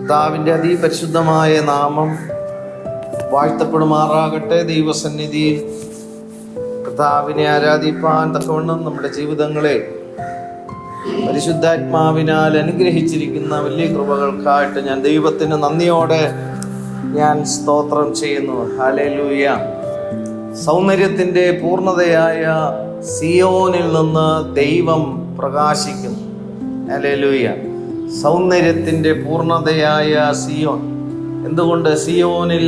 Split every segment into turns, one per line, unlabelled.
കർത്താവിൻ്റെ അതിപരിശുദ്ധമായ നാമം വാഴ്ത്തപ്പെടുമാറാകട്ടെ. ദൈവസന്നിധിയിൽ കർത്താവിനെ ആരാധിപ്പാൻ തക്കവണ്ണം നമ്മുടെ ജീവിതങ്ങളെ പരിശുദ്ധാത്മാവിനാൽ അനുഗ്രഹിച്ചിരിക്കുന്ന വലിയ കൃപകൾക്കായിട്ട് ഞാൻ ദൈവത്തിന് നന്ദിയോടെ ഞാൻ സ്തോത്രം ചെയ്യുന്നു. ഹല്ലേലൂയ. സൗന്ദര്യത്തിൻ്റെ പൂർണ്ണതയായ സിയോനിൽ നിന്ന് ദൈവം പ്രകാശിക്കുന്നു. ഹല്ലേലൂയ. സൗന്ദര്യത്തിൻ്റെ പൂർണ്ണതയായ സിയോൻ. എന്തുകൊണ്ട് സിയോനിൽ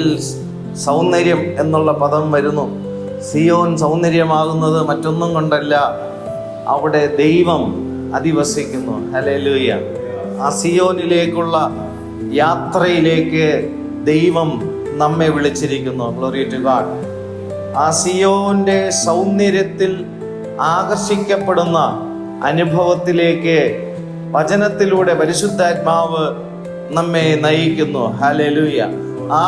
സൗന്ദര്യം എന്നുള്ള പദം വരുന്നു? സിയോൻ സൗന്ദര്യമാകുന്നത് മറ്റൊന്നും കൊണ്ടല്ല, അവിടെ ദൈവം അധിവസിക്കുന്നു. ഹല്ലേലൂയ. ആ സിയോനിലേക്കുള്ള യാത്രയിലേക്ക് ദൈവം നമ്മെ വിളിച്ചിരിക്കുന്നു. Glory to God. ആ സിയോന്റെ സൗന്ദര്യത്തിൽ ആകർഷിക്കപ്പെടുന്ന അനുഭവത്തിലേക്ക് വചനത്തിലൂടെ പരിശുദ്ധാത്മാവ് നമ്മെ നയിക്കുന്നു. ഹല്ലേലൂയ. ആ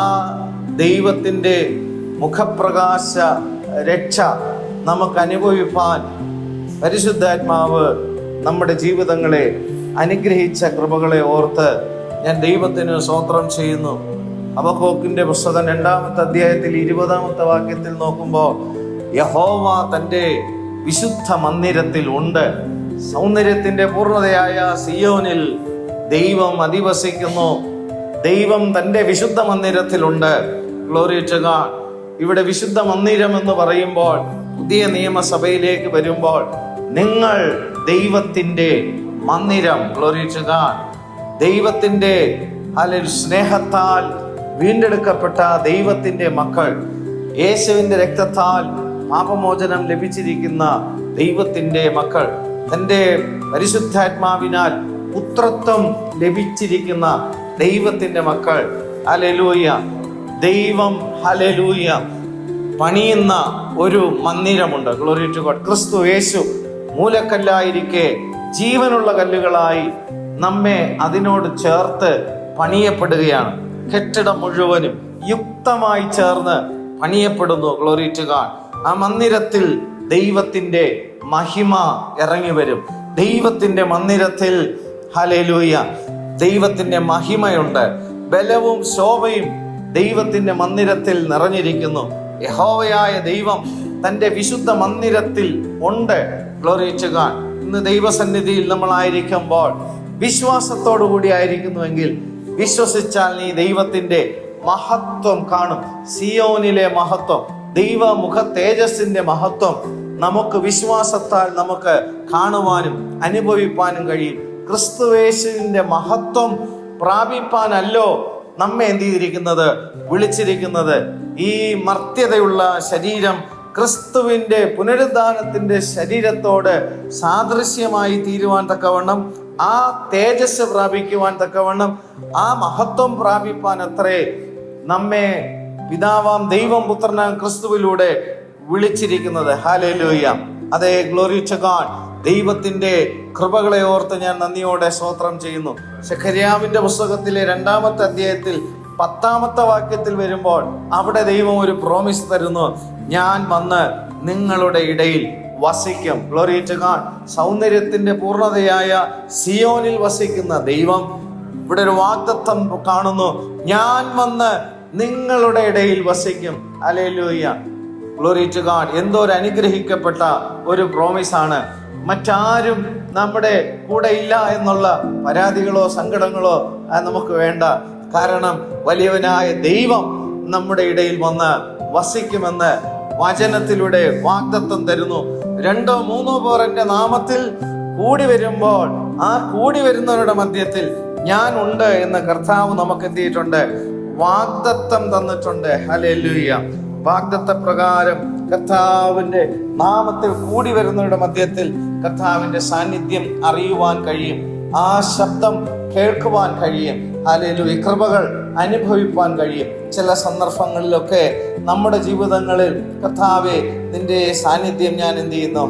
ദൈവത്തിൻ്റെ മുഖപ്രകാശ രക്ഷ നമുക്ക് അനുഭവിപ്പാൻ പരിശുദ്ധാത്മാവ് നമ്മുടെ ജീവിതങ്ങളെ അനുഗ്രഹിച്ച കൃപകളെ ഓർത്ത് ഞാൻ ദൈവത്തിന് സ്തോത്രം ചെയ്യുന്നു. ഹബക്കൂക്കിന്റെ പുസ്തകം 2-ാമത്തെ അധ്യായത്തിൽ 20-ാമത്തെ വാക്യത്തിൽ നോക്കുമ്പോൾ യഹോവ തൻ്റെ വിശുദ്ധ മന്ദിരത്തിൽ ഉണ്ട്. സൗന്ദര്യത്തിന്റെ പൂർണ്ണതയായ സിയോനിൽ ദൈവം അധിവസിക്കുന്നു. ദൈവം തൻ്റെ വിശുദ്ധ മന്ദിരത്തിലുണ്ട്. Glory to God. ഇവിടെ വിശുദ്ധ മന്ദിരം എന്ന് പറയുമ്പോൾ പുതിയ നിയമസഭയിലേക്ക് വരുമ്പോൾ നിങ്ങൾ ദൈവത്തിൻ്റെ മന്ദിരം. Glory to God. ദൈവത്തിൻ്റെ സ്നേഹത്താൽ വീണ്ടെടുക്കപ്പെട്ട ദൈവത്തിൻ്റെ മക്കൾ, യേശുവിൻ്റെ രക്തത്താൽ പാപമോചനം ലഭിച്ചിരിക്കുന്ന ദൈവത്തിൻ്റെ മക്കൾ, തൻ്റെ പരിശുദ്ധാത്മാവിനാൽ പുത്രത്വം ലഭിച്ചിരിക്കുന്ന ദൈവത്തിൻ്റെ മക്കൾ. ഹല്ലേലൂയ. ദൈവം ഹല്ലേലൂയ പണിയുന്ന ഒരു മന്ദിരമുണ്ട്. Glory to God. ക്രിസ്തു യേശു മൂലക്കല്ലായിരിക്കെ ജീവനുള്ള കല്ലുകളായി നമ്മെ അതിനോട് ചേർത്ത് പണിയപ്പെടുകയാണ്. കെട്ടിടം മുഴുവനും യുക്തമായി ചേർന്ന് പണിയപ്പെടുന്നു. Glory to God. ആ മന്ദിരത്തിൽ ദൈവത്തിൻ്റെ മഹിമ ഇറങ്ങി വരും. ദൈവത്തിൻ്റെ മന്ദിരത്തിൽ ഹല്ലേലൂയ ദൈവത്തിൻ്റെ മഹിമയുണ്ട്. ബലവും ശോഭയും ദൈവത്തിൻ്റെ മന്ദിരത്തിൽ നിറഞ്ഞിരിക്കുന്നു. യഹോവയായ ദൈവം തൻ്റെ വിശുദ്ധ മന്ദിരത്തിൽ ഉണ്ട്. Glory to God. ഇന്ന് ദൈവസന്നിധിയിൽ നമ്മളായിരിക്കുമ്പോൾ വിശ്വാസത്തോടു കൂടി ആയിരിക്കുന്നുവെങ്കിൽ വിശ്വസിച്ചാൽ നീ ദൈവത്തിൻ്റെ മഹത്വം കാണും. സിയോനിലെ മഹത്വം, ദൈവമുഖ തേജസ്സിന്റെ മഹത്വം നമുക്ക് വിശ്വാസത്താൽ നമുക്ക് കാണുവാനും അനുഭവിപ്പാനും കഴിയും. ക്രിസ്തുയേശുവിന്റെ മഹത്വം പ്രാപിപ്പാനല്ലോ നമ്മെ എന്ത് ചെയ്തിരിക്കുന്നത്, വിളിച്ചിരിക്കുന്നത്. ഈ മർത്യതയുള്ള ശരീരം ക്രിസ്തുവിന്റെ പുനരുദ്ധാനത്തിന്റെ ശരീരത്തോട് സാദൃശ്യമായി തീരുവാൻ തക്കവണ്ണം, ആ തേജസ് പ്രാപിക്കുവാൻ തക്കവണ്ണം, ആ മഹത്വം പ്രാപിപ്പാൻ അത്രേ നമ്മെ പിതാവാം ദൈവം പുത്രനാം ക്രിസ്തുവിലൂടെ വിളിച്ചിരിക്കുന്നത്. ഹല്ലേലൂയ. അതേ, ഗ്ലോറി ടു ഗോഡ്. ദൈവത്തിന്റെ കൃപകളെ ഓർത്ത് ഞാൻ നന്ദിയോടെ സ്തോത്രം ചെയ്യുന്നു. സെഖര്യാവിന്റെ പുസ്തകത്തിലെ 2-ാമത്തെ അധ്യായത്തിൽ 10-ാമത്തെ വാക്യത്തിൽ വരുമ്പോൾ അവിടെ ദൈവം ഒരു പ്രോമിസ് തരുന്നു. ഞാൻ വന്ന് നിങ്ങളുടെ ഇടയിൽ വസിക്കും. Glory to god. സൗന്ദര്യത്തിന്റെ പൂർണ്ണതയായ സിയോനിൽ വസിക്കുന്ന ദൈവം ഇവിടെ ഒരു വാഗ്ദത്തം കാണുന്നു. ഞാൻ വന്ന് നിങ്ങളുടെ ഇടയിൽ വസിക്കും. ഹല്ലേലൂയ. Glory to God. എന്തോ ഒരു അനുഗ്രഹിക്കപ്പെട്ട ഒരു പ്രോമിസാണ്. മറ്റാരും നമ്മുടെ കൂടെ ഇല്ല എന്നുള്ള പരാതികളോ സങ്കടങ്ങളോ നമുക്ക് വേണ്ട. കാരണം വലിയവനായ ദൈവം നമ്മുടെ ഇടയിൽ വന്ന് വസിക്കുമെന്ന് വചനത്തിലൂടെ വാഗ്ദത്തം തരുന്നു. 2-3 പേർ എൻ്റെ നാമത്തിൽ കൂടി വരുമ്പോൾ ആ കൂടി വരുന്നവരുടെ മധ്യത്തിൽ ഞാൻ ഉണ്ട് എന്ന് കർത്താവ് നമുക്ക് എന്ത് ചെയ്തിട്ടുണ്ട്, വാഗ്ദത്തം തന്നിട്ടുണ്ട്. ഹല്ലേലൂയ. വാഗ്ദത്ത പ്രകാരം കർത്താവിന്റെ നാമത്തിൽ കൂടി വരുന്നവരുടെ മധ്യത്തിൽ കർത്താവിന്റെ സാന്നിധ്യം അറിയുവാൻ കഴിയും. ആ ശബ്ദം കേൾക്കുവാൻ കഴിയും. ഹല്ലേലൂയ. കൃപകൾ അനുഭവിപ്പാൻ കഴിയും. ചില സന്ദർഭങ്ങളിലൊക്കെ നമ്മുടെ ജീവിതങ്ങളിൽ കർത്താവേ നിന്റെ സാന്നിധ്യം ഞാൻ എന്ത് ചെയ്യുന്നു,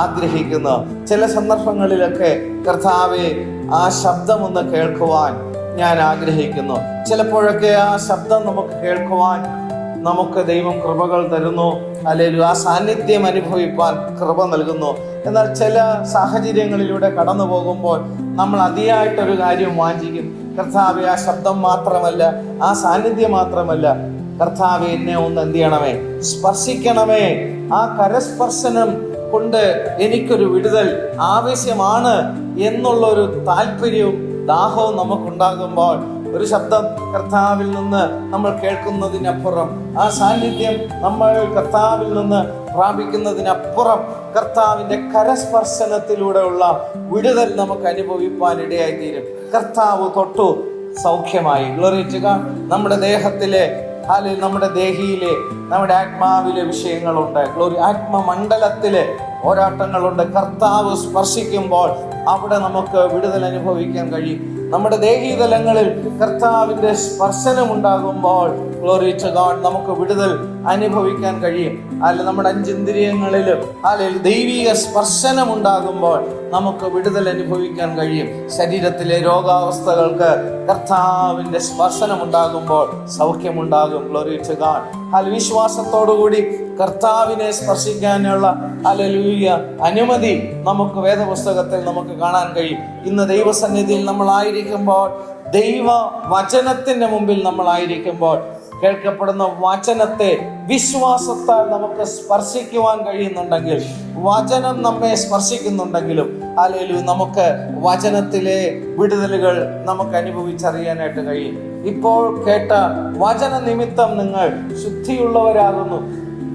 ആഗ്രഹിക്കുന്നു. ചില സന്ദർഭങ്ങളിലൊക്കെ കർത്താവേ ആ ശബ്ദം ഒന്ന് കേൾക്കുവാൻ ഞാൻ ആഗ്രഹിക്കുന്നു. ചിലപ്പോഴൊക്കെ ആ ശബ്ദം നമുക്ക് കേൾക്കുവാൻ നമുക്ക് ദൈവം കൃപകൾ തരുന്നു. അല്ലെങ്കിൽ ആ സാന്നിധ്യം അനുഭവിപ്പാൻ കൃപ നൽകുന്നു. എന്നാൽ ചില സാഹചര്യങ്ങളിലൂടെ കടന്നു പോകുമ്പോൾ നമ്മൾ അതിയായിട്ടൊരു കാര്യം വാഞ്ചിക്കും. കർത്താവെ, ആ ശബ്ദം മാത്രമല്ല, ആ സാന്നിധ്യം മാത്രമല്ല, കർത്താവെ എന്നെ ഒന്ന് എന്ത് ചെയ്യണമേ, സ്പർശിക്കണമേ. ആ കരസ്പർശനം കൊണ്ട് എനിക്കൊരു വിടുതൽ ആവശ്യമാണ് എന്നുള്ളൊരു താല്പര്യവും ദാഹവും നമുക്കുണ്ടാകുമ്പോൾ, ഒരു ശബ്ദം കർത്താവിൽ നിന്ന് നമ്മൾ കേൾക്കുന്നതിനപ്പുറം, ആ സാന്നിധ്യം നമ്മൾ കർത്താവിൽ നിന്ന് പ്രാപിക്കുന്നതിനപ്പുറം കർത്താവിൻ്റെ കരസ്പർശനത്തിലൂടെയുള്ള വിടുതൽ നമുക്ക് അനുഭവിപ്പാൻ ഇടയായിത്തീരും. കർത്താവ് തൊട്ടു സൗഖ്യമായി. Glory to God. നമ്മുടെ ദേഹത്തിലെ അല്ലെങ്കിൽ നമ്മുടെ ദേഹിയിലെ, നമ്മുടെ ആത്മാവിലെ വിഷയങ്ങളുണ്ട്. ഗ്ലോറി. ആത്മമണ്ഡലത്തിലെ പോരാട്ടങ്ങളുണ്ട്. കർത്താവ് സ്പർശിക്കുമ്പോൾ അവിടെ നമുക്ക് വിടുതൽ അനുഭവിക്കാൻ കഴിയും. നമ്മുടെ ദേഹീതലങ്ങളിൽ കർത്താവിൻ്റെ സ്പർശനം ഉണ്ടാകുമ്പോൾ, ഗ്ലോറി ടു ഗോഡ്, നമുക്ക് വിടുതൽ അനുഭവിക്കാൻ കഴിയും. അല്ലെങ്കിൽ നമ്മുടെ അഞ്ചിന്ദ്രിയങ്ങളിലും അല്ലെങ്കിൽ ദൈവിക സ്പർശനം ഉണ്ടാകുമ്പോൾ നമുക്ക് വിടുതൽ അനുഭവിക്കാൻ കഴിയും. ശരീരത്തിലെ രോഗാവസ്ഥകൾക്ക് കർത്താവിൻ്റെ സ്പർശനം ഉണ്ടാകുമ്പോൾ സൗഖ്യമുണ്ടാകും. Glory to god. വിശ്വാസത്തോടുകൂടി കർത്താവിനെ സ്പർശിക്കാനുള്ള ഹല്ലേലൂയ അനുമതി നമുക്ക് വേദപുസ്തകത്തിൽ നമുക്ക് കാണാൻ കഴിയും. ഇന്ന് ദൈവസന്നിധിയിൽ നമ്മളായിരിക്കുമ്പോൾ, ദൈവ വചനത്തിന്റെ മുമ്പിൽ നമ്മളായിരിക്കുമ്പോൾ, കേൾക്കപ്പെടുന്ന വചനത്തെ വിശ്വാസത്താൽ നമുക്ക് സ്പർശിക്കുവാൻ കഴിയുന്നുണ്ടെങ്കിൽ, വചനം നമ്മെ സ്പർശിക്കുന്നുണ്ടെങ്കിലും ഹല്ലേലൂയ നമുക്ക് വചനത്തിലെ വിടുതലുകൾ നമുക്ക് അനുഭവിച്ചറിയാനായിട്ട് കഴിയും. ഇപ്പോൾ കേട്ട വചന നിമിത്തം നിങ്ങൾ ശുദ്ധിയുള്ളവരാകുന്നു.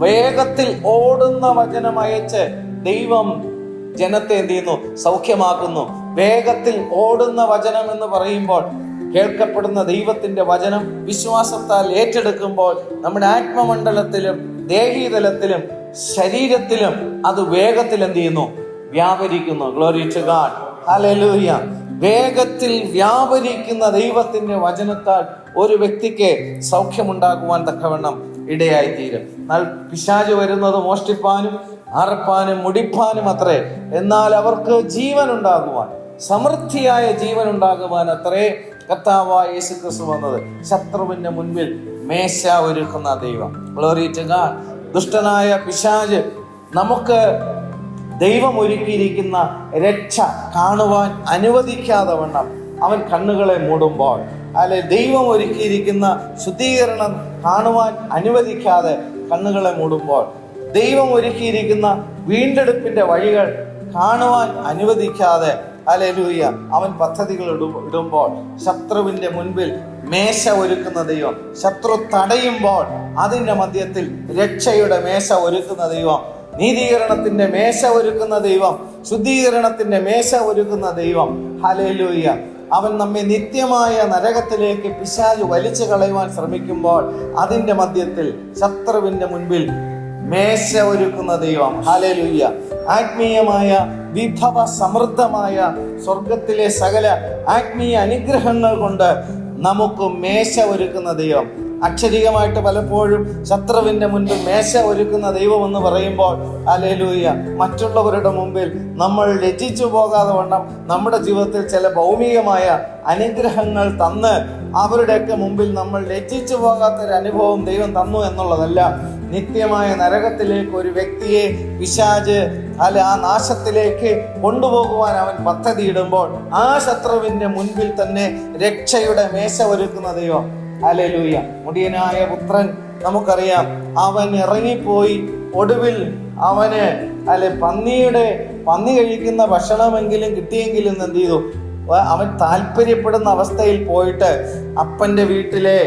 വേഗത്തിൽ ഓടുന്ന വചനം അയച്ച് ദൈവം ജനത്തെ എന്ത് ചെയ്യുന്നു? സൗഖ്യമാക്കുന്നു. വേഗത്തിൽ ഓടുന്ന വചനം എന്ന് പറയുമ്പോൾ, കേൾക്കപ്പെടുന്ന ദൈവത്തിന്റെ വചനം വിശ്വാസത്താൽ ഏറ്റെടുക്കുമ്പോൾ നമ്മുടെ ആത്മമണ്ഡലത്തിലും ദേഹീതലത്തിലും ശരീരത്തിലും അത് വേഗത്തിൽ എന്ത് ചെയ്യുന്നു? വ്യാപരിക്കുന്നു. Glory to God. ഹല്ലേലൂയ. വേഗത്തിൽ വ്യാപരിക്കുന്ന ദൈവത്തിന്റെ വചനത്താൽ ഒരു വ്യക്തിക്ക് സൗഖ്യമുണ്ടാകുവാൻ തക്കവണ്ണം ഇടയായിത്തീരും. എന്നാൽ പിശാച് വരുന്നത് മോഷ്ടിപ്പാനും അറപ്പാനും മുടിപ്പാനും അത്രേ, എന്നാൽ അവർക്ക് ജീവൻ ഉണ്ടാകുവാൻ, സമൃദ്ധിയായ ജീവൻ ഉണ്ടാകുവാൻ അത്രേ കർത്താവായ യേശു ക്രിസ്തു വന്നത്. ശത്രുവിന്റെ മുൻപിൽ മേശ ഒരുക്കുന്ന ദൈവം. Glory to god. ദുഷ്ടനായ പിശാച് നമുക്ക് ദൈവം ഒരുക്കിയിരിക്കുന്ന രക്ഷ കാണുവാൻ അനുവദിക്കാതെ വണ്ണം അവൻ കണ്ണുകളെ മൂടുമ്പോൾ, അല്ലെ ദൈവം ഒരുക്കിയിരിക്കുന്ന ശുദ്ധീകരണം കാണുവാൻ അനുവദിക്കാതെ കണ്ണുകളെ മൂടുമ്പോൾ, ദൈവം ഒരുക്കിയിരിക്കുന്ന വീണ്ടെടുപ്പിന്റെ വഴികൾ കാണുവാൻ അനുവദിക്കാതെ ഹല്ലേലൂയ അവൻ പദ്ധതികൾ ഇടുമ്പോൾ, ശത്രുവിന്റെ മുൻപിൽ മേശ ഒരുക്കുന്ന ദൈവം, ശത്രു തടയുമ്പോൾ അതിന്റെ മധ്യത്തിൽ രക്ഷയുടെ മേശ ഒരുക്കുന്ന ദൈവം, നീതീകരണത്തിന്റെ മേശ ഒരുക്കുന്ന ദൈവം, ശുദ്ധീകരണത്തിന്റെ മേശ ഒരുക്കുന്ന ദൈവം. ഹല്ലേലൂയ. അവൻ നമ്മെ നിത്യമായ നരകത്തിലേക്ക് പിശാച് വലിച്ചു കളയുവാൻ ശ്രമിക്കുമ്പോൾ അതിന്റെ മധ്യത്തിൽ ശത്രുവിന്റെ മുൻപിൽ മേശ ഒരുക്കുന്ന ദൈവം. ഹല്ലേലൂയ. ആത്മീയമായ വിഭവ സമൃദ്ധമായ സ്വർഗത്തിലെ സകല ആത്മീയ അനുഗ്രഹങ്ങൾ കൊണ്ട് നമുക്ക് മേശ ഒരുക്കുന്ന ദൈവം. അക്ഷരികമായിട്ട് പലപ്പോഴും ശത്രുവിന്റെ മുൻപിൽ മേശ ഒരുക്കുന്ന ദൈവം എന്ന് പറയുമ്പോൾ ഹല്ലേലൂയ മറ്റുള്ളവരുടെ മുമ്പിൽ നമ്മൾ ലജ്ജിച്ചു പോകാതെ വണ്ണം നമ്മുടെ ജീവിതത്തിൽ ചില ഭൗമികമായ അനുഗ്രഹങ്ങൾ തന്ന് അവരുടെയൊക്കെ മുമ്പിൽ നമ്മൾ ലജ്ജിച്ചു പോകാത്തൊരു അനുഭവം ദൈവം തന്നു എന്നുള്ളതല്ല. നിത്യമായ നരകത്തിലേക്ക് ഒരു വ്യക്തിയെ പിശാച് ആ നാശത്തിലേക്ക് കൊണ്ടുപോകുവാൻ അവൻ പദ്ധതി ഇടുമ്പോൾ ആ ശത്രുവിന്റെ മുൻപിൽ തന്നെ രക്ഷയുടെ മേശ ഒരുക്കുന്ന ദൈവം. ഹല്ലേലൂയ. മുടിയനായ പുത്രൻ നമുക്കറിയാം, അവൻ ഇറങ്ങിപ്പോയി. ഒടുവിൽ അവന് പന്നി കഴിക്കുന്ന ഭക്ഷണമെങ്കിലും കിട്ടിയെങ്കിലും എന്ത് ചെയ്തു? അവൻ താല്പര്യപ്പെടുന്ന അവസ്ഥയിൽ പോയിട്ട് അപ്പന്റെ വീട്ടിലെ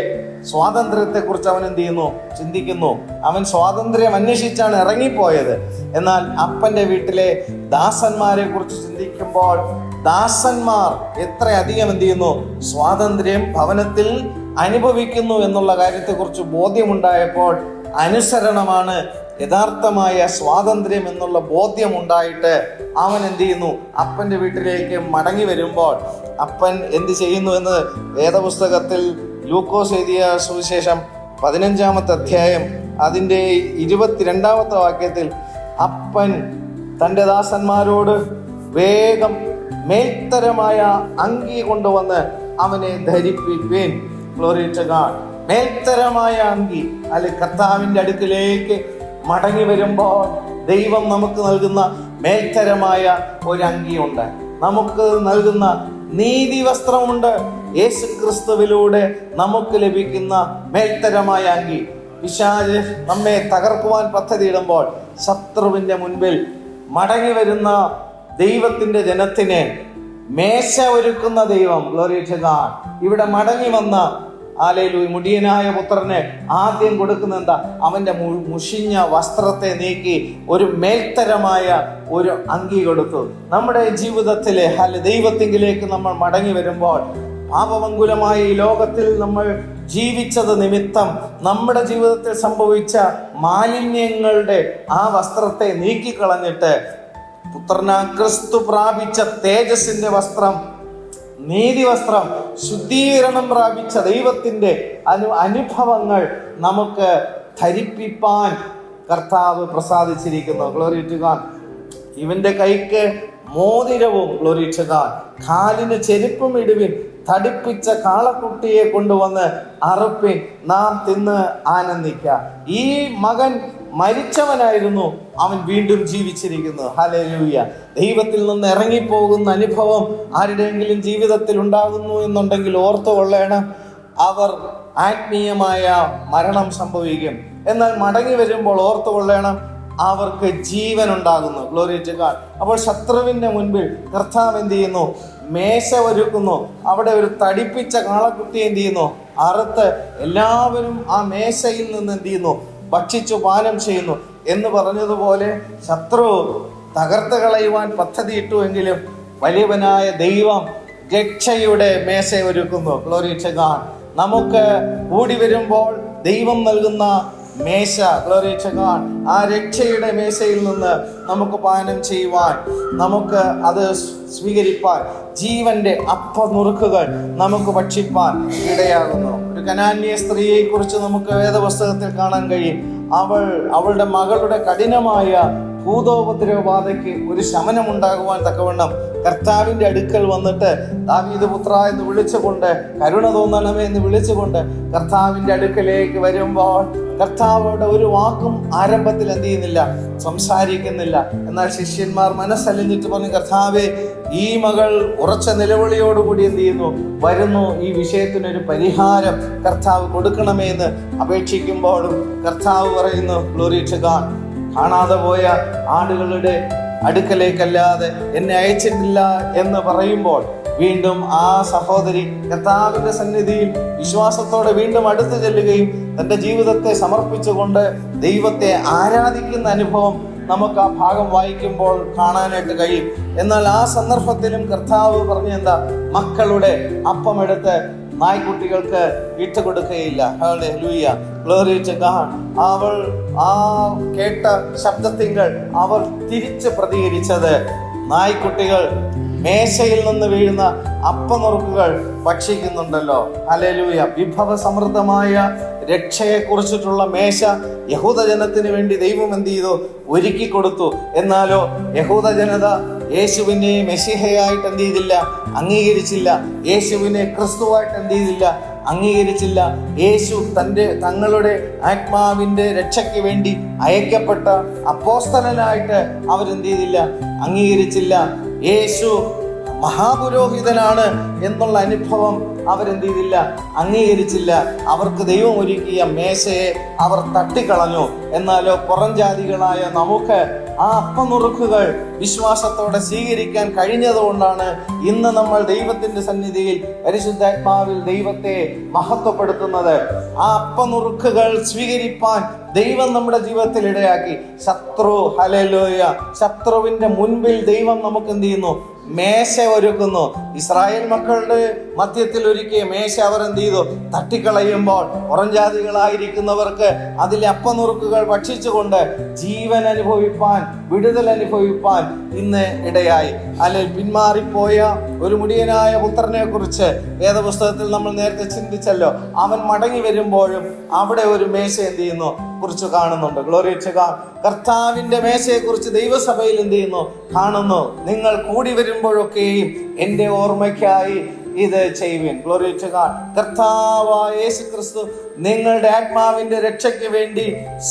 സ്വാതന്ത്ര്യത്തെ കുറിച്ച് അവൻ എന്ത് ചെയ്യുന്നു? ചിന്തിക്കുന്നു. അവൻ സ്വാതന്ത്ര്യം അന്വേഷിച്ചാണ് ഇറങ്ങിപ്പോയത്. എന്നാൽ അപ്പന്റെ വീട്ടിലെ ദാസന്മാരെ കുറിച്ച് ചിന്തിക്കുമ്പോൾ ദാസന്മാർ എത്രയധികം എന്ത് ചെയ്യുന്നു? സ്വാതന്ത്ര്യം ഭവനത്തിൽ അനുഭവിക്കുന്നു എന്നുള്ള കാര്യത്തെക്കുറിച്ച് ബോധ്യമുണ്ടായപ്പോൾ അനുസരണമാണ് യഥാർത്ഥമായ സ്വാതന്ത്ര്യം എന്നുള്ള ബോധ്യമുണ്ടായിട്ട് അവൻ എന്ത് ചെയ്യുന്നു? അപ്പന്റെ വീട്ടിലേക്ക് മടങ്ങി വരുമ്പോൾ അപ്പൻ എന്ത് ചെയ്യുന്നു എന്ന് വേദപുസ്തകത്തിൽ ലൂക്കോസ് എഴുതിയ സുവിശേഷം 15-ാമത്തെ അധ്യായം അതിൻ്റെ 22-ാമത്തെ വാക്യത്തിൽ അപ്പൻ തൻ്റെ ദാസന്മാരോട് വേഗം മേൽത്തരമായ അങ്കി കൊണ്ടുവന്ന് അവനെ ധരിപ്പിക്കുവേൻ. Glory to god. മേൽത്തരമായ അങ്കി കർത്താവിൻ്റെ അടുക്കിലേക്ക് മടങ്ങി വരുമ്പോൾ ദൈവം നമുക്ക് നൽകുന്ന മേൽത്തരമായ ഒരു അങ്കിയുണ്ട്. നമുക്ക് നൽകുന്ന നീതി വസ്ത്രമുണ്ട്. യേശു ക്രിസ്തുവിലൂടെ നമുക്ക് ലഭിക്കുന്ന മേൽത്തരമായ അങ്കി. പിശാച് നമ്മെ തകർക്കുവാൻ പദ്ധതിയിടുമ്പോൾ ശത്രുവിന്റെ മുൻപിൽ മടങ്ങി വരുന്ന ദൈവത്തിന്റെ ജനത്തിന് മേശ ഒരുക്കുന്ന ദൈവം, ഗ്ലോറി ടു ഗോഡ്, ഇവിടെ മടങ്ങി വന്ന ഹല്ലേലൂയ മുടിയനായ പുത്രന് ആദ്യം കൊടുക്കുന്ന എന്താ? അവന്റെ മുഷിഞ്ഞ വസ്ത്രത്തെ നീക്കി ഒരു മേൽത്തരമായ ഒരു അങ്കി കൊടുത്തു. നമ്മുടെ ജീവിതത്തിലെ ദൈവത്തിങ്കിലേക്ക് നമ്മൾ മടങ്ങി വരുമ്പോൾ, പാപമംഗുലമായ ഈ ലോകത്തിൽ നമ്മൾ ജീവിച്ചത് നിമിത്തം നമ്മുടെ ജീവിതത്തിൽ സംഭവിച്ച മാലിന്യങ്ങളുടെ ആ വസ്ത്രത്തെ നീക്കിക്കളഞ്ഞിട്ട് പുത്രനാം ക്രിസ്തു പ്രാപിച്ച തേജസ്സിന്റെ വസ്ത്രം, നീതി വസ്ത്രം, ശുദ്ധീകരണം പ്രാപിച്ച ദൈവത്തിന്റെ അനുഭവങ്ങൾ നമുക്ക് ധരിപ്പിപ്പാൻ കർത്താവ് പ്രസാദിച്ചിരിക്കുന്നു. Glory to God. ഇവന്റെ കൈക്ക് മോതിരവും, ഗ്ലോറി ടു ഗോഡ്, കാലിന് ചെരുപ്പും ഇടുവിൻ, തടിപ്പിച്ച കാളക്കുട്ടിയെ കൊണ്ടുവന്ന് അറുപ്പിൻ, നാം തിന്ന് ആനന്ദിക്കാം. ഈ മകൻ മരിച്ചവനായിരുന്നു, അവൻ വീണ്ടും ജീവിച്ചിരിക്കുന്നു. ഹല്ലേലൂയ. ദൈവത്തിൽ നിന്ന് ഇറങ്ങിപ്പോകുന്ന അനുഭവം ആരുടെയെങ്കിലും ജീവിതത്തിൽ ഉണ്ടാകുന്നു എന്നുണ്ടെങ്കിൽ ഓർത്തുകൊള്ളണം, അവർ ആത്മീയമായ മരണം സംഭവിക്കും. എന്നാൽ മടങ്ങി വരുമ്പോൾ ഓർത്തുകൊള്ളണം, അവർക്ക് ജീവൻ ഉണ്ടാകുന്നു. Glory to God. അപ്പോൾ ശത്രുവിന്റെ മുൻപിൽ കർത്താവ് എന്ത് ചെയ്യുന്നു? മേശ ഒരുക്കുന്നു. അവിടെ ഒരു തടിപ്പിച്ച കാളക്കുട്ടി എന്ത് ചെയ്യുന്നു? അറുത്ത് എല്ലാവരും ആ മേശയിൽ നിന്ന് എന്ത് ചെയ്യുന്നു? ഭക്ഷിച്ചു പാനം ചെയ്യുന്നു. എന്ന് പറഞ്ഞതുപോലെ ശത്രു തകർത്ത് കളയുവാൻ പദ്ധതിയിട്ടുവെങ്കിലും വലിയവനായ ദൈവം രക്ഷയുടെ മേശ ഒരുക്കുന്നു. Glory to God. നമുക്ക് കൂടി വരുമ്പോൾ ദൈവം നൽകുന്ന മേശ, ഗ്ലോറി ടു ഗോഡ്, ആ രക്ഷയുടെ മേശയിൽ നിന്ന് നമുക്ക് പാനം ചെയ്യുവാൻ, നമുക്ക് അത് സ്വീകരിപ്പാൻ, ജീവന്റെ അപ്പനുറുക്കുകൾ നമുക്ക് ഭക്ഷിപ്പാൻ ഇടയാകുന്നു. ഒരു കനാന്യ സ്ത്രീയെ കുറിച്ച് നമുക്ക് വേദപുസ്തകത്തിൽ കാണാൻ കഴിയും. അവളുടെ മകളുടെ കഠിനമായ ഭൂതോപദ്രവബാധയ്ക്ക് ഒരു ശമനമുണ്ടാകുവാൻ തക്കവണ്ണം കർത്താവിന്റെ അടുക്കൽ വന്നിട്ട് ദാവീദ് പുത്ര എന്ന് വിളിച്ചുകൊണ്ട്, കരുണ തോന്നണമേ എന്ന് വിളിച്ചുകൊണ്ട് കർത്താവിന്റെ അടുക്കലേക്ക് വരുമ്പോൾ കർത്താവോട് ഒരു വാക്കും ആരംഭത്തിൽ എന്ത് ചെയ്യുന്നില്ല? സംസാരിക്കുന്നില്ല. എന്നാൽ ശിഷ്യന്മാർ മനസ്സലിഞ്ഞിട്ട് പറഞ്ഞു, കർത്താവേ, ഈ മകൾ ഉറച്ച നിലവിളിയോടുകൂടി എന്ത് ചെയ്യുന്നു? വരുന്നു. ഈ വിഷയത്തിനൊരു പരിഹാരം കർത്താവ് കൊടുക്കണമേ എന്ന് അപേക്ഷിക്കുമ്പോഴും കർത്താവ് പറയുന്നു, ഗ്ലോറി ടു ഗോഡ്, കാണാതെ പോയ ആടുകളുടെ അടുക്കലേക്കല്ലാതെ എന്നെ അയച്ചിട്ടില്ല എന്ന് പറയുമ്പോൾ വീണ്ടും ആ സഹോദരി കർത്താവിന്റെ സന്നിധിയിൽ വിശ്വാസത്തോടെ വീണ്ടും അടുത്തു ചെല്ലുകയും തന്റെ ജീവിതത്തെ സമർപ്പിച്ചുകൊണ്ട് ദൈവത്തെ ആരാധിക്കുന്ന അനുഭവം നമുക്ക് ആ ഭാഗം വായിക്കുമ്പോൾ കാണാനായിട്ട് കഴിയും. എന്നാൽ ആ സന്ദർഭത്തിലും കർത്താവ് പറഞ്ഞെന്താ? മക്കളുടെ അപ്പമെടുത്ത് നായ്ക്കുട്ടികൾക്ക് ഇട്ട് കൊടുക്കുകയില്ല. Hallelujah, glory to god. അവൾ ആ കേട്ട ശബ്ദത്തിങ്കൽ അവർ തിരിച്ച് പ്രതികരിച്ചത്, നായ്ക്കുട്ടികൾ മേശയിൽ നിന്ന് വീഴുന്ന അപ്പനുറുക്കുകൾ ഭക്ഷിക്കുന്നുണ്ടല്ലോ. ഹല്ലേലൂയ. വിഭവ സമൃദ്ധമായ രക്ഷയെക്കുറിച്ചിട്ടുള്ള മേശ യഹൂദജനത്തിന് വേണ്ടി ദൈവം എന്ത് ചെയ്തു? ഒരുക്കി കൊടുത്തു. എന്നാലോ യഹൂദ ജനത യേശുവിനെ മെശിഹയായിട്ട് എന്ത് ചെയ്തില്ല? അംഗീകരിച്ചില്ല. യേശുവിനെ ക്രിസ്തുവായിട്ട് എന്ത് ചെയ്തില്ല? അംഗീകരിച്ചില്ല. യേശു തങ്ങളുടെ ആത്മാവിന്റെ രക്ഷയ്ക്ക് വേണ്ടി അയക്കപ്പെട്ട അപ്പോസ്തലനായിട്ട് അവരെന്ത് ചെയ്തില്ല? അംഗീകരിച്ചില്ല. യേശു മഹാപുരോഹിതനാണ് എന്നുള്ള അനുഭവം അവരെന്ത് ചെയ്തില്ല? അംഗീകരിച്ചില്ല. അവർക്ക് ദൈവം ഒരുക്കിയ മേശയെ അവർ തട്ടിക്കളഞ്ഞു. എന്നാലോ പുറം ജാതികളായ നമുക്ക് ആ അപ്പനുറുക്കുകൾ വിശ്വാസത്തോടെ സ്വീകരിക്കാൻ കഴിഞ്ഞതുകൊണ്ടാണ് ഇന്ന് നമ്മൾ ദൈവത്തിന്റെ സന്നിധിയിൽ പരിശുദ്ധാത്മാവിൽ ദൈവത്തെ മഹത്വപ്പെടുത്തുന്നത്. ആ അപ്പനുറുക്കുകൾ സ്വീകരിപ്പാൻ ദൈവം നമ്മുടെ ജീവിതത്തിൽ ഇടയാക്കി. ഹല്ലേലൂയ, ശത്രുവിന്റെ മുൻപിൽ ദൈവം നമുക്ക് എന്ത് ചെയ്യുന്നു? മേശ ഒരുക്കുന്നു. ഇസ്രായേൽ മക്കളുടെ മധ്യത്തിൽ ഒരുക്കിയ മേശ അവർ എന്ത് ചെയ്തു? തട്ടിക്കളയുമ്പോൾ പുറംജാതികളായിരിക്കുന്നവർക്ക് അതിലെ അപ്പനുറുക്കുകൾ ഭക്ഷിച്ചുകൊണ്ട് ജീവൻ അനുഭവിപ്പാൻ, വിടുതൽ അനുഭവിപ്പാൻ ഇന്ന് ഇടയായി. അല്ലെങ്കിൽ പിന്മാറിപ്പോയ ഒരു മുടിയനായ പുത്രനെ കുറിച്ച് വേദപുസ്തകത്തിൽ നമ്മൾ നേരത്തെ ചിന്തിച്ചല്ലോ. അവൻ മടങ്ങി വരുമ്പോഴും അവിടെ ഒരു മേശ എന്ത് ചെയ്യുന്നു? കുറിച്ച് കാണുന്നുണ്ട്. Glory to God. കർത്താവിന്റെ മേശയെ കുറിച്ച് ദൈവസഭയിൽ എന്ത് ചെയ്യുന്നു? കാണുന്നു. നിങ്ങൾ കൂടി വരുമ്പോഴൊക്കെയും എൻ്റെ ഓർമ്മയ്ക്കായി ഇത് ചെയ്യുവിൻ. Glory to God. കർത്താവായ യേശു ക്രിസ്തു നിങ്ങളുടെ ആത്മാവിന്റെ രക്ഷയ്ക്ക് വേണ്ടി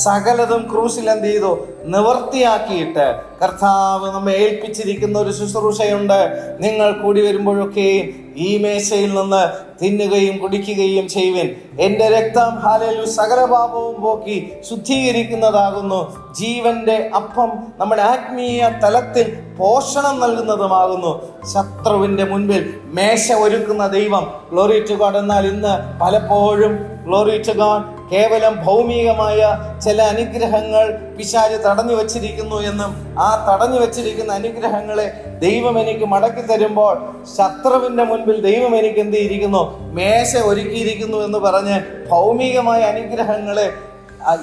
സകലതും ക്രൂസിൽ എന്ത് ചെയ്തു? നിവർത്തിയാക്കിയിട്ട് കർത്താവ് നമ്മെ ഏൽപ്പിച്ചിരിക്കുന്ന ഒരു ശുശ്രൂഷയുണ്ട്. നിങ്ങൾ കൂടി വരുമ്പോഴൊക്കെയും ഈ മേശയിൽ നിന്ന് തിന്നുകയും കുടിക്കുകയും ചെയ്യുവിൻ. എന്റെ രക്തം ഹല്ലേലൂയ സകല പാപവും പോക്കി ശുദ്ധീകരിക്കുന്നതാകുന്നു. ജീവന്റെ അപ്പം നമ്മുടെ ആത്മീയ തലത്തിൽ പോഷണം നൽകുന്നതുമാകുന്നു. ശത്രുവിന്റെ മുൻപിൽ മേശ ഒരുക്കുന്ന ദൈവം, ഗ്ലോറി ടു ഗോഡ്. എന്നാൽ ഇന്ന് പലപ്പോഴും ഗ്ലോറി ടു ഗോഡ് കേവലം ഭൗമികമായ ചില അനുഗ്രഹങ്ങൾ പിശാച് തടഞ്ഞു വച്ചിരിക്കുന്നു എന്നും ആ തടഞ്ഞു വച്ചിരിക്കുന്ന അനുഗ്രഹങ്ങളെ ദൈവം എനിക്ക് മടക്കി തരുമ്പോൾ ശത്രുവിന്റെ മുൻപിൽ ദൈവം എനിക്ക് എന്ത് ചെയ്തിരിക്കുന്നു? മേശ ഒരുക്കിയിരിക്കുന്നു എന്ന് പറഞ്ഞ് ഭൗമികമായ അനുഗ്രഹങ്ങളെ,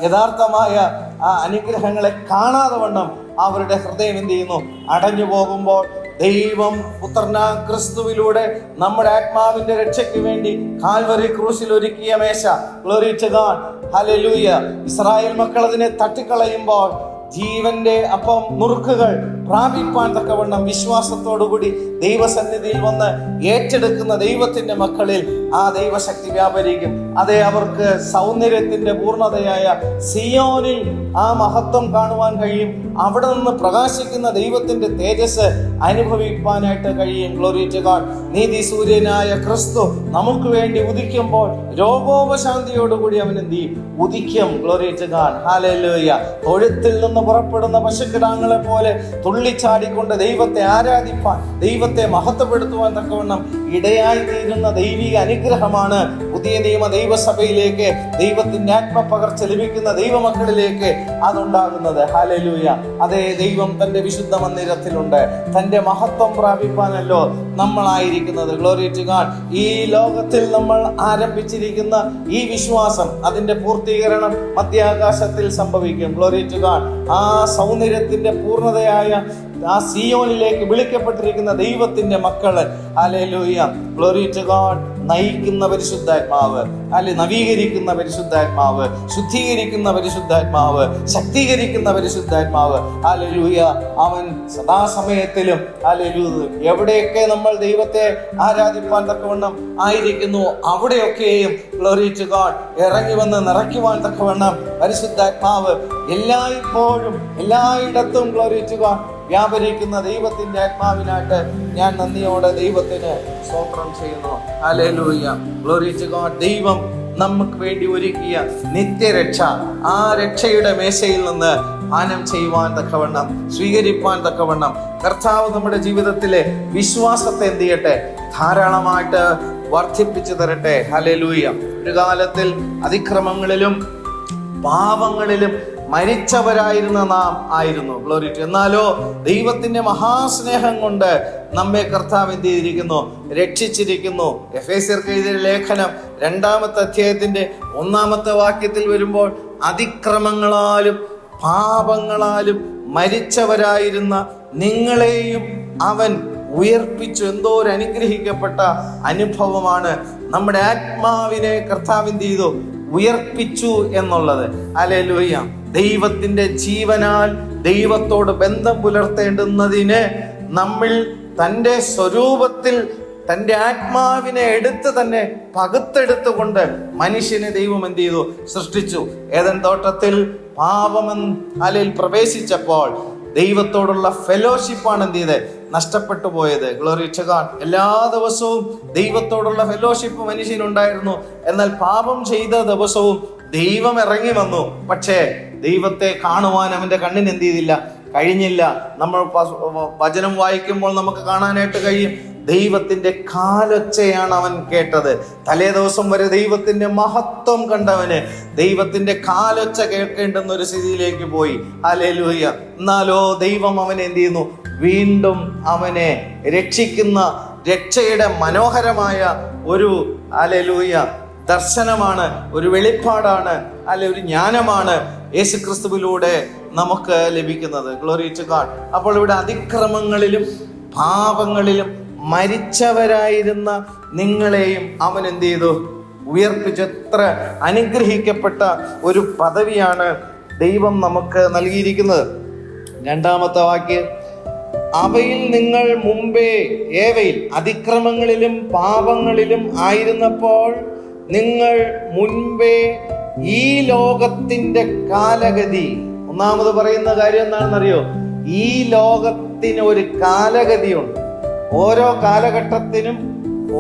യഥാർത്ഥമായ ആ അനുഗ്രഹങ്ങളെ കാണാതെ വണ്ണം അവരുടെ ഹൃദയം എന്ത് ചെയ്യുന്നു? അടഞ്ഞു പോകുമ്പോൾ ദൈവം പുത്രനാം ക്രിസ്തുവിലൂടെ നമ്മുടെ ആത്മാവിന്റെ രക്ഷയ്ക്ക് വേണ്ടി കാൽവറി ക്രൂസിൽ ഒരുക്കിയ മേശ, glory to God, hallelujah. Israel മക്കൾ അതിനെ തട്ടിക്കളയുമ്പോൾ ജീവന്റെ അപ്പം നുറുക്കുകൾ പ്രാപിപ്പാൻ തക്കവണ്ണം വിശ്വാസത്തോടുകൂടി ദൈവസന്നിധിയിൽ വന്ന് ഏറ്റെടുക്കുന്ന ദൈവത്തിന്റെ മക്കളിൽ ആ ദൈവശക്തി വ്യാപരിക്കും. അതേ, അവർക്ക് സൗന്ദര്യത്തിന്റെ പൂർണ്ണതയായ സിയോനിൽ ആ മഹത്വം കാണുവാൻ കഴിയും. അവിടെ നിന്ന് പ്രകാശിക്കുന്ന ദൈവത്തിന്റെ തേജസ് അനുഭവിക്കാനായിട്ട് കഴിയും. Glory to God. നീതി സൂര്യനായ ക്രിസ്തു നമുക്ക് വേണ്ടി ഉദിക്കുമ്പോൾ രോഗോപശാന്തിയോടുകൂടി അവൻ എന്ത് ചെയ്യും? ഉദിക്കും. Glory to God, hallelujah. തൊഴുത്തിൽ നിന്ന് പുറപ്പെടുന്ന പശുക്കിടാങ്ങളെ പോലെ തുള്ളിച്ചാടിക്കൊണ്ട് ദൈവത്തെ ആരാധിപ്പാൻ, ദൈവത്തെ മഹത്വപ്പെടുത്തുവാൻ തക്കവണ്ണം ഇടയായി തീരുന്ന ദൈവിക അനുഗ്രഹമാണ് പുതിയ നിയമ ദൈവസഭയിലേക്ക്, ദൈവത്തിന്റെ ആത്മപകർച്ച ലഭിക്കുന്ന ദൈവമക്കളിലേക്ക് അതുണ്ടാകുന്നത്. ഹല്ലേലൂയ. അതേ, ദൈവം തന്റെ വിശുദ്ധ മന്ദിരത്തിലുണ്ട്. തന്റെ മഹത്വം പ്രാപിപ്പാനല്ലോ നമ്മളായിരിക്കുന്നത്. Glory to God. ഈ ലോകത്തിൽ നമ്മൾ ആരംഭിച്ചിരിക്കുന്ന ഈ വിശ്വാസം, അതിന്റെ പൂർത്തീകരണം മധ്യാകാശത്തിൽ സംഭവിക്കും. Glory to God. ആ സൗന്ദര്യത്തിന്റെ പൂർണ്ണതയായ ആ സിയോനിലേക്ക് വിളിക്കപ്പെട്ടിരിക്കുന്ന ദൈവത്തിന്റെ മക്കള്, ഹല്ലേലൂയ, ഗ്ലോറി ടു ഗോഡ്, നയിക്കുന്ന പരിശുദ്ധാത്മാവ്, അല്ലെ നവീകരിക്കുന്ന പരിശുദ്ധാത്മാവ്, ശുദ്ധീകരിക്കുന്ന പരിശുദ്ധാത്മാവ്, ശക്തീകരിക്കുന്ന പരിശുദ്ധാത്മാവ്, ഹല്ലേലൂയ. അവൻ സദാസമയത്തിലും, ഹല്ലേലൂയ, എവിടെയൊക്കെ നമ്മൾ ദൈവത്തെ ആരാധിപ്പാൻ തക്കവണ്ണം ആയിരിക്കുന്നു അവിടെയൊക്കെയും ഗ്ലോറി ടു ഗോഡ് ഇറങ്ങി വന്ന് നിറയ്ക്കുവാൻ തക്കവണ്ണം പരിശുദ്ധാത്മാവ് എല്ലായ്പ്പോഴും എല്ലായിടത്തും ഗ്ലോറി ടു ഗോഡ് വ്യാപരിക്കുന്ന ദൈവത്തിന്റെ ആത്മാവിനായിട്ട് ഞാൻ നന്ദിയോടെ ദൈവത്തിന് സ്തോത്രം ചെയ്യുന്നു. Hallelujah, glory to God. ദൈവം നമുക്ക് വേണ്ടി ഒരുക്കിയ നിത്യരക്ഷ, ആ രക്ഷയുടെ മേശയിൽ നിന്ന് പാനം ചെയ്യുവാൻ തക്കവണ്ണം, സ്വീകരിപ്പാൻ തക്കവണ്ണം കർത്താവ് നമ്മുടെ ജീവിതത്തിലെ വിശ്വാസത്തെ എന്ത് ചെയ്യട്ടെ? ധാരാളമായിട്ട് വർദ്ധിപ്പിച്ചു തരട്ടെ. ഹല്ലേലൂയ. ഒരു കാലത്തിൽ അതിക്രമങ്ങളിലും പാപങ്ങളിലും മരിച്ചവരായിരുന്ന നാം ആയിരുന്നു. Glory to. എന്നാലോ ദൈവത്തിന്റെ മഹാസ്നേഹം കൊണ്ട് നമ്മെ കർത്താവ് എന്ത് ചെയ്തിരിക്കുന്നു? രക്ഷിച്ചിരിക്കുന്നു. എഫേസ്യർക്ക് എഴുതിയ ലേഖനം 2-ാമത്തെ അധ്യായത്തിന്റെ 1-ാമത്തെ വാക്യത്തിൽ വരുമ്പോൾ, അതിക്രമങ്ങളാലും പാപങ്ങളാലും മരിച്ചവരായിരുന്ന നിങ്ങളെയും അവൻ ഉയർപ്പിച്ചു. എന്തോ ഒരു അനുഗ്രഹിക്കപ്പെട്ട അനുഭവമാണ്. നമ്മുടെ ആത്മാവിനെ കർത്താവ് എന്ത് ചെയ്തു? ഉയർപ്പിച്ചു എന്നുള്ളത്. ഹല്ലേലൂയ. ദൈവത്തിന്റെ ജീവനാൽ ദൈവത്തോട് ബന്ധം പുലർത്തേണ്ടുന്നതിന് നമ്മിൽ തൻ്റെ സ്വരൂപത്തിൽ തൻ്റെ ആത്മാവിനെ എടുത്ത് തന്നെ പകുത്തെടുത്തുകൊണ്ട് മനുഷ്യനെ ദൈവം എന്ത് ചെയ്തു? സൃഷ്ടിച്ചു. ഏദൻ തോട്ടത്തിൽ പാപമെന്ന പ്രവേശിച്ചപ്പോൾ ദൈവത്തോടുള്ള ഫെലോഷിപ്പാണ് എന്ത് ചെയ്തത്? നഷ്ടപ്പെട്ടു പോയത്. Glory to God. എല്ലാ ദിവസവും ദൈവത്തോടുള്ള ഫെലോഷിപ്പ് മനുഷ്യനുണ്ടായിരുന്നു. എന്നാൽ പാപം ചെയ്ത ദിവസവും ദൈവം ഇറങ്ങി വന്നു. പക്ഷേ ദൈവത്തെ കാണുവാൻ അവന്റെ കണ്ണിന് എന്ത് ചെയ്തില്ല? കഴിഞ്ഞില്ല. നമ്മൾ വചനം വായിക്കുമ്പോൾ നമുക്ക് കാണാനായിട്ട് കഴിയും, ദൈവത്തിന്റെ കാലൊച്ചയാണ് അവൻ കേട്ടത്. തലേ ദിവസം വരെ ദൈവത്തിന്റെ മഹത്വം കണ്ടവന് ദൈവത്തിന്റെ കാലൊച്ച കേൾക്കേണ്ടുന്ന ഒരു സ്ഥിതിയിലേക്ക് പോയി. ഹല്ലേലൂയ. എന്നാലോ ദൈവം അവനെ എന്ത് ചെയ്യുന്നു? വീണ്ടും അവനെ രക്ഷിക്കുന്ന രക്ഷയുടെ മനോഹരമായ ഒരു ഹല്ലേലൂയ ദർശനമാണ്, ഒരു വെളിപ്പാടാണ്, അല്ലെ ഒരു ജ്ഞാനമാണ് യേശുക്രിസ്തുവിലൂടെ നമുക്ക് ലഭിക്കുന്നത്. Glory to God. അപ്പോൾ ഇവിടെ അതിക്രമങ്ങളിലും പാപങ്ങളിലും മരിച്ചവരായിരുന്ന നിങ്ങളെയും അവൻ എന്ത് ചെയ്തു? ഉയർപ്പിച്ചു. എത്ര അനുഗ്രഹിക്കപ്പെട്ട ഒരു പദവിയാണ് ദൈവം നമുക്ക് നൽകിയിരിക്കുന്നത്. 2-ാമത്തെ വാക്യം, അവയിൽ നിങ്ങൾ മുമ്പേ ഏവയിൽ അതിക്രമങ്ങളിലും പാപങ്ങളിലും ആയിരുന്നപ്പോൾ നിങ്ങൾ മുൻപേ ഈ ലോകത്തിന്റെ കാലഗതി, ഒന്നാമത് പറയുന്ന കാര്യം എന്താണെന്നറിയോ? ഈ ലോകത്തിന് ഒരു കാലഗതിയുണ്ട്. ഓരോ കാലഘട്ടത്തിനും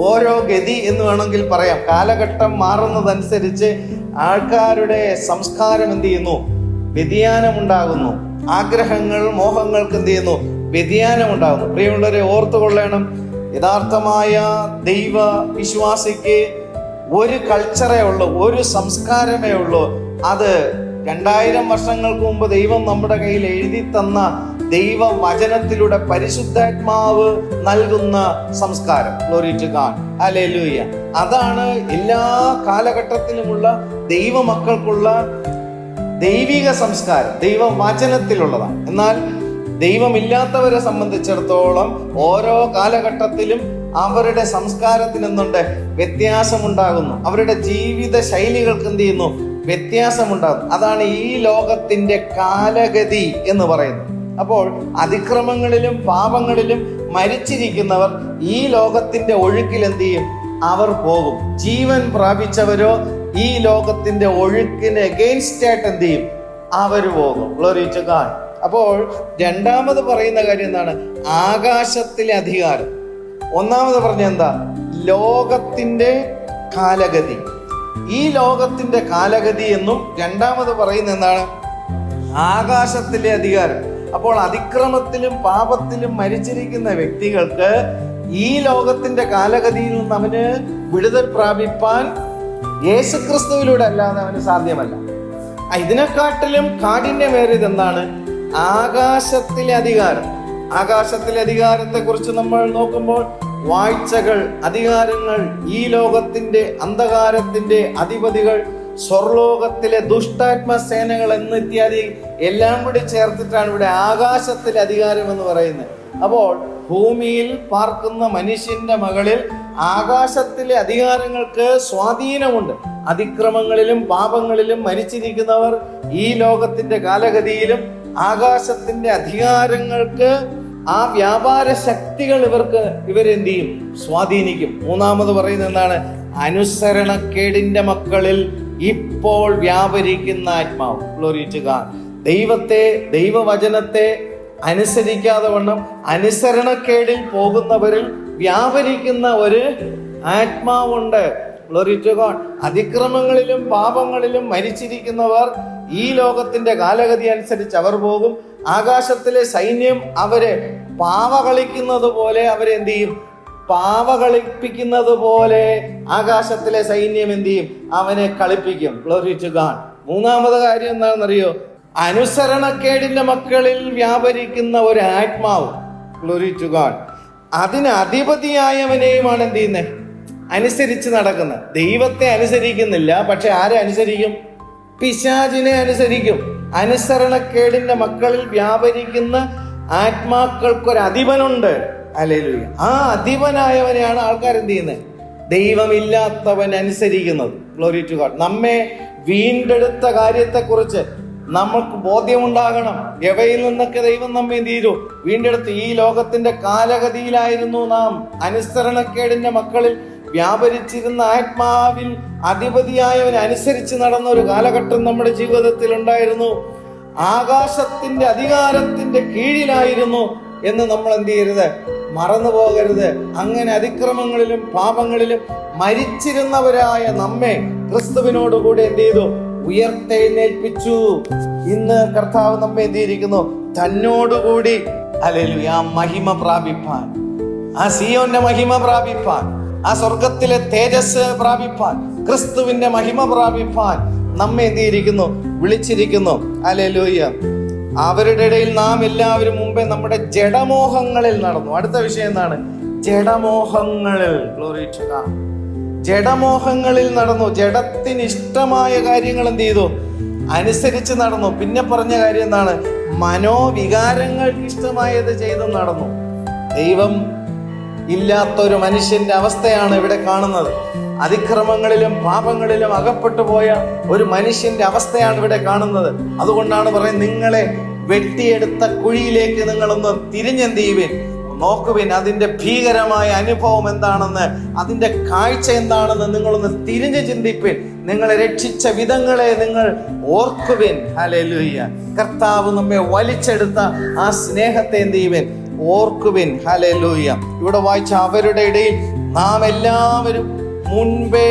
ഓരോ ഗതി എന്ന് വേണമെങ്കിൽ പറയാം. കാലഘട്ടം മാറുന്നതനുസരിച്ച് ആൾക്കാരുടെ സംസ്കാരം എന്ത് ചെയ്യുന്നു? വ്യതിയാനം ഉണ്ടാകുന്നു. ആഗ്രഹങ്ങൾ, മോഹങ്ങൾക്ക് എന്ത് ചെയ്യുന്നു? വ്യതിയാനം ഉണ്ടാകുന്നു. പ്രിയമുള്ളവരെ, ഓർത്തുകൊള്ളണം, യഥാർത്ഥമായ ദൈവ വിശ്വാസിക്ക് ഒരു കൾച്ചറേ ഉള്ളൂ, ഒരു സംസ്കാരമേ ഉള്ളൂ. അത് 2000 വർഷങ്ങൾക്ക് മുമ്പ് ദൈവം നമ്മുടെ കയ്യിൽ എഴുതി തന്ന ദൈവ വചനത്തിലൂടെ പരിശുദ്ധാത്മാവ് നൽകുന്ന സംസ്കാരം. Glory to God, hallelujah. അതാണ് എല്ലാ കാലഘട്ടത്തിലുമുള്ള ദൈവമക്കൾക്കുള്ള ദൈവിക സംസ്കാരം, ദൈവ വചനത്തിലുള്ളതാണ്. എന്നാൽ ദൈവമില്ലാത്തവരെ സംബന്ധിച്ചിടത്തോളം ഓരോ കാലഘട്ടത്തിലും അവരുടെ സംസ്കാരത്തിന് എന്തുണ്ട്? വ്യത്യാസമുണ്ടാകുന്നു. അവരുടെ ജീവിത ശൈലികൾക്ക് എന്ത് ചെയ്യുന്നു? വ്യത്യാസമുണ്ടാകുന്നു. അതാണ് ഈ ലോകത്തിന്റെ കാലഗതി എന്ന് പറയുന്നത്. അപ്പോൾ അതിക്രമങ്ങളിലും പാപങ്ങളിലും മരിച്ചിരിക്കുന്നവർ ഈ ലോകത്തിന്റെ ഒഴുക്കിൽ എന്ത് ചെയ്യും? അവർ പോകും. ജീവൻ പ്രാപിച്ചവരോ ഈ ലോകത്തിന്റെ ഒഴുക്കിന് എഗെയിൻസ്റ്റ് ആയിട്ട് എന്ത് ചെയ്യും? അവർ പോകും. Glory to God. അപ്പോൾ രണ്ടാമത് പറയുന്ന കാര്യം എന്താണ്? ആകാശത്തിലെ അധികാരം. ഒന്നാമത് പറഞ്ഞ എന്താ? ലോകത്തിന്റെ കാലഗതി. ഈ ലോകത്തിന്റെ കാലഗതി എന്നും രണ്ടാമത് പറയുന്ന എന്താണ്? ആകാശത്തിലെ അധികാരം. അപ്പോൾ അതിക്രമത്തിലും പാപത്തിലും മരിച്ചിരിക്കുന്ന വ്യക്തികൾക്ക് ഈ ലോകത്തിന്റെ കാലഗതിയിൽ നിന്ന് അവന് വിടുതൽ പ്രാപിപ്പാൻ യേശുക്രിസ്തുവിലൂടെ അല്ലാതെ അവന് സാധ്യമല്ല. ഇതിനെക്കാട്ടിലും കാഠിന്യമേറിയത് എന്താണ്? ആകാശത്തിലെ അധികാരം. ആകാശത്തിലെ അധികാരത്തെ കുറിച്ച് നമ്മൾ നോക്കുമ്പോൾ വാഴ്ചകൾ, അധികാരങ്ങൾ, ഈ ലോകത്തിന്റെ അന്ധകാരത്തിന്റെ അധിപതികൾ, സ്വർലോകത്തിലെ ദുഷ്ടാത്മ സേനകൾ എന്നിത്യാദി എല്ലാം കൂടി ചേർത്തിട്ടാണ് ഇവിടെ ആകാശത്തിലെ അധികാരം എന്ന് പറയുന്നത്. അപ്പോൾ ഭൂമിയിൽ പാർക്കുന്ന മനുഷ്യന്റെ മകളിൽ ആകാശത്തിലെ അധികാരങ്ങൾക്ക് സ്വാധീനമുണ്ട്. അതിക്രമങ്ങളിലും പാപങ്ങളിലും മരിച്ചിരിക്കുന്നവർ ഈ ലോകത്തിന്റെ കാലഗതിയിലും ആകാശത്തിന്റെ അധികാരങ്ങൾക്ക് ആ വ്യാപാര ശക്തികൾ ഇവരെന്ത് ചെയ്യും? സ്വാധീനിക്കും. മൂന്നാമത് പറയുന്നത് എന്താണ്? അനുസരണക്കേടിന്റെ മക്കളിൽ ഇപ്പോൾ വ്യാപരിക്കുന്ന ആത്മാവ്. Glory to god. ദൈവത്തെ, ദൈവവചനത്തെ അനുസരിക്കാതെ വണ്ണം അനുസരണക്കേടിൽ പോകുന്നവരിൽ വ്യാപരിക്കുന്ന ഒരു ആത്മാവുണ്ട്. Glory to god. അതിക്രമങ്ങളിലും പാപങ്ങളിലും മരിച്ചിരിക്കുന്നവർ ഈ ലോകത്തിന്റെ കാലഗതി അനുസരിച്ച് അവർ പോകും. ആകാശത്തിലെ സൈന്യം അവരെ പാവ കളിക്കുന്നത് പോലെ അവരെന്ത് ചെയ്യും? പാവ കളിപ്പിക്കുന്നത് പോലെ ആകാശത്തിലെ സൈന്യം എന്ത് ചെയ്യും? അവനെ കളിപ്പിക്കും. Glory to God. മൂന്നാമത് കാര്യം എന്താണെന്നറിയോ? അനുസരണക്കേടിന്റെ മക്കളിൽ വ്യാപരിക്കുന്ന ഒരു ആത്മാവ്. Glory to God. അതിന് അധിപതിയായവനെയുമാണ് എന്ത് ചെയ്യുന്നത്? അനുസരിച്ച് നടക്കുന്നത്. ദൈവത്തെ അനുസരിക്കുന്നില്ല, പക്ഷെ ആരെ അനുസരിക്കും? പിശാചിനെ അനുസരിക്കും. അനുസരണക്കേടിന്റെ മക്കളിൽ വ്യാപരിക്കുന്ന ആത്മാക്കൾക്കൊരു അധിപനുണ്ട്. ഹല്ലേലൂയ. ആ അധിപനായവനെയാണ് ആൾക്കാർ എന്ത് ചെയ്യുന്നത്? ദൈവമില്ലാത്തവൻ അനുസരിക്കുന്നത്. Glory to god. നമ്മെ വീണ്ടെടുത്ത കാര്യത്തെക്കുറിച്ച് നമുക്ക് ബോധ്യമുണ്ടാകണം. എവയിൽ നിന്നൊക്കെ ദൈവം നമ്മെ എന്ത് ചെയ്തു? വീണ്ടെടുത്ത്. ഈ ലോകത്തിന്റെ കാലഗതിയിലായിരുന്നു നാം. അനുസരണക്കേടിന്റെ മക്കളിൽ വ്യാപരിച്ചിരുന്ന ആത്മാവിൽ അധിപതിയായവൻ അനുസരിച്ച് നടന്ന ഒരു കാലഘട്ടം നമ്മുടെ ജീവിതത്തിൽ ഉണ്ടായിരുന്നു. ആകാശത്തിന്റെ അധികാരത്തിന്റെ കീഴിലായിരുന്നു എന്ന് നമ്മൾ എന്ത് ചെയ്യരുത്? മറന്നു പോകരുത്. അങ്ങനെ അതിക്രമങ്ങളിലും പാപങ്ങളിലും മരിച്ചിരുന്നവരായ നമ്മെ ക്രിസ്തുവിനോടുകൂടി എന്ത് ചെയ്തു? ഉയർത്തെഴുന്നേൽപ്പിച്ചു. ഇന്ന് കർത്താവ് നമ്മെ എന്ത് ചെയ്തിരിക്കുന്നു? തന്നോടുകൂടി ഹല്ലേലൂയ മഹിമ പ്രാപിപ്പാൻ, ആ സിയോന്റെ മഹിമ പ്രാപിപ്പാൻ, ആ സ്വർഗത്തിലെ തേജസ് പ്രാപിപ്പാൻ, ക്രിസ്തുവിന്റെ മഹിമ പ്രാപിപ്പാൻ നമ്മെ എന്ത് ചെയ്തിരിക്കുന്നു? വിളിച്ചിരിക്കുന്നു. ഹല്ലേലൂയ. അവരുടെ ഇടയിൽ നാം എല്ലാവരും മുമ്പേ നമ്മുടെ ജഡമോഹങ്ങളിൽ നടന്നു. അടുത്ത വിഷയം എന്താണ്? ജഡമോഹങ്ങളിൽ. Glory to god. ജഡമോഹങ്ങളിൽ നടന്നു. ജഡത്തിന് ഇഷ്ടമായ കാര്യങ്ങൾ എന്ത് ചെയ്തു? അനുസരിച്ച് നടന്നു. പിന്നെ പറഞ്ഞ കാര്യം എന്താണ്? മനോവികാരങ്ങൾക്ക് ഇഷ്ടമായത് ചെയ്ത് നടന്നു. ദൈവം ഇല്ലാത്തൊരു മനുഷ്യന്റെ അവസ്ഥയാണ് ഇവിടെ കാണുന്നത്. അതിക്രമങ്ങളിലും പാപങ്ങളിലും അകപ്പെട്ടു പോയ ഒരു മനുഷ്യന്റെ അവസ്ഥയാണ് ഇവിടെ കാണുന്നത്. അതുകൊണ്ടാണ് പറയുന്നത്, നിങ്ങളെ വെട്ടിയെടുത്ത കുഴിയിലേക്ക് നിങ്ങളൊന്ന് തിരിഞ്ഞെന്ത് ചെയ്യുവിൻ, നോക്കുവിൻ, അതിന്റെ ഭീകരമായ അനുഭവം എന്താണെന്ന്, അതിന്റെ കാഴ്ച എന്താണെന്ന് നിങ്ങളൊന്ന് തിരിഞ്ഞു ചിന്തിപ്പിൻ. നിങ്ങളെ രക്ഷിച്ച വിധങ്ങളെ നിങ്ങൾ ഓർക്കുവിൻ. ഹല്ലേലൂയ. കർത്താവ് നമ്മെ വലിച്ചെടുത്ത ആ സ്നേഹത്തെ എന്ത് ചെയ്യുവിൻ? ഓർക്കുവിൻ. ഹല്ലേലൂയ. ഇവിടെ വായിച്ച അവരുടെ ഇടയിൽ നാം എല്ലാവരും മുൻപേ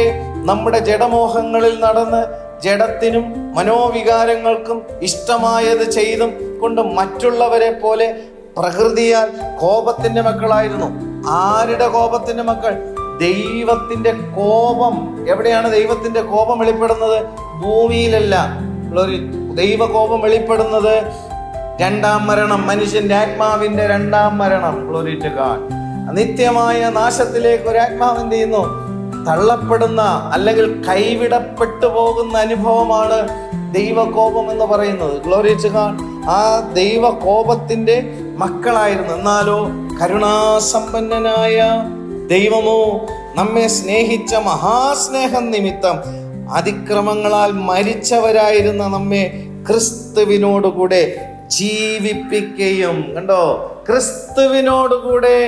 നമ്മുടെ ജഡമോഹങ്ങളിൽ നടന്ന് ജഡത്തിനും മനോവികാരങ്ങൾക്കും ഇഷ്ടമായത് ചെയ്തും കൊണ്ട് മറ്റുള്ളവരെ പോലെ പ്രകൃതിയാൽ കോപത്തിന്റെ മക്കളായിരുന്നു. ആരുടെ കോപത്തിന്റെ മക്കൾ? ദൈവത്തിന്റെ കോപം. എവിടെയാണ് ദൈവത്തിന്റെ കോപം വെളിപ്പെടുന്നത്? ഭൂമിയിലല്ല. ദൈവകോപം വെളിപ്പെടുന്നത് രണ്ടാം മരണം, മനുഷ്യന്റെ ആത്മാവിന്റെ രണ്ടാം മരണം. Glory to God. നിത്യമായ നാശത്തിലേക്ക് ഒരു ആത്മാവ് എന്ത് ചെയ്യുന്നു? തള്ളപ്പെടുന്ന അല്ലെങ്കിൽ കൈവിടപ്പെട്ടു പോകുന്ന അനുഭവമാണ് ദൈവകോപം എന്ന് പറയുന്നത്. Glory to God. ആ ദൈവകോപത്തിന്റെ മക്കളായിരുന്നു. എന്നാലോ കരുണാസമ്പന്നനായ ദൈവമോ നമ്മെ സ്നേഹിച്ച മഹാസ്നേഹം നിമിത്തം അതിക്രമങ്ങളാൽ മരിച്ചവരായിരുന്ന നമ്മെ ക്രിസ്തുവിനോടുകൂടെ ജീവിപ്പിക്കുകയും. കണ്ടോ, ക്രിസ്തുവിനോടുകൂടെ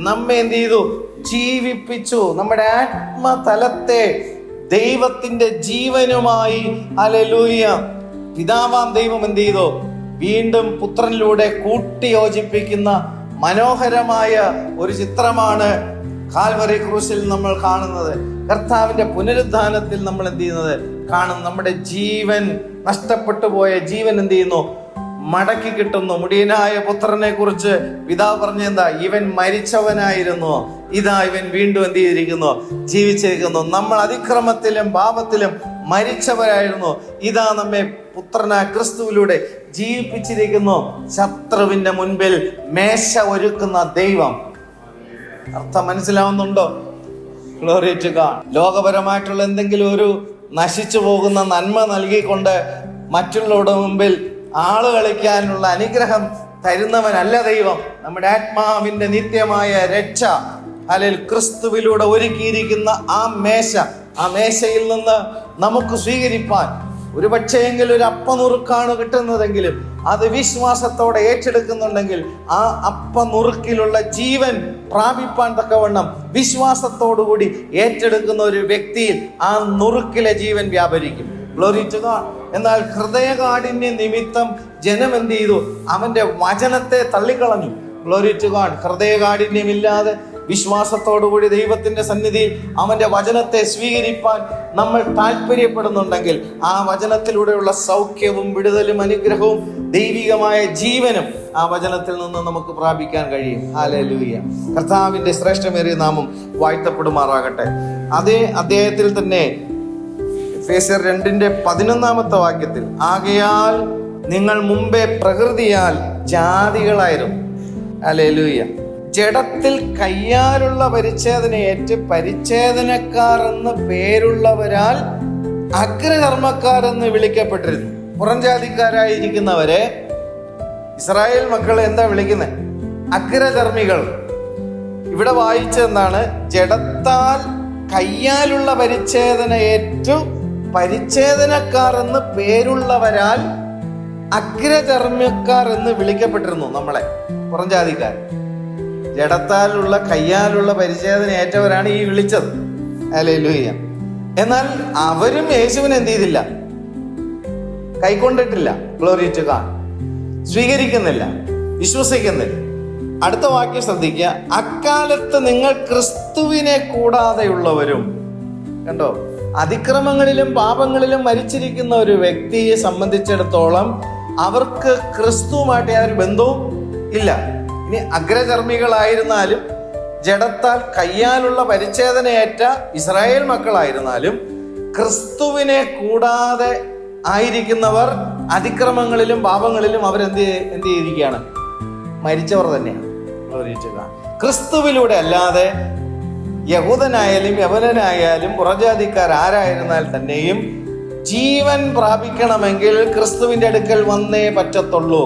നമ്മെ എന്ത് ചെയ്തു? ജീവിപ്പിച്ചു. നമ്മുടെ ആത്മതലത്തെ ദൈവത്തിന്റെ ജീവനുമായി ഹല്ലേലൂയ പിതാവാം ദൈവം എന്ത് ചെയ്തു? വീണ്ടും പുത്രനിലൂടെ കൂട്ടിയോജിപ്പിക്കുന്ന മനോഹരമായ ഒരു ചിത്രമാണ് കാൽവറി ക്രൂശിൽ നമ്മൾ കാണുന്നത്. കർത്താവിന്റെ പുനരുദ്ധാനത്തിൽ നമ്മൾ എന്ത് ചെയ്യുന്നത് കാണും? നമ്മുടെ ജീവൻ, നഷ്ടപ്പെട്ടു പോയ ജീവൻ എന്ത് ചെയ്യുന്നു? മടക്കി കിട്ടുന്നു. മുടിയനായ പുത്രനെ കുറിച്ച് പിതാവ് പറഞ്ഞെന്താ? ഇവൻ മരിച്ചവനായിരുന്നു, ഇതാ ഇവൻ വീണ്ടും എന്ത് ചെയ്തിരിക്കുന്നു? ജീവിച്ചിരിക്കുന്നു. നമ്മൾ അതിക്രമത്തിലും പാപത്തിലും മരിച്ചവരായിരുന്നു, ഇതാ നമ്മെ പുത്രനായ ക്രിസ്തുവിലൂടെ ജീവിപ്പിച്ചിരിക്കുന്നു. ശത്രുവിന്റെ മുൻപിൽ മേശ ഒരുക്കുന്ന ദൈവം. അർത്ഥം മനസ്സിലാവുന്നുണ്ടോ? Glory to God. ലോകപരമായിട്ടുള്ള എന്തെങ്കിലും ഒരു നശിച്ചു പോകുന്ന നന്മ നൽകിക്കൊണ്ട് മറ്റുള്ളവരുടെ മുമ്പിൽ ആള് കളിക്കാനുള്ള അനുഗ്രഹം തരുന്നവനല്ല ദൈവം. നമ്മുടെ ആത്മാവിന്റെ നിത്യമായ രക്ഷ അല്ലെങ്കിൽ ക്രിസ്തുവിലൂടെ ഒരുക്കിയിരിക്കുന്ന ആ മേശ, ആ മേശയിൽ നിന്ന് നമുക്ക് സ്വീകരിപ്പാൻ ഒരു പക്ഷേയെങ്കിൽ ഒരു അപ്പനുറുക്കാണ് കിട്ടുന്നതെങ്കിലും അത് വിശ്വാസത്തോടെ ഏറ്റെടുക്കുന്നുണ്ടെങ്കിൽ ആ അപ്പനുറുക്കിലുള്ള ജീവൻ പ്രാപിപ്പാൻ തക്കവണ്ണം വിശ്വാസത്തോടുകൂടി ഏറ്റെടുക്കുന്ന ഒരു വ്യക്തിയിൽ ആ നുറുക്കിലെ ജീവൻ വ്യാപരിക്കും. Glory to god. എന്നാൽ ഹൃദയകാഠിന്യ നിമിത്തം ജനം എന്ത് ചെയ്തു? അവന്റെ വചനത്തെ തള്ളിക്കളഞ്ഞു. Glory to god. ഹൃദയകാഠിന്യമില്ലാതെ വിശ്വാസത്തോടുകൂടി ദൈവത്തിന്റെ സന്നിധിയിൽ അവന്റെ വചനത്തെ സ്വീകരിപ്പാൻ നമ്മൾ താല്പര്യപ്പെടുന്നുണ്ടെങ്കിൽ ആ വചനത്തിലൂടെയുള്ള സൗഖ്യവും വിടുതലും അനുഗ്രഹവും ദൈവികമായ ജീവനും ആ വചനത്തിൽ നിന്ന് നമുക്ക് പ്രാപിക്കാൻ കഴിയും. ഹല്ലേലൂയ. കർത്താവിന്റെ ശ്രേഷ്ഠമേറിയ നാമം വാഴ്ത്തപ്പെടുമാറാകട്ടെ. അതേ അധ്യായത്തിൽ തന്നെ എഫേസ്യർ 2:11 വാക്യത്തിൽ, ആകയാൽ നിങ്ങൾ മുമ്പേ പ്രകൃതിയാൽ ജാതികളായിരുന്നു. ഹല്ലേലൂയ. ജഡത്തിൽ കയ്യാലുള്ള പരിച്ഛേദനയേറ്റ് പരിച്ഛേദനക്കാർ എന്ന് പേരുള്ളവരാൽ അഗ്രധർമ്മക്കാർ എന്ന് വിളിക്കപ്പെട്ടിരുന്നു. പുറംജാതിക്കാരായിരിക്കുന്നവരെ ഇസ്രായേൽ മക്കളെ എന്താ വിളിക്കുന്നത്? അഗ്രധർമ്മികൾ. ഇവിടെ വായിച്ചെന്താണ്? ജഡത്താൽ കയ്യാലുള്ള പരിച്ഛേദനയേറ്റു പരിച്ഛേദനക്കാർ എന്ന് പേരുള്ളവരാൽ അഗ്രധർമ്മിക്കാർ എന്ന് വിളിക്കപ്പെട്ടിരുന്നു. നമ്മളെ പുറംജാതിക്കാർ ജഡത്താലുള്ള കയ്യാലുള്ള പരിച്ഛേദന ഏറ്റവരാണ് ഈ വിളിച്ചത്. ഹല്ലേലൂയ. എന്നാൽ അവരും യേശുവിനെ എന്ത് ചെയ്തില്ല? കൈക്കൊണ്ടിട്ടില്ല. Glory to god. സ്വീകരിക്കുന്നില്ല, വിശ്വസിക്കുന്നില്ല. അടുത്ത വാക്യം ശ്രദ്ധിക്കുക. അക്കാലത്ത് നിങ്ങൾ ക്രിസ്തുവിനെ കൂടാതെയുള്ളവരും. കണ്ടോ, അതിക്രമങ്ങളിലും പാപങ്ങളിലും മരിച്ചിരിക്കുന്ന ഒരു വ്യക്തിയെ സംബന്ധിച്ചിടത്തോളം അവർക്ക് ക്രിസ്തുവുമായിട്ട് യാതൊരു ബന്ധവും ഇല്ല. ഇനി അഗ്രചർമ്മികളായിരുന്നാലും ജഡത്താൽ കയ്യാലുള്ള പരിച്ഛേദനയേറ്റ ഇസ്രായേൽ മക്കളായിരുന്നാലും ക്രിസ്തുവിനെ കൂടാതെ ആയിരിക്കുന്നവർ അതിക്രമങ്ങളിലും പാപങ്ങളിലും അവരെന്ത് ചെയ്തിരിക്കുകയാണ്? മരിച്ചവർ തന്നെയാണ്. ക്രിസ്തുവിലൂടെ അല്ലാതെ യഹൂദനായാലും യവനനായാലും പുറജാതിക്കാർ ആരായിരുന്നാൽ തന്നെയും ജീവൻ പ്രാപിക്കണമെങ്കിൽ ക്രിസ്തുവിന്റെ അടുക്കൽ വന്നേ പറ്റത്തുള്ളൂ.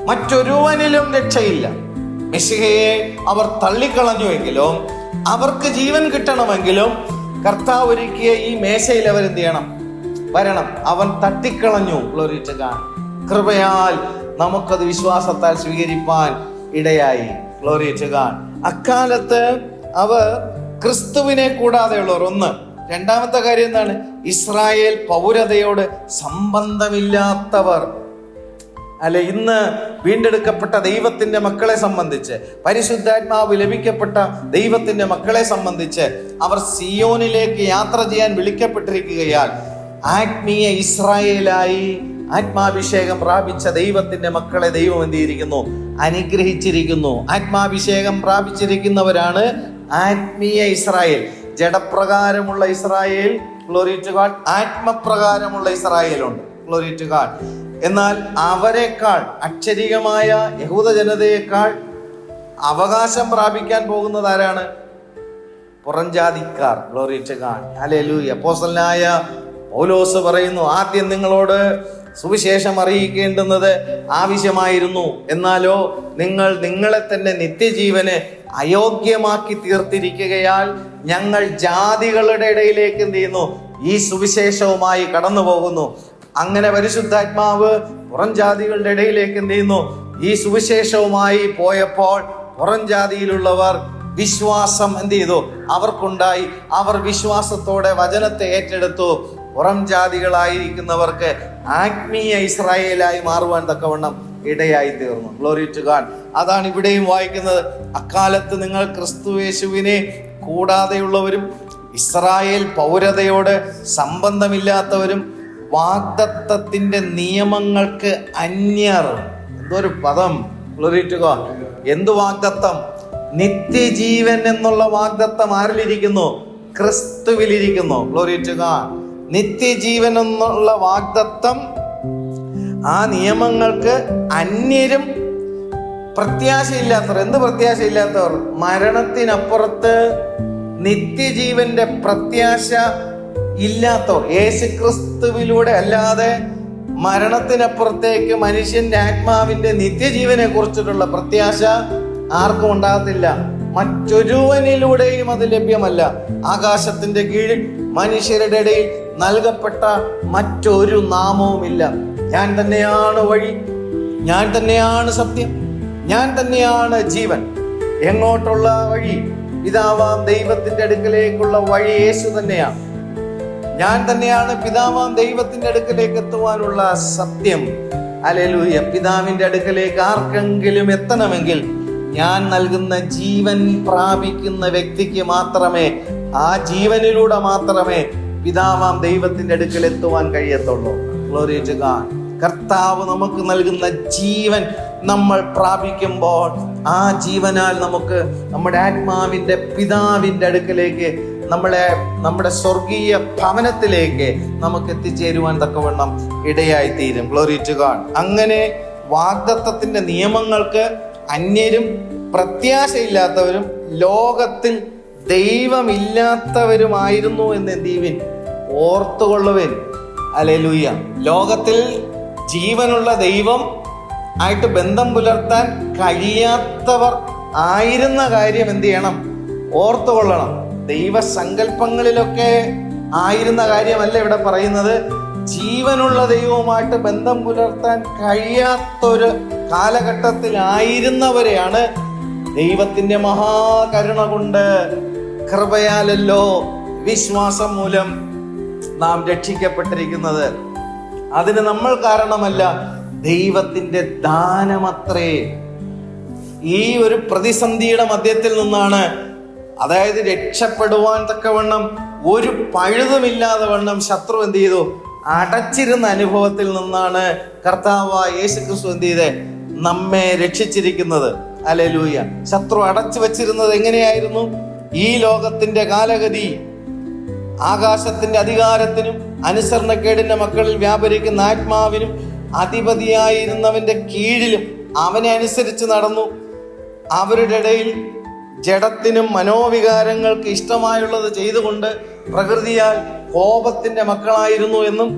മറ്റൊരുവനിലും രക്ഷയില്ല. മെശിഹയെ അവർ തള്ളിക്കളഞ്ഞുവെങ്കിലും അവർക്ക് ജീവൻ കിട്ടണമെങ്കിലും കർത്താവ് ഒരുക്കിയ ഈ മേശയിൽ അവരെന്ത് ചെയ്യണം? വരണം. അവൻ തട്ടിക്കളഞ്ഞു. Glory to God. കൃപയാൽ നമുക്കത് വിശ്വാസത്താൽ സ്വീകരിപ്പാൻ ഇടയായി. Glory to God. അക്കാലത്ത് അവർ ക്രിസ്തുവിനെ കൂടാതെയുള്ളവർ. ഒന്ന്. രണ്ടാമത്തെ കാര്യം എന്താണ്? ഇസ്രായേൽ പൗരതയോട് സംബന്ധമില്ലാത്തവർ. അല്ലെ, ഇന്ന് വീണ്ടെടുക്കപ്പെട്ട ദൈവത്തിന്റെ മക്കളെ സംബന്ധിച്ച്, പരിശുദ്ധാത്മാവ് ലഭിക്കപ്പെട്ട ദൈവത്തിന്റെ മക്കളെ സംബന്ധിച്ച് അവർ സിയോനിലേക്ക് യാത്ര ചെയ്യാൻ വിളിക്കപ്പെട്ടിരിക്കുകയാൽ ആത്മീയ ഇസ്രായേലായി ആത്മാഭിഷേകം പ്രാപിച്ച ദൈവത്തിന്റെ മക്കളെ ദൈവം എന്ത് ചെയ്തിരിക്കുന്നു? അനുഗ്രഹിച്ചിരിക്കുന്നു. ആത്മാഭിഷേകം പ്രാപിച്ചിരിക്കുന്നവരാണ് ആത്മീയ ഇസ്രായേൽ. ജഡപ്രകാരമുള്ള ഇസ്രായേൽ, ഗ്ലോറി ടു ഗോഡ്, ആത്മപ്രകാരമുള്ള ഇസ്രായേലുണ്ട്, ഗ്ലോറി ടു ഗോഡ്. എന്നാൽ അവരെക്കാൾ, അക്ഷരികമായ യഹൂദ ജനതയേക്കാൾ അവകാശം പ്രാപിക്കാൻ പോകുന്നത് ആരാണ്? പുറംജാതിക്കാർ, ഗ്ലോറി ടു ഗോഡ്, ഹല്ലേലൂയ. അപ്പോസ്തലനായ പൗലോസ് പറയുന്നു, ആദ്യം നിങ്ങളോട് സുവിശേഷം അറിയിക്കേണ്ടുന്നത് ആവശ്യമായിരുന്നു, എന്നാലോ നിങ്ങൾ നിങ്ങളെ തന്നെ നിത്യജീവന് അയോഗ്യമാക്കി തീർത്തിരിക്കുകയാൽ ഞങ്ങൾ ജാതികളുടെ ഇടയിലേക്ക് എന്ത് ചെയ്യുന്നു? ഈ സുവിശേഷവുമായി കടന്നു പോകുന്നു. അങ്ങനെ പരിശുദ്ധാത്മാവ് പുറം ജാതികളുടെ ഇടയിലേക്ക് എന്ത് ചെയ്യുന്നു? ഈ സുവിശേഷവുമായി പോയപ്പോൾ പുറം ജാതിയിലുള്ളവർ വിശ്വാസം എന്ത് ചെയ്തു? അവർക്കുണ്ടായി. അവർ വിശ്വാസത്തോടെ വചനത്തെ ഏറ്റെടുത്തു. പുറം ജാതികളായിരിക്കുന്നവർക്ക് ആത്മീയ ഇസ്രായേലായി മാറുവാൻ തക്കവണ്ണം ഇടയായി തീർന്നു. Glory to God. അതാണ് ഇവിടെയും വായിക്കുന്നത്. അക്കാലത്ത് നിങ്ങൾ ക്രിസ്തുയേശുവിനെ കൂടാതെയുള്ളവരും ഇസ്രായേൽ പൗരതയോട് സംബന്ധമില്ലാത്തവരും വാഗ്ദത്തത്തിന്റെ നിയമങ്ങൾക്ക് അന്യർ. എന്തൊരു പദം! Glory to god. എന്ത് വാഗ്ദത്തം? നിത്യജീവൻ എന്നുള്ള വാഗ്ദത്തം ആരിലിരിക്കുന്നു? ക്രിസ്തുവിലിരിക്കുന്നു. Glory to god. നിത്യജീവൻ എന്നുള്ള വാഗ്ദത്തം ആ നിയമങ്ങൾക്ക് അന്യരും പ്രത്യാശയില്ലാത്തവർ. എന്ത് പ്രത്യാശയില്ലാത്തവർ? മരണത്തിനപ്പുറത്ത് നിത്യജീവന്റെ പ്രത്യാശ ഇല്ലാത്തവർ. യേശുക്രിസ്തുവിലൂടെ അല്ലാതെ മരണത്തിനപ്പുറത്തേക്ക് മനുഷ്യന്റെ ആത്മാവിന്റെ നിത്യജീവനെ കുറിച്ചിട്ടുള്ള പ്രത്യാശ ആർക്കും ഉണ്ടാകത്തില്ല. മറ്റൊരുവനിലൂടെയും അത് ലഭ്യമല്ല. ആകാശത്തിന്റെ കീഴിൽ മനുഷ്യരുടെ ഇടയിൽ നൽകപ്പെട്ട മറ്റൊരു നാമവുമില്ല. ഞാൻ തന്നെയാണ് വഴി, ഞാൻ തന്നെയാണ് സത്യം, ഞാൻ തന്നെയാണ് ജീവൻ. എങ്ങോട്ടുള്ള വഴി? പിതാവാം ദൈവത്തിന്റെ അടുക്കലേക്കുള്ള വഴി യേശു തന്നെയാണ്. ഞാൻ തന്നെയാണ് പിതാവാം ദൈവത്തിന്റെ അടുക്കലേക്ക് എത്തുവാനുള്ള സത്യം. ഹല്ലേലൂയ. പിതാവിന്റെ അടുക്കലേക്ക് ആർക്കെങ്കിലും എത്തണമെങ്കിൽ ഞാൻ നൽകുന്ന ജീവൻ പ്രാപിക്കുന്ന വ്യക്തിക്ക് മാത്രമേ, ആ ജീവനിലൂടെ മാത്രമേ പിതാവാം ദൈവത്തിന്റെ അടുക്കൽ എത്തുവാൻ കഴിയത്തുള്ളൂ. Glory to god. കർത്താവ് നമുക്ക് നൽകുന്ന ജീവൻ നമ്മൾ പ്രാപിക്കുമ്പോൾ ആ ജീവനാൽ നമുക്ക് നമ്മുടെ ആത്മാവിന്റെ പിതാവിന്റെ അടുക്കലേക്ക്, നമ്മുടെ സ്വർഗീയ ഭവനത്തിലേക്ക് നമുക്ക് എത്തിച്ചേരുവാൻ തക്കവണ്ണം ഇടയായിത്തീരും. Glory to God. അങ്ങനെ വാഗ്ദത്തത്തിന്റെ നിയമങ്ങൾക്ക് അന്യരും പ്രത്യാശയില്ലാത്തവരും ലോകത്തിൽ ദൈവമില്ലാത്തവരുമായിരുന്നു എന്ന് എന്തുവിൻ? ഓർത്തുകൊള്ളുവിൻ. ഹല്ലേലൂയ. ലോകത്തിൽ ജീവനുള്ള ദൈവം ആയിട്ട് ബന്ധം പുലർത്താൻ കഴിയാത്തവർ ആയിരുന്ന കാര്യം എന്ത് ചെയ്യണം? ഓർത്തുകൊള്ളണം. ദൈവസങ്കല്പങ്ങളിലൊക്കെ ആയിരുന്ന കാര്യമല്ല ഇവിടെ പറയുന്നത്. ജീവനുള്ള ദൈവവുമായിട്ട് ബന്ധം പുലർത്താൻ കഴിയാത്തൊരു കാലഘട്ടത്തിലായിരുന്നവരെയാണ് ദൈവത്തിന്റെ മഹാകരുണ കൊണ്ട്, കൃപയാലല്ലോ വിശ്വാസം മൂലം നാം രക്ഷിക്കപ്പെട്ടിരിക്കുന്നത്. അതിന് നമ്മൾ കാരണമല്ല, ദൈവത്തിന്റെ ദാനമത്രേ. ഈ ഒരു പ്രതിസന്ധിയുടെ മധ്യത്തിൽ നിന്നാണ്, അതായത് രക്ഷപ്പെടുവാൻ തക്കവണ്ണം ഒരു പഴുതുമില്ലാതെ വണ്ണം ശത്രു എന്ത് ചെയ്തു? അടച്ചിരുന്ന അനുഭവത്തിൽ നിന്നാണ് കർത്താവായ യേശുക്രിസ്തു എന്ത് ചെയ്തേ? നമ്മെ രക്ഷിച്ചിരിക്കുന്നത്. ഹല്ലേലൂയ. ശത്രു അടച്ചു വച്ചിരുന്നത് എങ്ങനെയായിരുന്നു? ഈ ലോകത്തിന്റെ കാലഗതി, ആകാശത്തിന്റെ അധികാരത്തിനും അനുസരണക്കേടിന്റെ മക്കളിൽ വ്യാപരിക്കുന്ന ആത്മാവിനും അധിപതിയായിരുന്നവന്റെ കീഴിലും അവനെ അനുസരിച്ച് നടന്നു. അവരുടെ ഇടയിൽ ജഡത്തിനും മനോവികാരങ്ങൾക്ക് ഇഷ്ടമായുള്ളത് ചെയ്തുകൊണ്ട് പ്രകൃതിയാൽ കോപത്തിന്റെ മക്കളായിരുന്നു എന്നും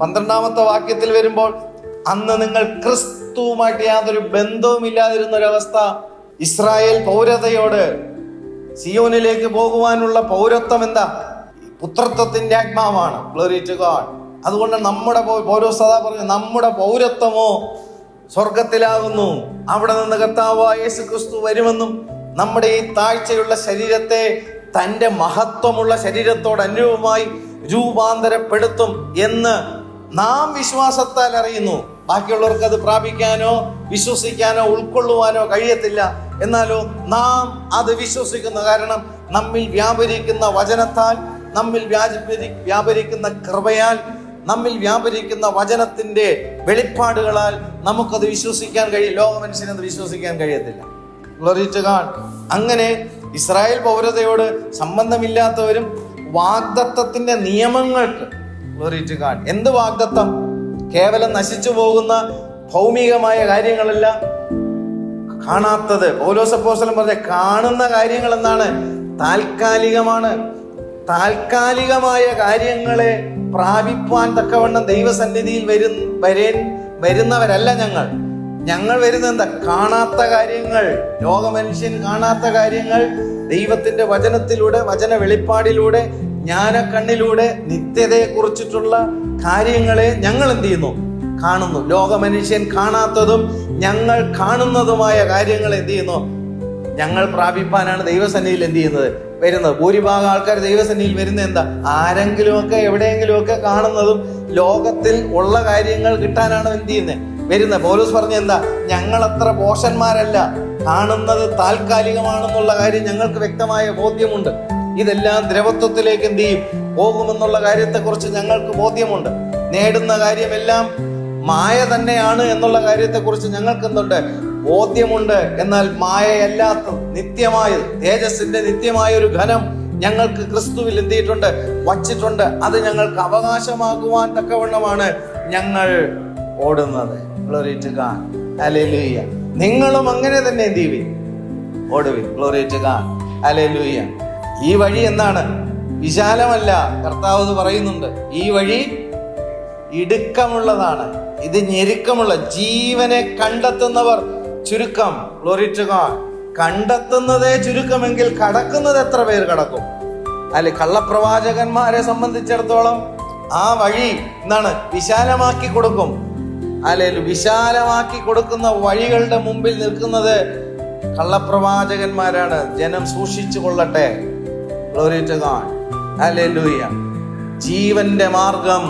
12-ാമത്തെ വാക്യത്തിൽ വരുമ്പോൾ, അന്ന് നിങ്ങൾ ക്രിസ്തുവുമായിട്ട് യാതൊരു ബന്ധവും ഇല്ലാതിരുന്ന ഒരവസ്ഥ. ഇസ്രായേൽ പൗരതയോട്, സിയോനിലേക്ക് പോകുവാനുള്ള പൗരത്വം എന്താ? പുത്രത്വത്തിന്റെ ആത്മാവാണ്. Glory to God. അതുകൊണ്ട് നമ്മുടെ പൗരസ്വത പറഞ്ഞു, നമ്മുടെ പൗരത്വമോ സ്വർഗത്തിലാകുന്നു. അവിടെ നിന്ന് കർത്താവായ യേശു ക്രിസ്തു വരുമെന്നും നമ്മുടെ ഈ താഴ്ചയുള്ള ശരീരത്തെ തൻ്റെ മഹത്വമുള്ള ശരീരത്തോട് അനുരൂപമായി രൂപാന്തരപ്പെടുത്തും എന്ന് നാം വിശ്വാസത്താൽ അറിയുന്നു. ബാക്കിയുള്ളവർക്ക് അത് പ്രാപിക്കാനോ വിശ്വസിക്കാനോ ഉൾക്കൊള്ളുവാനോ കഴിയത്തില്ല. എന്നാലോ നാം അത് വിശ്വസിക്കുന്നു. കാരണം നമ്മിൽ വ്യാപരിക്കുന്ന വചനത്താൽ, നമ്മിൽ വ്യാപരിക്കുന്ന കൃപയാൽ, നമ്മിൽ വ്യാപരിക്കുന്ന വചനത്തിന്റെ വെളിപ്പാടുകളാൽ നമുക്കത് വിശ്വസിക്കാൻ കഴിയും. ലോക മനുഷ്യനത് വിശ്വസിക്കാൻ കഴിയത്തില്ല. Glory to God. അങ്ങനെ ഇസ്രായേൽ പൗരതയോട് സംബന്ധമില്ലാത്തവരും വാഗ്ദത്തത്തിന്റെ നിയമങ്ങൾക്ക്, ഗ്ലോറി ടു ഗോഡ്, എന്ത് വാഗ്ദത്തം? കേവലം നശിച്ചു പോകുന്ന ഭൗമികമായ കാര്യങ്ങളല്ല, കാണാത്തത്. പൗലോസ് അപ്പോസ്തലൻ പറഞ്ഞ കാണുന്ന കാര്യങ്ങൾ എന്താണ്? താൽക്കാലികമാണ്. താൽക്കാലികമായ കാര്യങ്ങളെ പ്രാപിപ്പാൻ തക്കവണ്ണം ദൈവസന്നിധിയിൽ വരുന്നവരല്ല ഞങ്ങൾ വരുന്നത് എന്താ? കാണാത്ത കാര്യങ്ങൾ, ലോകമനുഷ്യൻ കാണാത്ത കാര്യങ്ങൾ ദൈവത്തിന്റെ വചനത്തിലൂടെ, വചന വെളിപ്പാടിലൂടെ, ജ്ഞാനക്കണ്ണിലൂടെ നിത്യതയെ കുറിച്ചിട്ടുള്ള കാര്യങ്ങളെ ഞങ്ങൾ എന്ത് ചെയ്യുന്നു? കാണുന്നു. ലോകമനുഷ്യൻ കാണാത്തതും ഞങ്ങൾ കാണുന്നതുമായ കാര്യങ്ങൾ എന്ത് ചെയ്യുന്നു? ഞങ്ങൾ പ്രാപിപ്പാനാണ് ദൈവസന്നിധിയിൽ എന്ത് ചെയ്യുന്നത്? വരുന്നത്. ഭൂരിഭാഗം ആൾക്കാർ ദൈവസന്നിധിയിൽ വരുന്നത് എന്താ? ആരെങ്കിലുമൊക്കെ എവിടെയെങ്കിലുമൊക്കെ കാണുന്നതും ലോകത്തിൽ ഉള്ള കാര്യങ്ങൾ കിട്ടാനാണ് എന്ത് ചെയ്യുന്നത്? വരുന്നത്. പൗലോസ് പറഞ്ഞ എന്താ? ഞങ്ങൾ അത്ര പോഷന്മാരല്ല, കാണുന്നത് താൽക്കാലികമാണെന്നുള്ള കാര്യം ഞങ്ങൾക്ക് വ്യക്തമായ ബോധ്യമുണ്ട്. ഇതെല്ലാം ദ്രവത്വത്തിലേക്ക് എന്ത് ചെയ്യും? പോകുമെന്നുള്ള കാര്യത്തെക്കുറിച്ച് ഞങ്ങൾക്ക് ബോധ്യമുണ്ട്. നേടുന്ന കാര്യമെല്ലാം മായ തന്നെയാണ് എന്നുള്ള കാര്യത്തെക്കുറിച്ച് ഞങ്ങൾക്ക് എന്തുണ്ട്? ബോധ്യമുണ്ട്. എന്നാൽ മായയല്ലാത്ത നിത്യമായത്, തേജസ്സിന്റെ നിത്യമായ ഒരു ഘനം ഞങ്ങൾക്ക് ക്രിസ്തുവിൽ എന്ത് ചെയ്തിട്ടുണ്ട്? വച്ചിട്ടുണ്ട്. അത് ഞങ്ങൾക്ക് അവകാശമാക്കുവാൻ തക്കവണ്ണമാണ് ഞങ്ങൾ ഓടുന്നത്. Glory to God. ഹല്ലേലൂയ. നിങ്ങളും അങ്ങനെ തന്നെ എന്ത് ചെയ്യുവിൻ? ഓടുവിൻ. Glory to God. ഹല്ലേലൂയ. ഈ വഴി എന്താണ്? വിശാലമല്ല. കർത്താവ് പറയുന്നുണ്ട്, ഈ വഴി ഇടുക്കമുള്ളതാണ്, ഇത് ഞെരുക്കമുള്ള. ജീവനെ കണ്ടെത്തുന്നവർ ചുരുക്കം. Glory to god. കണ്ടെത്തുന്നതേ ചുരുക്കമെങ്കിൽ കടക്കുന്നത് എത്ര പേർ കടക്കും? അല്ലെ, കള്ളപ്രവാചകന്മാരെ സംബന്ധിച്ചിടത്തോളം ആ വഴി എന്താണ്? വിശാലമാക്കി കൊടുക്കും. അല്ലെ, വിശാലമാക്കി കൊടുക്കുന്ന വഴികളുടെ മുമ്പിൽ നിൽക്കുന്നത് കള്ളപ്രവാചകന്മാരാണ്. ജനം സൂക്ഷിച്ചു കൊള്ളട്ടെ. Glory to God. ഹല്ലേലൂയ. ജീവന്റെ മാർഗം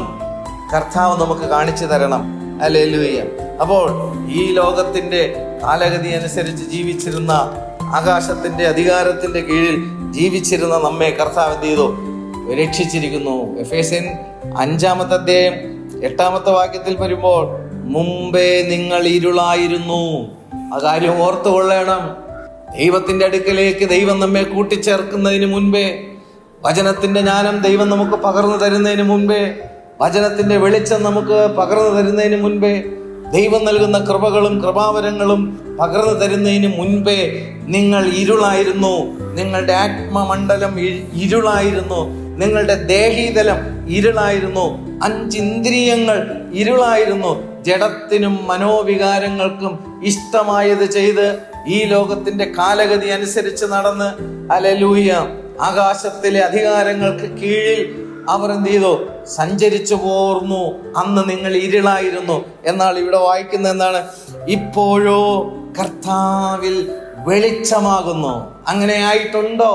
കർത്താവ് നമുക്ക് കാണിച്ചു തരണം. ഹല്ലേലൂയ. അപ്പോൾ ഈ ലോകത്തിന്റെ കാലഗതി അനുസരിച്ച് ജീവിച്ചിരുന്ന, ആകാശത്തിന്റെ അധികാരത്തിന്റെ കീഴിൽ ജീവിച്ചിരുന്ന നമ്മെ കർത്താവ് എന്ത് ചെയ്തു? രക്ഷിച്ചിരിക്കുന്നു. എഫേസ്യൻ 5-ാമത്തെ അധ്യായം 8-ാമത്തെ വാക്യത്തിൽ വരുമ്പോൾ, മുമ്പേ നിങ്ങൾ ഇരുളായിരുന്നു. ആ കാര്യം ഓർത്തുകൊള്ളണം. ദൈവത്തിന്റെ അടുക്കലേക്ക് ദൈവം നമ്മെ കൂട്ടിച്ചേർക്കുന്നതിന് മുൻപേ, വചനത്തിന്റെ ജ്ഞാനം ദൈവം നമുക്ക് പകർന്നു തരുന്നതിന് മുൻപേ, വചനത്തിന്റെ വെളിച്ചം നമുക്ക് പകർന്നു തരുന്നതിന് മുൻപേ, ദൈവം നൽകുന്ന കൃപകളും കൃപാവരങ്ങളും പകർന്നു തരുന്നതിന് മുൻപേ നിങ്ങൾ ഇരുളായിരുന്നു. നിങ്ങളുടെ ആത്മമണ്ഡലം ഇരുളായിരുന്നു. നിങ്ങളുടെ ദേഹീതലം ഇരുളായിരുന്നു. 5 ഇന്ദ്രിയങ്ങൾ ഇരുളായിരുന്നു. ജഡത്തിനും മനോവികാരങ്ങൾക്കും ഇഷ്ടമായത് ചെയ്ത് ഈ ലോകത്തിന്റെ കാലഗതി അനുസരിച്ച് നടന്ന്, ഹല്ലേലൂയ, ആകാശത്തിലെ അധികാരങ്ങൾക്ക് കീഴിൽ അവർ എന്ത് ചെയ്തു? സഞ്ചരിച്ചു പോർന്നു. അന്ന് നിങ്ങൾ ഇരുളായിരുന്നു. എന്നാൽ ഇവിടെ വായിക്കുന്ന എന്താണ്? ഇപ്പോഴോ കർത്താവിൽ വെളിച്ചമാകുന്നു. അങ്ങനെ ആയിട്ടുണ്ടോ?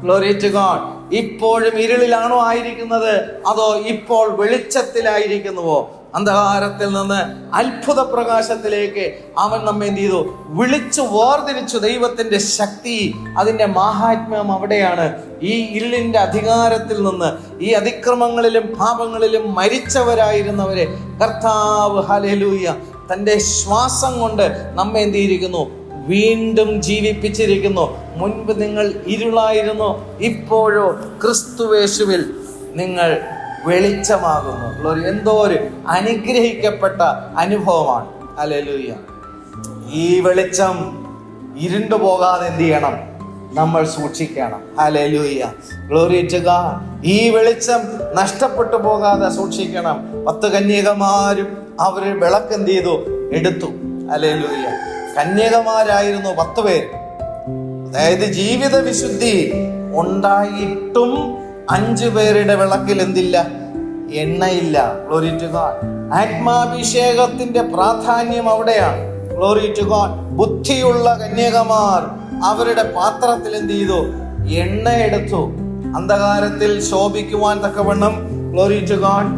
Glory to God. ഇപ്പോഴും ഇരുളിലാണോ ആയിരിക്കുന്നത്? അതോ ഇപ്പോൾ വെളിച്ചത്തിലായിരിക്കുന്നുവോ? അന്ധകാരത്തിൽ നിന്ന് അത്ഭുത പ്രകാശത്തിലേക്ക് അവൻ നമ്മെ എന്ത് ചെയ്തു? വിളിച്ചു വേർതിരിച്ചു. ദൈവത്തിന്റെ ശക്തി, അതിന്റെ മാഹാത്മ്യം അവിടെയാണ്. ഈ ഇരുളിന്റെ അധികാരത്തിൽ നിന്ന്, ഈ അതിക്രമങ്ങളിലും പാപങ്ങളിലും മരിച്ചവരായിരുന്നവരെ കർത്താവ്, ഹല്ലേലൂയ, തന്റെ ശ്വാസം കൊണ്ട് നമ്മെ എന്ത് ചെയ്തിരിക്കുന്നു? വീണ്ടും ജീവിപ്പിച്ചിരിക്കുന്നു. മുൻപ് നിങ്ങൾ ഇരുളായിരുന്നു, ഇപ്പോഴോ ക്രിസ്തുവേശുവിൽ നിങ്ങൾ വെളിച്ചമാകുന്നു. എന്തോ ഒരു അനുഗ്രഹിക്കപ്പെട്ട അനുഭവമാണ്. ഹല്ലേലൂയ. ഈ വെളിച്ചം ഇരുണ്ടു പോകാതെ എന്ത് ചെയ്യണം? നമ്മൾ സൂക്ഷിക്കണം. ഹല്ലേലൂയ. Glory to God. ഈ വെളിച്ചം നഷ്ടപ്പെട്ടു പോകാതെ സൂക്ഷിക്കണം. 10 കന്യകമാരും അവര് വിളക്ക് എന്ത് ചെയ്തു? എടുത്തു. ഹല്ലേലൂയ. കന്യകമാരായിരുന്നു 10 പേര്. അതായത് ജീവിത വിശുദ്ധി ഉണ്ടായിട്ടും 5 പേരുടെ വിളക്കിൽ എന്തില്ല? എണ്ണയില്ല. Glory to god. ആത്മാഭിഷേകത്തിന്റെ പ്രാധാന്യം അവിടെയാണ്. Glory to god. ബുദ്ധിയുള്ള കന്യകമാർ അവരുടെ പാത്രത്തിൽ എന്ത് ചെയ്തു? എണ്ണ എടുത്തു. അന്ധകാരത്തിൽ ശോഭിക്കുവാൻ തക്കവണ്ണം, ഗ്ലോറി ടു ഗോഡ്,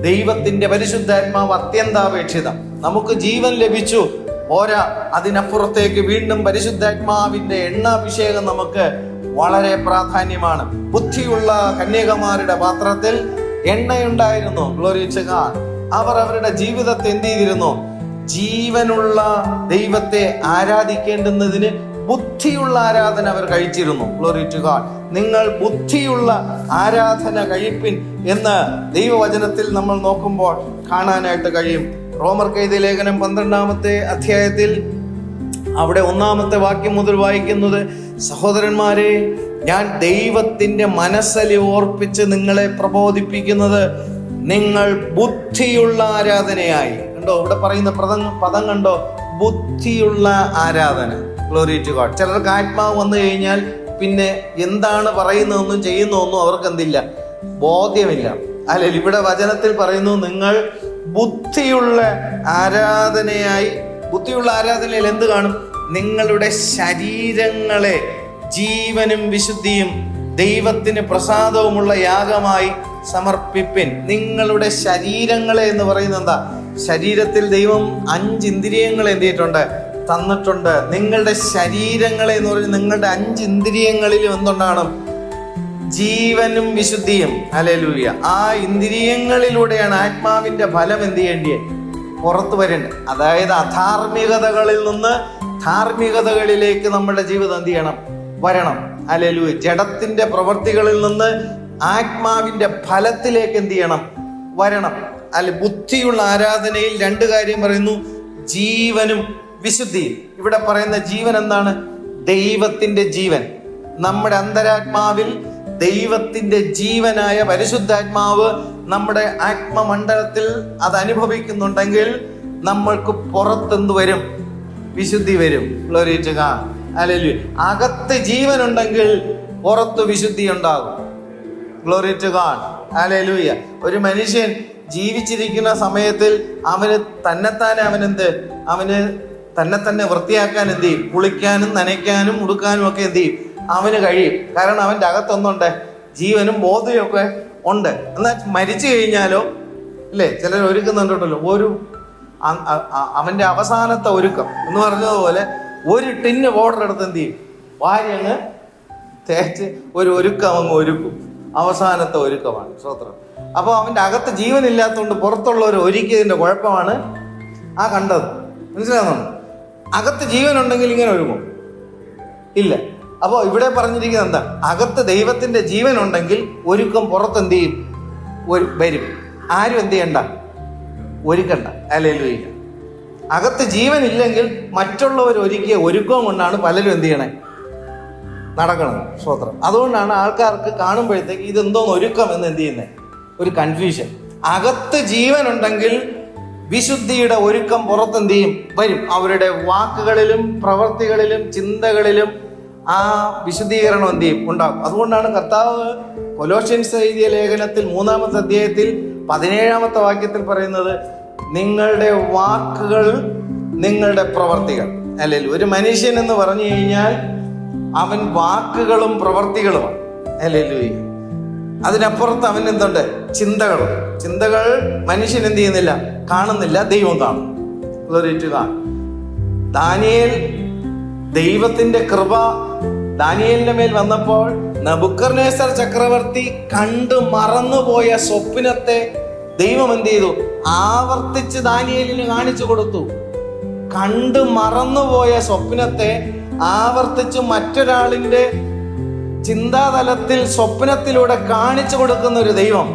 ദൈവത്തിന്റെ പരിശുദ്ധാത്മാവ് അത്യന്താപേക്ഷിതം. നമുക്ക് ജീവൻ ലഭിച്ചു, പോരാ, അതിനപ്പുറത്തേക്ക് വീണ്ടും പരിശുദ്ധാത്മാവിന്റെ എണ്ണാഭിഷേകം നമുക്ക് വളരെ പ്രാധാന്യമാണ്. ബുദ്ധിയുള്ള കന്യകമാരുടെ പാത്രത്തിൽ എണ്ണയുണ്ടായിരുന്നു. Glory to god. അവർ അവരുടെ ജീവിതത്തെ എന്ത് ചെയ്തിരുന്നു? ജീവനുള്ള ദൈവത്തെ ആരാധിക്കേണ്ടുന്നതിന് ബുദ്ധിയുള്ള ആരാധന അവർ കഴിച്ചിരുന്നു. Glory to God. നിങ്ങൾ ബുദ്ധിയുള്ള ആരാധന കഴിപ്പിൻ എന്ന് ദൈവവചനത്തിൽ നമ്മൾ നോക്കുമ്പോൾ കാണാനായിട്ട് കഴിയും. റോമർക്ക് എഴുതിയ ലേഖനം 12-ാമത്തെ അധ്യായത്തിൽ അവിടെ 1-ാമത്തെ വാക്യം മുതൽ വായിക്കുന്നത്, സഹോദരന്മാരെ, ഞാൻ ദൈവത്തിന്റെ മനസ്സലി ഓർപ്പിച്ച് നിങ്ങളെ പ്രബോധിപ്പിക്കുന്നത് നിങ്ങൾ ബുദ്ധിയുള്ള ആരാധനയായി. കണ്ടോ, ഇവിടെ പറയുന്ന പദം കണ്ടോ? ബുദ്ധിയുള്ള ആരാധന. Glory to God. ചിലർക്ക് ആത്മാവ് വന്നു കഴിഞ്ഞാൽ പിന്നെ എന്താണ് പറയുന്നതെന്നും ചെയ്യുന്നതൊന്നും അവർക്ക് എന്തില്ല, ബോധ്യമില്ല. അല്ലെ, ഇവിടെ വചനത്തിൽ പറയുന്നു, നിങ്ങൾ ബുദ്ധിയുള്ള ആരാധനയായി. ബുദ്ധിയുള്ള ആരാധനയിൽ എന്ത് കാണും? നിങ്ങളുടെ ശരീരങ്ങളെ ജീവനും വിശുദ്ധിയും ദൈവത്തിന് പ്രസാദവുമുള്ള യാഗമായി സമർപ്പിപ്പിൻ. നിങ്ങളുടെ ശരീരങ്ങളെ എന്ന് പറയുന്നത് എന്താ? ശരീരത്തിൽ ദൈവം 5 ഇന്ദ്രിയങ്ങൾ എന്ത് ചെയ്തിട്ടുണ്ട്? തന്നിട്ടുണ്ട്. നിങ്ങളുടെ ശരീരങ്ങളെ എന്ന് പറഞ്ഞാൽ നിങ്ങളുടെ 5 ഇന്ദ്രിയങ്ങളിലും എന്തുണ്ടാണ്? ജീവനും വിശുദ്ധിയും. ഹല്ലേലൂയ. ആ ഇന്ദ്രിയങ്ങളിലൂടെയാണ് ആത്മാവിന്റെ ഫലം എന്ത് ചെയ്യേണ്ടത്? പുറത്തു വരേണ്ടത്. അതായത് അധാർമികതകളിൽ നിന്ന് ധാർമ്മികതകളിലേക്ക് നമ്മുടെ ജീവിതം എന്ത് ചെയ്യണം? വരണം. ഹല്ലേലൂയ. ജഡത്തിന്റെ പ്രവൃത്തികളിൽ നിന്ന് ആത്മാവിന്റെ ഫലത്തിലേക്ക് എന്ത് ചെയ്യണം? വരണം. അല്ലെ, ബുദ്ധിയുള്ള ആരാധനയിൽ 2 കാര്യം പറയുന്നു, ജീവനും വിശുദ്ധിയും. ഇവിടെ പറയുന്ന ജീവൻ എന്താണ്? ദൈവത്തിന്റെ ജീവൻ. നമ്മുടെ അന്തരാത്മാവിൽ ദൈവത്തിന്റെ ജീവനായ പരിശുദ്ധാത്മാവ് നമ്മുടെ ആത്മമണ്ഡലത്തിൽ അത് അനുഭവിക്കുന്നുണ്ടെങ്കിൽ നമ്മൾക്ക് പുറത്തെന്ത് വരും? വിശുദ്ധി വരും. Glory to God. ഹല്ലേലൂയ. അകത്ത് ജീവൻ ഉണ്ടെങ്കിൽ പുറത്ത് വിശുദ്ധി ഉണ്ടാകും. Glory to God. ഹല്ലേലൂയ. ഒരു മനുഷ്യൻ ജീവിച്ചിരിക്കുന്ന സമയത്തിൽ അവന് തന്നെത്താനെ അവന് തന്നെ വൃത്തിയാക്കാൻ എന്ത് ചെയ്യും? കുളിക്കാനും നനയ്ക്കാനും ഉടുക്കാനും ഒക്കെ എന്ത് ചെയ്യും? അവന് കഴിയും. കാരണം അവൻ്റെ അകത്തൊന്നുണ്ട്, ജീവനും ബോധവും ഒക്കെ ഉണ്ട്. എന്നാൽ മരിച്ചു കഴിഞ്ഞാലോ, ഇല്ലേ, ചിലർ ഒരുക്കുന്നുണ്ടല്ലോ, അവൻ്റെ അവസാനത്തെ ഒരുക്കം എന്ന് പറഞ്ഞതുപോലെ ഒരു ടിന്ന് പൗഡർ എടുത്ത് എന്ത് ചെയ്യും? വാരി അങ്ങ് തേച്ച് ഒരു ഒരുക്കം അങ്ങ് ഒരുക്കും. അവസാനത്തെ ഒരുക്കമാണ്. സ്തോത്രം. അപ്പോൾ അവൻ്റെ അകത്ത് ജീവനില്ലാത്തതുകൊണ്ട് പുറത്തുള്ളവർ ഒരുക്കിയതിൻ്റെ കുഴപ്പമാണ് ആ കണ്ടത്. മനസ്സിലാകുന്നുണ്ടോ? അകത്ത് ജീവനുണ്ടെങ്കിൽ ഇങ്ങനെ ഒരുങ്ങും? ഇല്ല. അപ്പോൾ ഇവിടെ പറഞ്ഞിരിക്കുന്നത് എന്താ? അകത്ത് ദൈവത്തിന്റെ ജീവൻ ഉണ്ടെങ്കിൽ ഒരുക്കം പുറത്ത് എന്ത് ചെയ്യും? വരും. ആരും എന്ത് ചെയ്യണ്ട? ഒരുക്കണ്ട. ഹല്ലേലൂയ. അകത്ത് ജീവൻ ഇല്ലെങ്കിൽ മറ്റുള്ളവർ ഒരുക്കിയ ഒരുക്കം കൊണ്ടാണ് പലരും എന്ത് ചെയ്യണേ? നടക്കണം. സ്തോത്രം. അതുകൊണ്ടാണ് ആൾക്കാർക്ക് കാണുമ്പോഴത്തേക്ക് ഇതെന്തോന്ന് ഒരുക്കം എന്ന് എന്ത് ചെയ്യുന്നത്? ഒരു കൺഫ്യൂഷൻ. അകത്ത് ജീവൻ ഉണ്ടെങ്കിൽ വിശുദ്ധിയുടെ ഒരുക്കം പുറത്തെന്ത് ചെയ്യും? വരും. അവരുടെ വാക്കുകളിലും പ്രവൃത്തികളിലും ചിന്തകളിലും ആ വിശുദ്ധീകരണം എന്ത് ചെയ്യും? ഉണ്ടാകും. അതുകൊണ്ടാണ് കർത്താവ് കൊലോഷ്യൻസ് എഴുതിയ ലേഖനത്തിൽ 3-ാമത്തെ അധ്യായത്തിൽ 17-ാമത്തെ വാക്യത്തിൽ പറയുന്നത്, നിങ്ങളുടെ വാക്കുകൾ നിങ്ങളുടെ പ്രവർത്തികൾ. അല്ലെങ്കിൽ ഒരു മനുഷ്യൻ എന്ന് പറഞ്ഞു കഴിഞ്ഞാൽ അവൻ വാക്കുകളും പ്രവർത്തികളുമാണ്. ഹല്ലേലൂയ. അതിനപ്പുറത്ത് അവൻ എന്തുണ്ട്? ചിന്തകൾ മനുഷ്യൻ എന്ത് ചെയ്യുന്നില്ല? കാണുന്നില്ല, ദൈവം കാണും. Glory to God. ദാനിയേൽ, ദൈവത്തിന്റെ കൃപ ദാനിയേലിന്റെ മേൽ വന്നപ്പോൾ നബൂഖദ്നേസർ ചക്രവർത്തി കണ്ടു മറന്നുപോയ സ്വപ്നത്തെ ദൈവം എന്ത് ചെയ്തു? ആവർത്തിച്ച് ദാനിയേലിന് കാണിച്ചു കൊടുത്തു. കണ്ടു മറന്നുപോയ സ്വപ്നത്തെ ആവർത്തിച്ച് മറ്റൊരാളിന്റെ ചിന്താതലത്തിൽ സ്വപ്നത്തിലൂടെ കാണിച്ചു കൊടുക്കുന്ന ഒരു ദൈവം.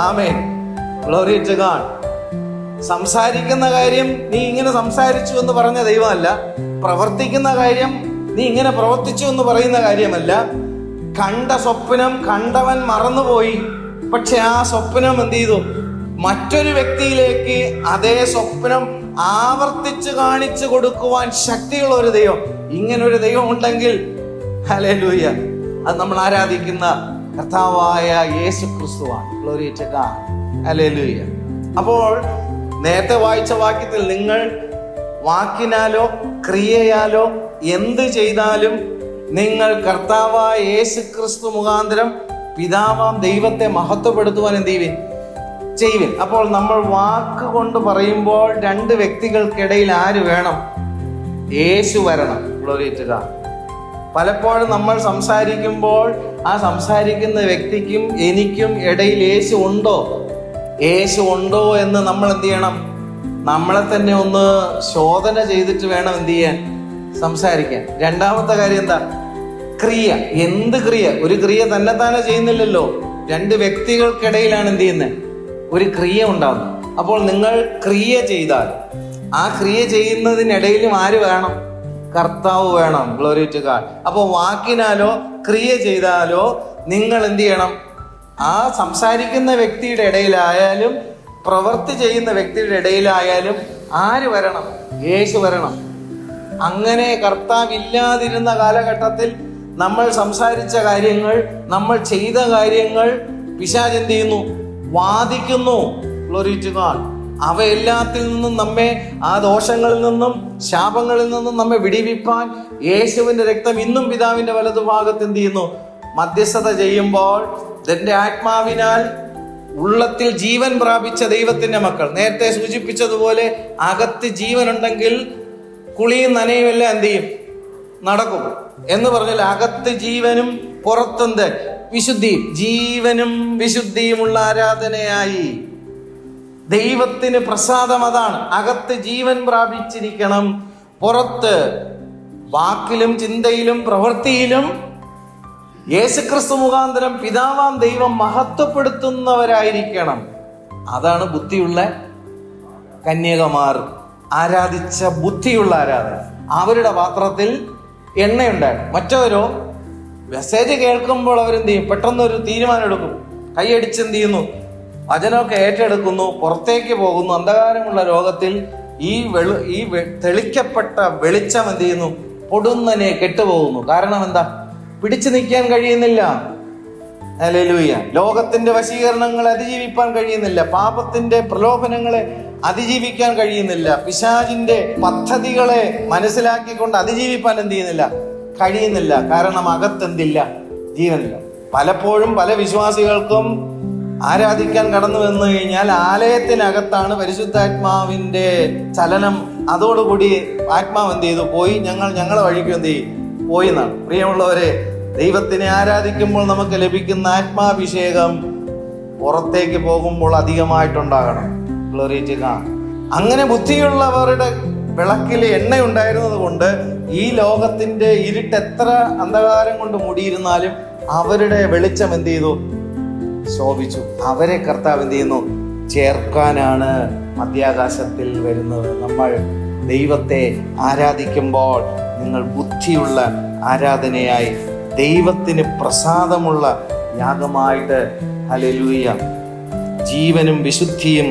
ആമേൻ. Glory to god. സംസാരിക്കുന്ന കാര്യം നീ ഇങ്ങനെ സംസാരിച്ചു എന്ന് പറഞ്ഞ ദൈവമല്ല. പ്രവർത്തിക്കുന്ന കാര്യം നീ ഇങ്ങനെ പ്രവർത്തിച്ചു എന്ന് പറയുന്ന കാര്യമല്ല. കണ്ട സ്വപ്നം കണ്ടവൻ മറന്നുപോയി, പക്ഷെ ആ സ്വപ്നം എന്ത് ചെയ്തു? മറ്റൊരു വ്യക്തിയിലേക്ക് അതേ സ്വപ്നം ആവർത്തിച്ച് കാണിച്ചു കൊടുക്കുവാൻ ശക്തിയുള്ള ഒരു ദൈവം. ഇങ്ങനൊരു ദൈവം ഉണ്ടെങ്കിൽ ഹല്ലേലൂയ, അത് നമ്മൾ ആരാധിക്കുന്ന കർത്താവായ യേശു ക്രിസ്തുവാണ്. Glory to God. ഹല്ലേലൂയ. അപ്പോൾ നേരത്തെ വായിച്ച വാക്യത്തിൽ നിങ്ങൾ വാക്കിനാലോ ക്രിയയാലോ എന്ത് ചെയ്താലും നിങ്ങൾ കർത്താവായ യേശു ക്രിസ്തു മുഖാന്തരം പിതാവാം ദൈവത്തെ മഹത്വപ്പെടുത്തുവാൻ എന്ത് ചെയ്യുവിൻ. അപ്പോൾ നമ്മൾ വാക്ക് കൊണ്ട് പറയുമ്പോൾ രണ്ട് വ്യക്തികൾക്കിടയിൽ ആര് വേണം? യേശു വരണം. Glory to God. പലപ്പോഴും നമ്മൾ സംസാരിക്കുമ്പോൾ ആ സംസാരിക്കുന്ന വ്യക്തിക്കും എനിക്കും ഇടയിൽ യേശു ഉണ്ടോ എന്ന് നമ്മൾ എന്ത് ചെയ്യണം? നമ്മളെ തന്നെ ഒന്ന് ശോധന ചെയ്തിട്ട് വേണം എന്ത് ചെയ്യാൻ? സംസാരിക്കാൻ. രണ്ടാമത്തെ കാര്യം എന്താ? ക്രിയ. എന്ത് ക്രിയ? ഒരു ക്രിയ തന്നെ ചെയ്യുന്നില്ലല്ലോ. രണ്ട് വ്യക്തികൾക്കിടയിലാണ് എന്ത് ചെയ്യുന്നത്? ഒരു ക്രിയ ഉണ്ടാകുന്നത്. അപ്പോൾ നിങ്ങൾ ക്രിയ ചെയ്താൽ ആ ക്രിയ ചെയ്യുന്നതിനിടയിലും ആര് വേണം? കർത്താവ് വേണം. Glory to God. അപ്പോൾ വാക്കിനാലോ ക്രിയ ചെയ്താലോ നിങ്ങൾ എന്ത് ചെയ്യണം? ആ സംസാരിക്കുന്ന വ്യക്തിയുടെ ഇടയിലായാലും പ്രവൃത്തി ചെയ്യുന്ന വ്യക്തിയുടെ ഇടയിലായാലും ആര് വരണം? യേശു വരണം. അങ്ങനെ കർത്താവില്ലാതിരുന്ന കാലഘട്ടത്തിൽ നമ്മൾ സംസാരിച്ച കാര്യങ്ങൾ, നമ്മൾ ചെയ്ത കാര്യങ്ങൾ പിശാച് എന്ത് ചെയ്യുന്നു? വാദിക്കുന്നു. Glory to God. അവയെല്ലാത്തിൽ നിന്നും നമ്മെ, ആ ദോഷങ്ങളിൽ നിന്നും ശാപങ്ങളിൽ നിന്നും നമ്മെ വിടിവിപ്പാൻ യേശുവിന്റെ രക്തം ഇന്നും പിതാവിന്റെ വലതുഭാഗത്ത് എന്ത് ചെയ്യുന്നു? മധ്യസ്ഥത ചെയ്യുമ്പോൾ തന്റെ ആത്മാവിനാൽ ഉള്ളത്തിൽ ജീവൻ പ്രാപിച്ച ദൈവത്തിന്റെ മക്കൾ, നേരത്തെ സൂചിപ്പിച്ചതുപോലെ അകത്ത് ജീവനുണ്ടെങ്കിൽ കുളിയും നനയും എല്ലാം എന്ത് ചെയ്യും? നടക്കും എന്ന് പറഞ്ഞാൽ അകത്ത് ജീവനും പുറത്തെന്ത്? വിശുദ്ധിയും. ജീവനും വിശുദ്ധിയുമുള്ള ആരാധനയായി ദൈവത്തിന് പ്രസാദം അതാണ്. അകത്ത് ജീവൻ പ്രാപിച്ചിരിക്കണം, പുറത്ത് വാക്കിലും ചിന്തയിലും പ്രവൃത്തിയിലും യേശുക്രിസ്തു മുഖാന്തരം പിതാവാം ദൈവം മഹത്വപ്പെടുത്തുന്നവരായിരിക്കണം. അതാണ് ബുദ്ധിയുള്ള കന്യകമാർ ആരാധിച്ച ബുദ്ധിയുള്ള ആരാധന. അവരുടെ പാത്രത്തിൽ എണ്ണയുണ്ടായിരുന്നു. മറ്റവരോ മെസ്സേജ് കേൾക്കുമ്പോൾ അവരെന്ത് ചെയ്യും? പെട്ടെന്നൊരു തീരുമാനം എടുക്കും. കൈയടിച്ച് എന്ത് ചെയ്യുന്നു? വചനമൊക്കെ ഏറ്റെടുക്കുന്നു, പുറത്തേക്ക് പോകുന്നു. അന്ധകാരമുള്ള ലോകത്തിൽ ഈ തെളിക്കപ്പെട്ട വെളിച്ചം എന്ത് ചെയ്യുന്നു? പൊടുന്നനെ കെട്ടുപോകുന്നു. കാരണം എന്താ? പിടിച്ചു നിൽക്കാൻ കഴിയുന്നില്ല. ഹല്ലേലൂയ. ലോകത്തിന്റെ വശീകരണങ്ങളെ അതിജീവിക്കാൻ കഴിയുന്നില്ല. പാപത്തിന്റെ പ്രലോഭനങ്ങളെ അതിജീവിക്കാൻ കഴിയുന്നില്ല. പിശാചിന്റെ പദ്ധതികളെ മനസ്സിലാക്കിക്കൊണ്ട് അതിജീവിക്കാൻ എന്ത് ചെയ്യുന്നില്ല? കഴിയുന്നില്ല. കാരണം അകത്തെന്തില്ല? ജീവനില്ല. പലപ്പോഴും പല വിശ്വാസികൾക്കും ആരാധിക്കാൻ കടന്നു വന്നു കഴിഞ്ഞാൽ ആലയത്തിനകത്താണ് പരിശുദ്ധാത്മാവിന്റെ ചലനം. അതോടുകൂടി ആത്മാവ് എന്ത് ചെയ്തു? പോയി. ഞങ്ങളെ വഴിക്ക് എന്ത് ചെയ്യും? പോയി എന്നാണ്. പ്രിയമുള്ളവരെ, ദൈവത്തിനെ ആരാധിക്കുമ്പോൾ നമുക്ക് ലഭിക്കുന്ന ആത്മാഭിഷേകം പുറത്തേക്ക് പോകുമ്പോൾ അധികമായിട്ടുണ്ടാകണം. Glory to God. അങ്ങനെ ബുദ്ധിയുള്ളവരുടെ വിളക്കിൽ എണ്ണയുണ്ടായിരുന്നത് കൊണ്ട് ഈ ലോകത്തിന്റെ ഇരുട്ട് എത്ര അന്ധകാരം കൊണ്ട് മൂടിയിരുന്നാലും അവരുടെ വെളിച്ചം എന്ത് ചെയ്തു? ശോഭിച്ചു. അവരെ കർത്താവ് എന്ത് ചെയ്യുന്നു? ചേർക്കാനാണ് മധ്യാകാശത്തിൽ വരുന്നത്. നമ്മൾ ദൈവത്തെ ആരാധിക്കുമ്പോൾ നിങ്ങൾ ബുദ്ധിയുള്ള ആരാധനയായി, ദൈവത്തിന് പ്രസാദമുള്ള യാഗമായിട്ട്, ഹല്ലേലൂയ, ജീവനും വിശുദ്ധിയും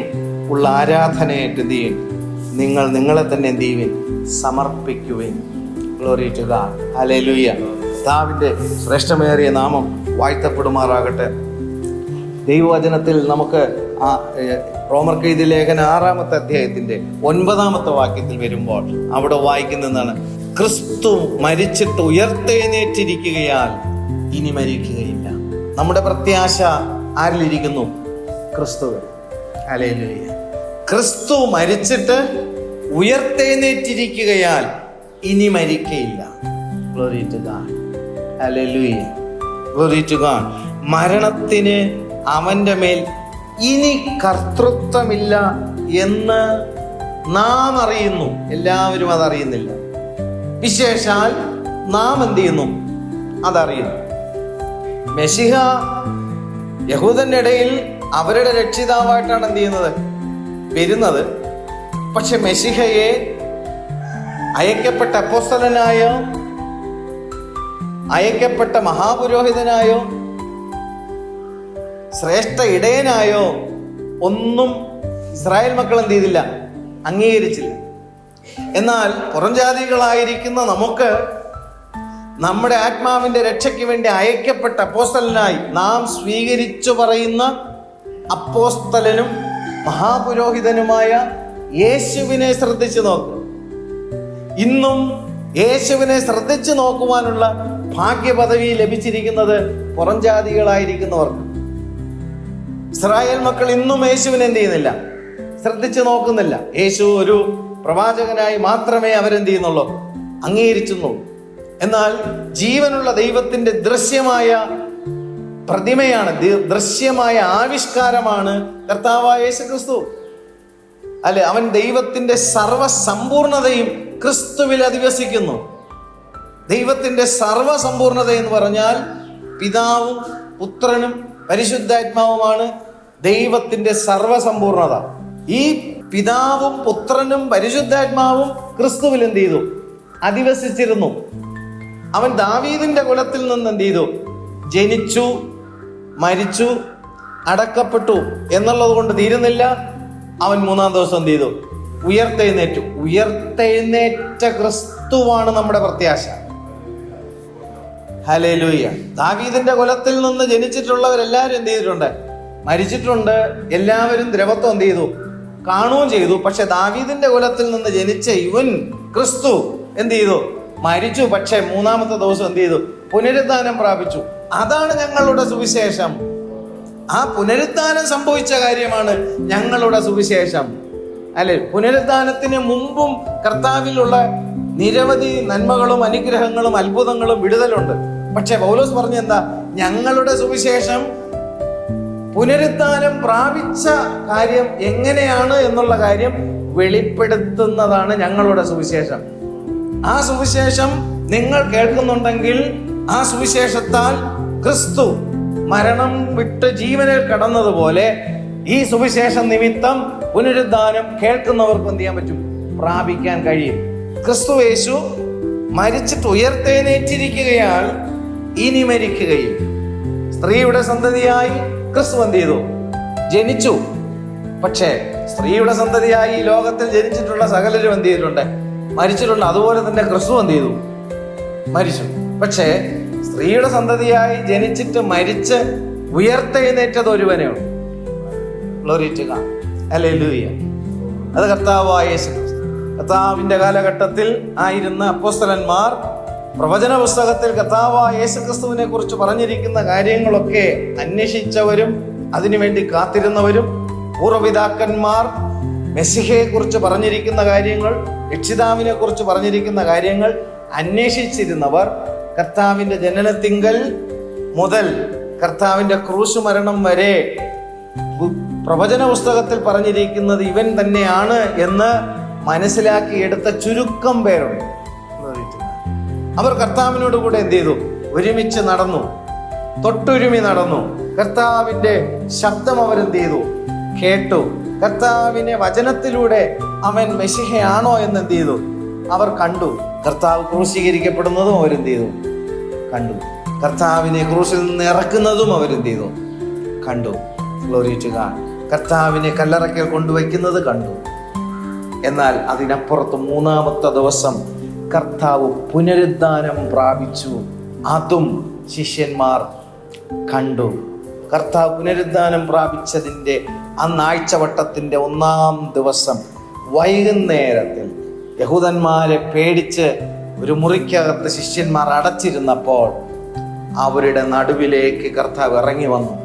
ഉള്ള ആരാധനയായിട്ട് എന്ത് ചെയ്യും? നിങ്ങളെ തന്നെ എന്ത് ചെയ്യുവിൻ? സമർപ്പിക്കുവിൻ. Glory to God. ഹല്ലേലൂയ. കർത്താവിന്റെ ശ്രേഷ്ഠമേറിയ നാമം വാഴ്ത്തപ്പെടുമാറാകട്ടെ. ദൈവവചനത്തിൽ നമുക്ക് റോമർക്കെഴുതിയ ലേഖനം 6-ാമത്തെ അധ്യായത്തിന്റെ 9-ാമത്തെ വാക്യത്തിൽ വരുമ്പോൾ അവിടെ വായിക്കുന്നതാണ്, ക്രിസ്തു മരിച്ചിട്ട് ഉയർത്തെഴുന്നേറ്റിരിക്കുകയാൽ ഇനി മരിക്കുകയില്ല. നമ്മുടെ പ്രത്യാശ ആരിലിരിക്കുന്നു? ക്രിസ്തുവിൽ. ഹല്ലേലൂയ. ക്രിസ്തു മരിച്ചിട്ട് ഉയർത്തെഴുന്നേറ്റിരിക്കുകയാൽ ഇനി മരിക്കയില്ല. Glory to God. Hallelujah. Glory to god. മരണത്തിന് അവന്റെ മേൽ ഇനി കർത്തൃത്വമില്ല എന്ന് നാം അറിയുന്നു. എല്ലാവരും അതറിയുന്നില്ല. വിശേഷാൽ നാം എന്ത് ചെയ്യുന്നു? അതറിയുന്നു. മെശിഹ യഹൂദന്റെ ഇടയിൽ അവരുടെ രക്ഷിതാവായിട്ടാണ് എന്ത് ചെയ്യുന്നത്? വരുന്നത്. പക്ഷെ മെശിഹയെ അയക്കപ്പെട്ട അപ്പോസ്തലനായോ അയക്കപ്പെട്ട മഹാപുരോഹിതനായോ ശ്രേഷ്ഠ ഇടയനായോ ഒന്നും ഇസ്രായേൽ മക്കൾ എന്ത് ചെയ്തില്ല? അംഗീകരിച്ചില്ല. എന്നാൽ പുറംജാതികളായിരിക്കുന്ന നമുക്ക് നമ്മുടെ ആത്മാവിന്റെ രക്ഷയ്ക്ക് വേണ്ടി അയക്കപ്പെട്ട അപ്പോസ്തലനായി നാം സ്വീകരിച്ചു പറയുന്ന അപ്പോസ്തലനും മഹാപുരോഹിതനുമായ യേശുവിനെ ശ്രദ്ധിച്ചു നോക്കുക. ഇന്നും യേശുവിനെ ശ്രദ്ധിച്ചു നോക്കുവാനുള്ള ഭാഗ്യപദവി ലഭിച്ചിരിക്കുന്നത് പുറംജാതികളായിരിക്കുന്നവർക്ക്. ഇസ്രായേൽ മക്കൾ ഇന്നും യേശുവിനെ എന്ത് ചെയ്യുന്നില്ല? ശ്രദ്ധിച്ചു നോക്കുന്നില്ല. യേശു ഒരു പ്രവാചകനായി മാത്രമേ അവരെന്ത് ചെയ്യുന്നുള്ളൂ? അംഗീകരിച്ചുള്ളൂ. എന്നാൽ ജീവനുള്ള ദൈവത്തിന്റെ ദൃശ്യമായ പ്രതിമയാണ്, ദൃശ്യമായ ആവിഷ്കാരമാണ് കർത്താവായ യേശു ക്രിസ്തു. അല്ലെ, അവൻ ദൈവത്തിന്റെ സർവസമ്പൂർണതയും ക്രിസ്തുവിൽ അധിവസിക്കുന്നു. ദൈവത്തിന്റെ സർവസമ്പൂർണത എന്ന് പറഞ്ഞാൽ പിതാവും പുത്രനും പരിശുദ്ധാത്മാവുമാണ് ദൈവത്തിന്റെ സർവസമ്പൂർണത. ഈ പിതാവും പുത്രനും പരിശുദ്ധാത്മാവും ക്രിസ്തുവിൽ എന്ത് ചെയ്തു? അധിവസിച്ചിരുന്നു. അവൻ ദാവീദിന്റെ കുലത്തിൽ നിന്ന് എന്ത് ചെയ്തു? ജനിച്ചു, മരിച്ചു, അടക്കപ്പെട്ടു എന്നുള്ളത് കൊണ്ട് തീരുന്നില്ല. അവൻ മൂന്നാം ദിവസം എന്ത് ചെയ്തു? ഉയർത്തെഴുന്നേറ്റു. ഉയർത്തെഴുന്നേറ്റ ക്രിസ്തുവാണ് നമ്മുടെ പ്രത്യാശ. ഹല്ലേലൂയ. ദാവീദിന്റെ കുലത്തിൽ നിന്ന് ജനിച്ചിട്ടുള്ളവരെല്ലാവരും എന്ത് ചെയ്തിട്ടുണ്ട്? മരിച്ചിട്ടുണ്ട്. എല്ലാവരും ദ്രവത്വം എന്ത് ചെയ്തു? കാണുകയും ചെയ്തു. പക്ഷെ ദാവീദിന്റെ കുലത്തിൽ നിന്ന് ജനിച്ച ഇവൻ ക്രിസ്തു എന്ത് ചെയ്തു? മരിച്ചു. പക്ഷെ മൂന്നാമത്തെ ദിവസം എന്ത് ചെയ്തു? പുനരുദ്ധാനം പ്രാപിച്ചു. അതാണ് ഞങ്ങളുടെ സുവിശേഷം. ആ പുനരുദ്ധാനം സംഭവിച്ച കാര്യമാണ് ഞങ്ങളുടെ സുവിശേഷം. അല്ലെ, പുനരുദ്ധാനത്തിന് മുമ്പും കർത്താവിലുള്ള നിരവധി നന്മകളും അനുഗ്രഹങ്ങളും അത്ഭുതങ്ങളും വിടുതലുണ്ട്. പക്ഷെ പൗലോസ് പറഞ്ഞ എന്താ? ഞങ്ങളുടെ സുവിശേഷം പുനരുദ്ധാനം പ്രാപിച്ച കാര്യം എങ്ങനെയാണ് എന്നുള്ള കാര്യം വെളിപ്പെടുത്തുന്നതാണ് ഞങ്ങളുടെ സുവിശേഷം. ആ സുവിശേഷം നിങ്ങൾ കേൾക്കുന്നുണ്ടെങ്കിൽ ആ സുവിശേഷത്താൽ ക്രിസ്തു മരണം വിട്ട് ജീവനിൽ കടന്നതുപോലെ ഈ സുവിശേഷം നിമിത്തം പുനരുദ്ധാനം കേൾക്കുന്നവർക്ക് എന്ത് ചെയ്യാൻ പറ്റും? പ്രാപിക്കാൻ കഴിയും. ക്രിസ്തു യേശു മരിച്ചിട്ട് ഉയർത്തെഴുന്നേറ്റിരിക്കുകയാൽ ഇനി മരിക്കുകയും. സ്ത്രീയുടെ സന്തതിയായി ക്രിസ്തു എന്ത് ചെയ്തു? ജനിച്ചു. പക്ഷേ സ്ത്രീയുടെ സന്തതിയായി ഈ ലോകത്തിൽ ജനിച്ചിട്ടുള്ള സകലരും എന്ത് ചെയ്തിട്ടുണ്ട്? മരിച്ചിട്ടുണ്ട്. അതുപോലെ തന്നെ ക്രിസ്തു എന്ത് ചെയ്തു? മരിച്ചു. പക്ഷേ സ്ത്രീയുടെ സന്തതിയായി ജനിച്ചിട്ട് മരിച്ച് ഉയർത്തെഴുന്നേറ്റത് ഒരുവനേ ഉള്ളൂ. Glory to God. ഹല്ലേലൂയ. അത് കർത്താവായ യേശു ക്രിസ്തു. കർത്താവിന്റെ കാലഘട്ടത്തിൽ ആയിരുന്ന അപ്പോസ്തലന്മാർ പ്രവചന പുസ്തകത്തിൽ കർത്താവായ യേശു ക്രിസ്തുവിനെ കുറിച്ച് പറഞ്ഞിരിക്കുന്ന കാര്യങ്ങളൊക്കെ അന്വേഷിച്ചവരും അതിനുവേണ്ടി കാത്തിരുന്നവരും, പൂർവ്വപിതാക്കന്മാർ മെസ്സിഹയെ കുറിച്ച് പറഞ്ഞിരിക്കുന്ന കാര്യങ്ങൾ, രക്ഷിതാവിനെ കുറിച്ച് പറഞ്ഞിരിക്കുന്ന കാര്യങ്ങൾ അന്വേഷിച്ചിരുന്നവർ കർത്താവിന്റെ ജനനത്തിങ്കൽ മുതൽ കർത്താവിന്റെ ക്രൂശ് മരണം വരെ പ്രവചന പുസ്തകത്തിൽ പറഞ്ഞിരിക്കുന്നത് ഇവൻ തന്നെയാണ് എന്ന് മനസ്സിലാക്കിയെടുത്ത ചുരുക്കം പേരുണ്ട്. അവർ കർത്താവിനോട് കൂടെ എന്ത് ചെയ്തു? ഒരുമിച്ച് നടന്നു, തൊട്ടുരുമി നടന്നു. കർത്താവിന്റെ ശബ്ദം അവരെന്ത് ചെയ്തു? കേട്ടു. കർത്താവിനെ വചനത്തിലൂടെ അവൻ മെശിഹയാണോ എന്ന് എന്ത് ചെയ്തു? അവർ കണ്ടു. കർത്താവ് ക്രൂശീകരിക്കപ്പെടുന്നതും അവരെന്ത് ചെയ്തു? കണ്ടു. കർത്താവിനെ ക്രൂശിൽ നിന്ന് ഇറക്കുന്നതും അവരെന്ത് ചെയ്തു? കണ്ടു. Glory to God. കർത്താവിനെ കല്ലറയ്ക്കൽ കൊണ്ടുവയ്ക്കുന്നത് കണ്ടു. എന്നാൽ അതിനപ്പുറത്ത് മൂന്നാമത്തെ ദിവസം കർത്താവ് പുനരുദ്ധാനം പ്രാപിച്ചു. അതും ശിഷ്യന്മാർ കണ്ടു. കർത്താവ് പുനരുദ്ധാനം പ്രാപിച്ചതിൻ്റെ അന്നാഴ്ചവട്ടത്തിൻ്റെ ഒന്നാം ദിവസം വൈകുന്നേരത്തിൽ യഹൂദന്മാരെ പേടിച്ച് ഒരു മുറിക്കകത്ത് ശിഷ്യന്മാർ അടച്ചിരുന്നപ്പോൾ അവരുടെ നടുവിലേക്ക് കർത്താവ് ഇറങ്ങി വന്നു.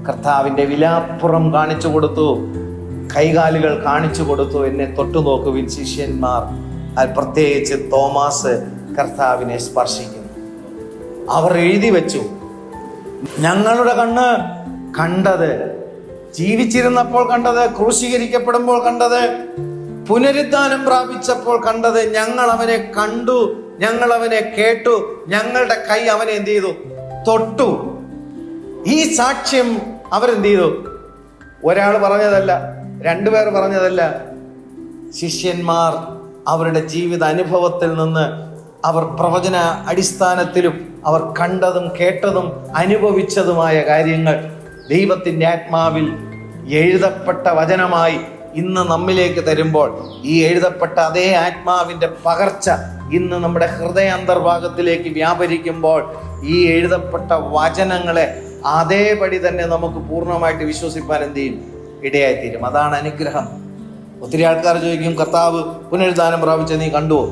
കർത്താവിൻ്റെ വിലാപ്പുറം കാണിച്ചു കൊടുത്തു, കൈകാലുകൾ കാണിച്ചു കൊടുത്തു. എന്നെ തൊട്ടു നോക്കുവിൻ ശിഷ്യന്മാർ. അത് പ്രത്യേകിച്ച് തോമാസ് കർത്താവിനെ സ്പർശിക്കുന്നു. അവർ എഴുതി വെച്ചു, ഞങ്ങളുടെ കണ്ണ് കണ്ടത്, ജീവിച്ചിരുന്നപ്പോൾ കണ്ടത്, ക്രൂശീകരിക്കപ്പെടുമ്പോൾ കണ്ടത്, പുനരുദ്ധാനം പ്രാപിച്ചപ്പോൾ കണ്ടത്, ഞങ്ങൾ അവനെ കണ്ടു, ഞങ്ങൾ അവനെ കേട്ടു, ഞങ്ങളുടെ കൈ അവനെ എന്ത് ചെയ്തു? തൊട്ടു. ഈ സാക്ഷ്യം അവരെന്ത് ചെയ്തു? ഒരാൾ പറഞ്ഞതല്ല, രണ്ടുപേർ പറഞ്ഞതല്ല. ശിഷ്യന്മാർ അവരുടെ ജീവിത അനുഭവത്തിൽ നിന്ന്, അവർ പ്രവചന അടിസ്ഥാനത്തിലും അവർ കണ്ടതും കേട്ടതും അനുഭവിച്ചതുമായ കാര്യങ്ങൾ ദൈവത്തിൻ്റെ ആത്മാവിൽ എഴുതപ്പെട്ട വചനമായി ഇന്ന് നമ്മിലേക്ക് തരുമ്പോൾ ഈ എഴുതപ്പെട്ട അതേ ആത്മാവിൻ്റെ പകർച്ച ഇന്ന് നമ്മുടെ ഹൃദയ അന്തർഭാഗത്തിലേക്ക് വ്യാപരിക്കുമ്പോൾ ഈ എഴുതപ്പെട്ട വചനങ്ങളെ അതേപടി തന്നെ നമുക്ക് പൂർണ്ണമായിട്ട് വിശ്വസിപ്പാൻ എന്ത് ചെയ്യും? ഇടയായിത്തീരും. അതാണ് അനുഗ്രഹം. ഒത്തിരി ആൾക്കാർ ചോദിക്കും, കർത്താവ് പുനരുദ്ധാനം പ്രാപിച്ച നീ കണ്ടുവോ?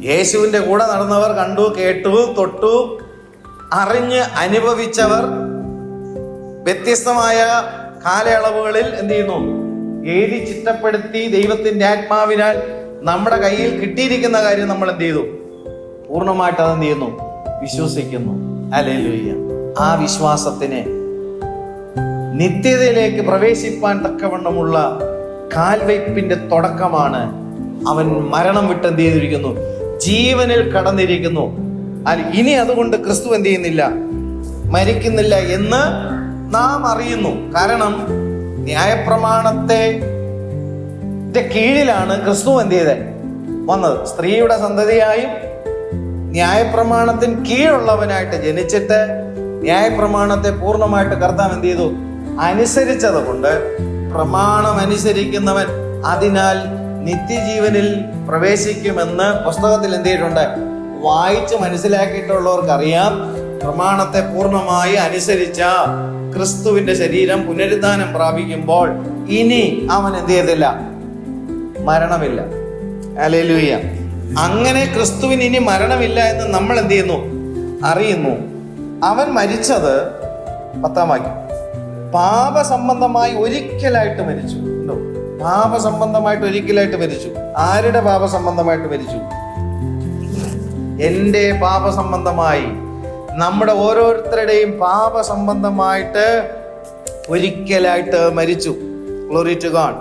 യേശുവിൻ്റെ കൂടെ നടന്നവർ കണ്ടു, കേട്ടു, തൊട്ടു, അറിഞ്ഞ് അനുഭവിച്ചവർ വ്യത്യസ്തമായ കാലയളവുകളിൽ എന്ത് ചെയ്യുന്നു? എഴുതി ചിട്ടപ്പെടുത്തി ദൈവത്തിൻ്റെ ആത്മാവിനാൽ നമ്മുടെ കയ്യിൽ കിട്ടിയിരിക്കുന്ന കാര്യം നമ്മൾ എന്ത് ചെയ്തു? പൂർണ്ണമായിട്ട് അതെന്ത് ചെയ്യുന്നു? വിശ്വസിക്കുന്നു. ഹല്ലേലൂയ. ആ വിശ്വാസത്തിന് നിത്യതയിലേക്ക് പ്രവേശിപ്പാൻ തക്കവണ്ണമുള്ള കാൽവയ്പിന്റെ തുടക്കമാണ്. അവൻ മരണം വിട്ട് എന്ത് ചെയ്തിരിക്കുന്നു? ജീവനിൽ കടന്നിരിക്കുന്നു. ഇനി അതുകൊണ്ട് ക്രിസ്തു എന്ത് ചെയ്യുന്നില്ല? മരിക്കുന്നില്ല എന്ന് നാം അറിയുന്നു. കാരണം ന്യായപ്രമാണത്തെ കീഴിലാണ് ക്രിസ്തു എന്ത് ചെയ്തത്? വന്നത്. സ്ത്രീയുടെ സന്തതിയായും ന്യായപ്രമാണത്തിന് കീഴുള്ളവനായിട്ട് ജനിച്ചിട്ട് ന്യായപ്രമാണത്തെ പൂർണ്ണമായിട്ട് കർത്താവ് എന്ത് ചെയ്തു? അനുസരിച്ചത് കൊണ്ട് പ്രമാണം അനുസരിക്കുന്നവൻ അതിനാൽ നിത്യജീവനിൽ പ്രവേശിക്കുമെന്ന് പുസ്തകത്തിൽ എന്ത് ചെയ്തിട്ടുണ്ട്? വായിച്ച് മനസ്സിലാക്കിയിട്ടുള്ളവർക്കറിയാം. പ്രമാണത്തെ പൂർണ്ണമായി അനുസരിച്ച ക്രിസ്തുവിന്റെ ശരീരം പുനരുദ്ധാനം പ്രാപിക്കുമ്പോൾ ഇനി അവൻ എന്ത് ചെയ്തില്ല? മരണമില്ല. ഹല്ലേലൂയ. അങ്ങനെ ക്രിസ്തുവിന് ഇനി മരണമില്ല എന്ന് നമ്മൾ എന്ത് ചെയ്യുന്നു? അറിയുന്നു. അവൻ മരിച്ചത് 10-ാം വാക്യം പാപസംബന്ധമായി ഒരിക്കലായിട്ട് മരിച്ചു. പാപസംബന്ധമായിട്ട് ഒരിക്കലായിട്ട് മരിച്ചു. ആരുടെ പാപസംബന്ധമായിട്ട് മരിച്ചു? എൻ്റെ പാപസംബന്ധമായി, നമ്മുടെ ഓരോരുത്തരുടെയും പാപസംബന്ധമായിട്ട് ഒരിക്കലായിട്ട് മരിച്ചു. Glory to God.